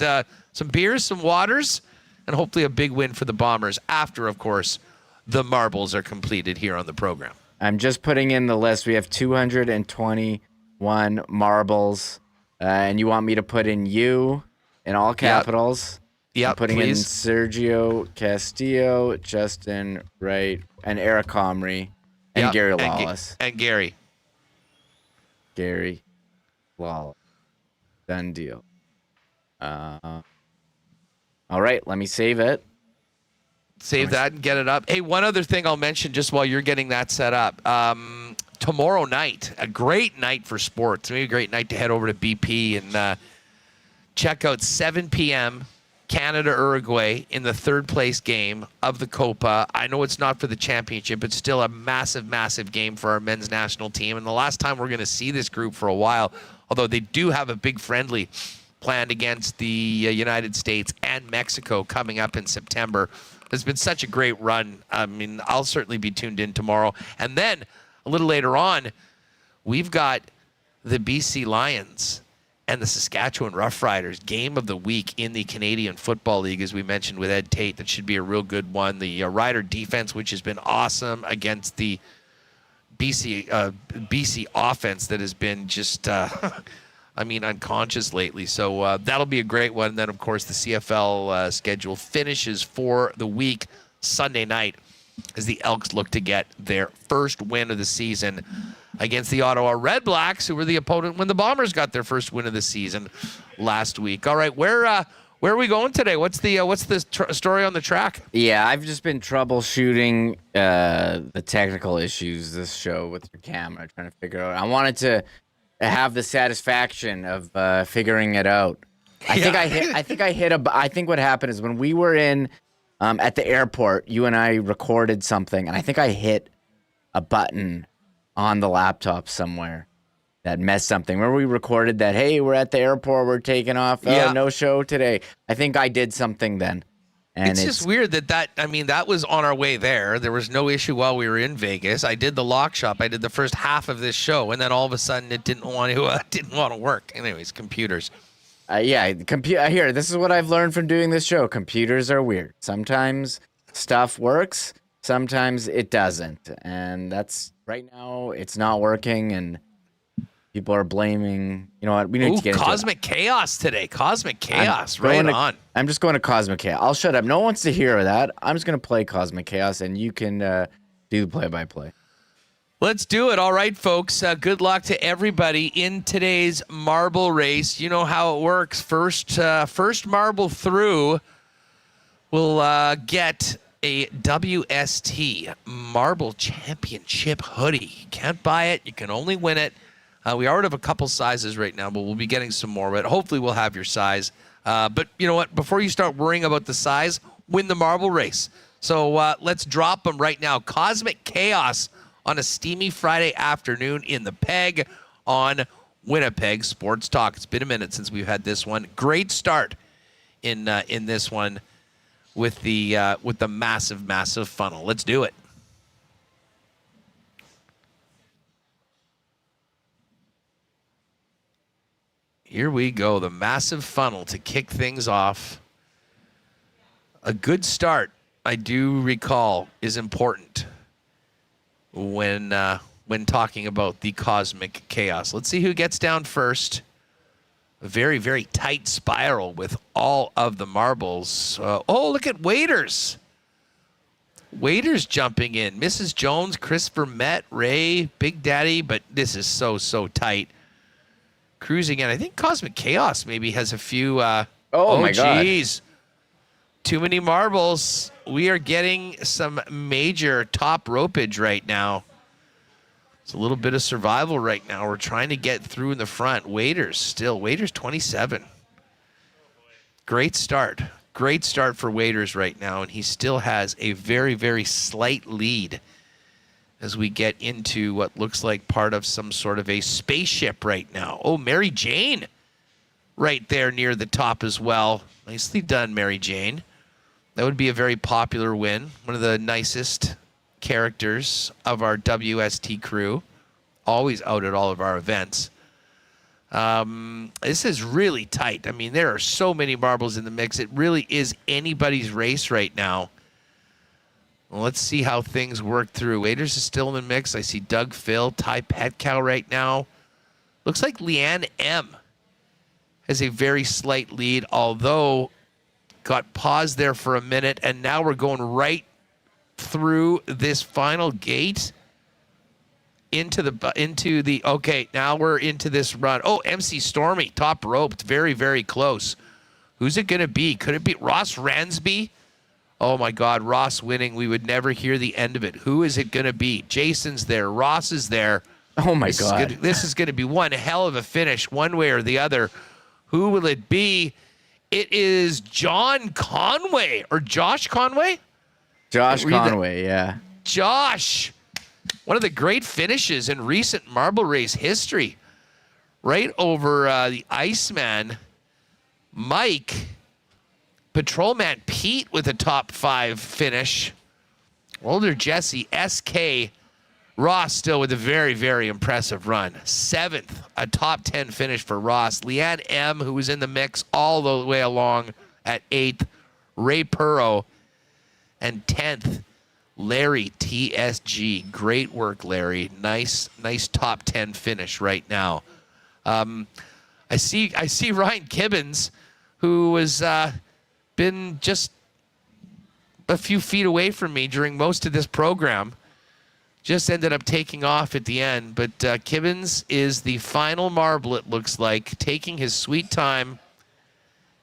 Some beers, some waters, and hopefully a big win for the Bombers after, of course, the marbles are completed here on the program. I'm just putting in the list. We have 221 marbles, and you want me to put in you in all capitals. Yeah, putting please. in Sergio Castillo, Justin Wright, and Eric Comrie, and Gary Lawless. And Gary. Gary Lawless. Done deal. All right, let me save it. Save that and get it up. Hey, one other thing I'll mention just while you're getting that set up. Tomorrow night, a great night for sports. Maybe a great night to head over to BP and check out 7 p.m. Canada-Uruguay in the third place game of the Copa. I know it's not for the championship, but still a massive, massive game for our men's national team. And the last time we're going to see this group for a while, although they do have a big friendly planned against the United States and Mexico coming up in September. It's been such a great run. I mean, I'll certainly be tuned in tomorrow. And then a little later on, we've got the BC Lions and the Saskatchewan Roughriders game of the week in the Canadian Football League, as we mentioned with Ed Tait. That should be a real good one. The Rider defense, which has been awesome against the BC offense that has been just, unconscious lately. So that'll be a great one. And then, of course, the CFL schedule finishes for the week Sunday night as the Elks look to get their first win of the season against the Ottawa Redblacks, who were the opponent when the Bombers got their first win of the season last week. All right, where Where are we going today? What's the story on the track? Yeah, I've just been troubleshooting the technical issues this show with your camera, trying to figure out. I wanted to have the satisfaction of figuring it out. I think what happened is when we were in at the airport, you and I recorded something, and I think I hit a button on the laptop somewhere that messed something. Remember we recorded that, hey, we're at the airport, we're taking off, no show today. I think I did something then. And it's just weird that was on our way there. There was no issue while we were in Vegas. I did the lock shop. I did the first half of this show, and then all of a sudden it didn't want to work. Anyways, computers. Here, this is what I've learned from doing this show. Computers are weird. Sometimes stuff works, sometimes it doesn't. And that's right now it's not working, and people are blaming. You know what? We need to get into Cosmic Chaos today. Cosmic Chaos. I'm just going to Cosmic Chaos. I'll shut up. No one wants to hear that. I'm just going to play Cosmic Chaos, and you can do the play-by-play. Let's do it. All right, folks. Good luck to everybody in today's marble race. You know how it works. First marble through will get a WST Marble Championship hoodie. You can't buy it. You can only win it. We already have a couple sizes right now, but we'll be getting some more. But hopefully we'll have your size. But you know what? Before you start worrying about the size, win the marble race. So let's drop them right now. Cosmic Chaos on a steamy Friday afternoon in the Peg on Winnipeg Sports Talk. It's been a minute since we've had this one. Great start in this one with the massive funnel. Let's do it. Here we go, the massive funnel to kick things off. A good start, I do recall, is important when talking about the Cosmic Chaos. Let's see who gets down first. A very, very tight spiral with all of the marbles. Look at Waiters. Waiters jumping in. Mrs. Jones, Christopher Met, Ray, Big Daddy, but this is so tight. Cruising in. I think Cosmic Chaos maybe has a few. My God. Geez. Too many marbles. We are getting some major top ropage right now. It's a little bit of survival right now. We're trying to get through in the front. Waiters 27. Great start. Great start for Waiters right now, and he still has a very, very slight lead as we get into what looks like part of some sort of a spaceship right now. Oh, Mary Jane right there near the top as well. Nicely done, Mary Jane. That would be a very popular win. One of the nicest characters of our WST crew. Always out at all of our events. This is really tight. I mean, there are so many marbles in the mix. It really is anybody's race right now. Well, let's see how things work through. Waiters is still in the mix. I see Doug Phil, Ty Petcow right now. Looks like Leanne M has a very slight lead, although got paused there for a minute, and now we're going right through this final gate into the okay, now we're into this run. Oh, MC Stormy, top roped, very, very close. Who's it going to be? Could it be Ross Ransby? Oh, my God, Ross winning. We would never hear the end of it. Who is it going to be? Jason's there. Ross is there. Oh, my God. This is going to be one hell of a finish, one way or the other. Who will it be? It is John Conway or Josh Conway? Josh Conway, yeah. Josh, one of the great finishes in recent marble race history. Right over the Iceman, Mike. Patrolman Pete with a top 5 finish. Older Jesse, SK. Ross still with a very, very impressive run. 7th, a top 10 finish for Ross. Leanne M, who was in the mix all the way along at 8th. Ray Perro. And 10th, Larry TSG. Great work, Larry. Nice top 10 finish right now. I see Ryan Kibbins, who was been just a few feet away from me during most of this program. Just ended up taking off at the end. But Kibbins is the final marble, it looks like, taking his sweet time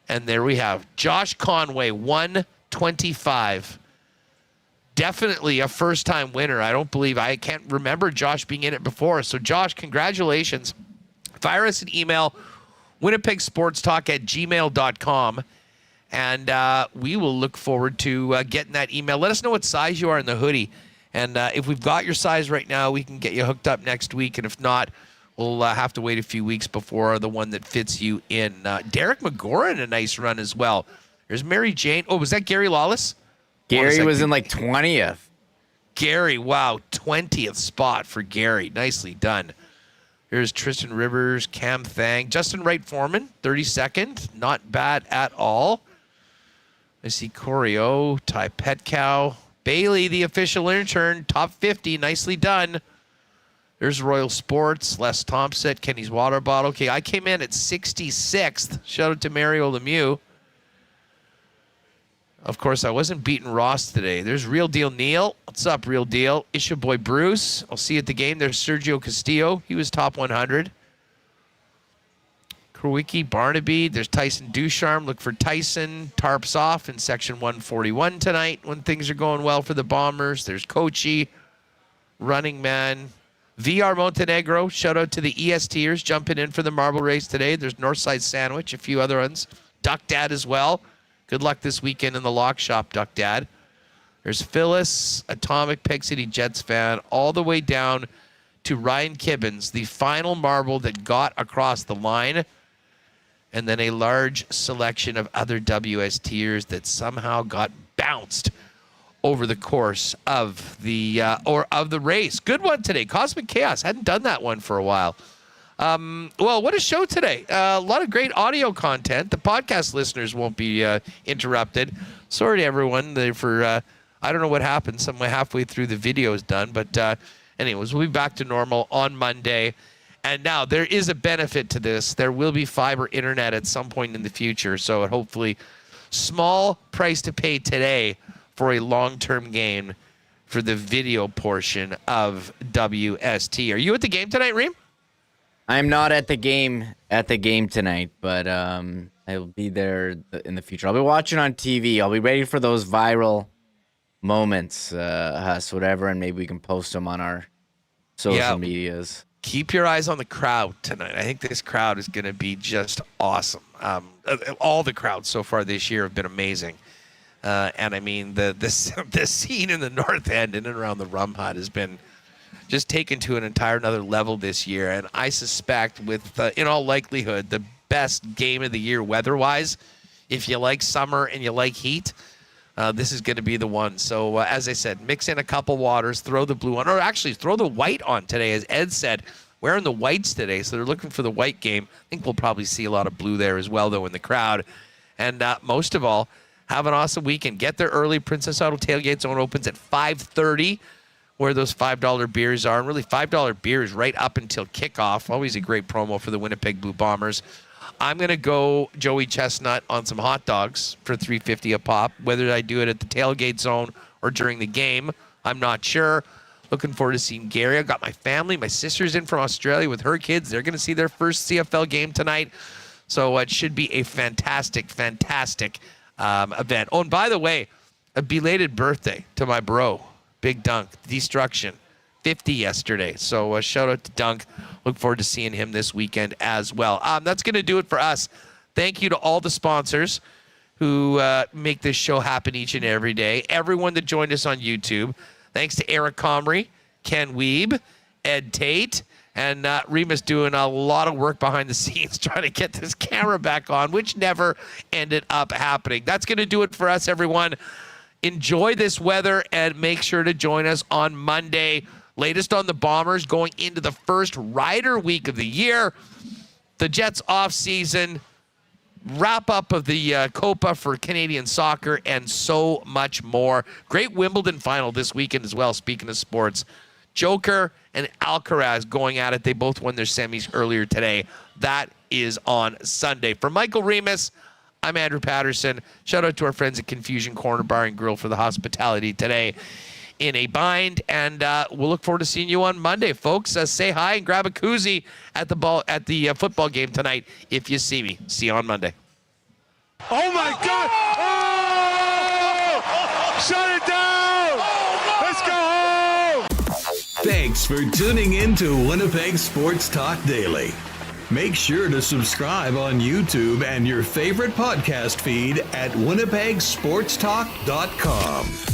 And there we have Josh Conway, 125. Definitely a first-time winner. I can't remember Josh being in it before. So, Josh, congratulations. Fire us an email, winnipegsportstalk@gmail.com, and we will look forward to getting that email. Let us know what size you are in the hoodie. And if we've got your size right now, we can get you hooked up next week. And if not, we'll have to wait a few weeks before the one that fits you in. Derek McGoran, a nice run as well. There's Mary Jane. Oh, was that Gary Lawless? Gary was in like 20th. Gary, wow, 20th spot for Gary. Nicely done. Here's Tristan Rivers, Cam Thang, Justin Wright Foreman, 32nd. Not bad at all. I see Corey O, Ty Petcow. Bailey, the official intern, top 50. Nicely done. There's Royal Sports, Les Thompson, Kenny's Water Bottle. Okay, I came in at 66th. Shout out to Mario Lemieux. Of course, I wasn't beating Ross today. There's Real Deal Neil. What's up, Real Deal? Isha Boy Bruce. I'll see you at the game. There's Sergio Castillo. He was top 100. Krowicki, Barnaby. There's Tyson Ducharme. Look for Tyson. Tarps off in section 141 tonight when things are going well for the Bombers. There's Kochi, Running Man. VR Montenegro. Shout out to the ESTers jumping in for the marble race today. There's Northside Sandwich. A few other ones. Duck Dad as well. Good luck this weekend in the lock shop, Duck Dad. There's Phyllis, Atomic Peg City Jets fan, all the way down to Ryan Kibbins, the final marble that got across the line, and then a large selection of other WSTers that somehow got bounced over the course of the race. Good one today. Cosmic Chaos. Hadn't done that one for a while. Well, what a show today. A lot of great audio content. The podcast listeners won't be interrupted. Sorry to everyone for, I don't know what happened. Somewhere halfway through the video is done. But anyways, we'll be back to normal on Monday. And now there is a benefit to this. There will be fiber internet at some point in the future. So hopefully small price to pay today for a long-term gain for the video portion of WST. Are you at the game tonight, Reem? I'm not at the game tonight, but I'll be there in the future. I'll be watching on TV. I'll be ready for those viral moments, whatever, and maybe we can post them on our social medias. Keep your eyes on the crowd tonight. I think this crowd is going to be just awesome. All the crowds so far this year have been amazing. And I mean, the scene in the North End in and around the Rum Hut has been just taken to an entire another level this year. And I suspect with, in all likelihood, the best game of the year weather-wise, if you like summer and you like heat, this is going to be the one. So, as I said, mix in a couple waters, throw the blue on, or actually throw the white on today. As Ed said, wearing the whites today, so they're looking for the white game. I think we'll probably see a lot of blue there as well, though, in the crowd. And most of all, have an awesome weekend. Get there early. Princess Auto Tailgate Zone opens at 5:30. Where those $5 beers are. And really, $5 beers right up until kickoff. Always a great promo for the Winnipeg Blue Bombers. I'm going to go Joey Chestnut on some hot dogs for $3.50 a pop. Whether I do it at the tailgate zone or during the game, I'm not sure. Looking forward to seeing Gary. I've got my family. My sister's in from Australia with her kids. They're going to see their first CFL game tonight. So it should be a fantastic, fantastic event. Oh, and by the way, a belated birthday to my bro. Big Dunk, Destruction, 50 yesterday. So shout out to Dunk. Look forward to seeing him this weekend as well. That's going to do it for us. Thank you to all the sponsors who make this show happen each and every day. Everyone that joined us on YouTube. Thanks to Eric Comrie, Ken Wiebe, Ed Tait, and Remis doing a lot of work behind the scenes trying to get this camera back on, which never ended up happening. That's going to do it for us, everyone. Enjoy this weather and make sure to join us on Monday. Latest on the Bombers going into the first Rider week of the year. The Jets off season, wrap up of the Copa for Canadian soccer, and so much more. Great Wimbledon final this weekend as well, speaking of sports. Joker and Alcaraz going at it. They both won their semis earlier today. That is on Sunday. For Michael Remis, I'm Andrew Paterson. Shout out to our friends at Confusion Corner Bar and Grill for the hospitality today in a bind. And we'll look forward to seeing you on Monday, folks. Say hi and grab a koozie at the football game tonight if you see me. See you on Monday. Oh my God! Oh! Shut it down! Let's go home! Thanks for tuning in to Winnipeg Sports Talk Daily. Make sure to subscribe on YouTube and your favorite podcast feed at winnipegsportstalk.com.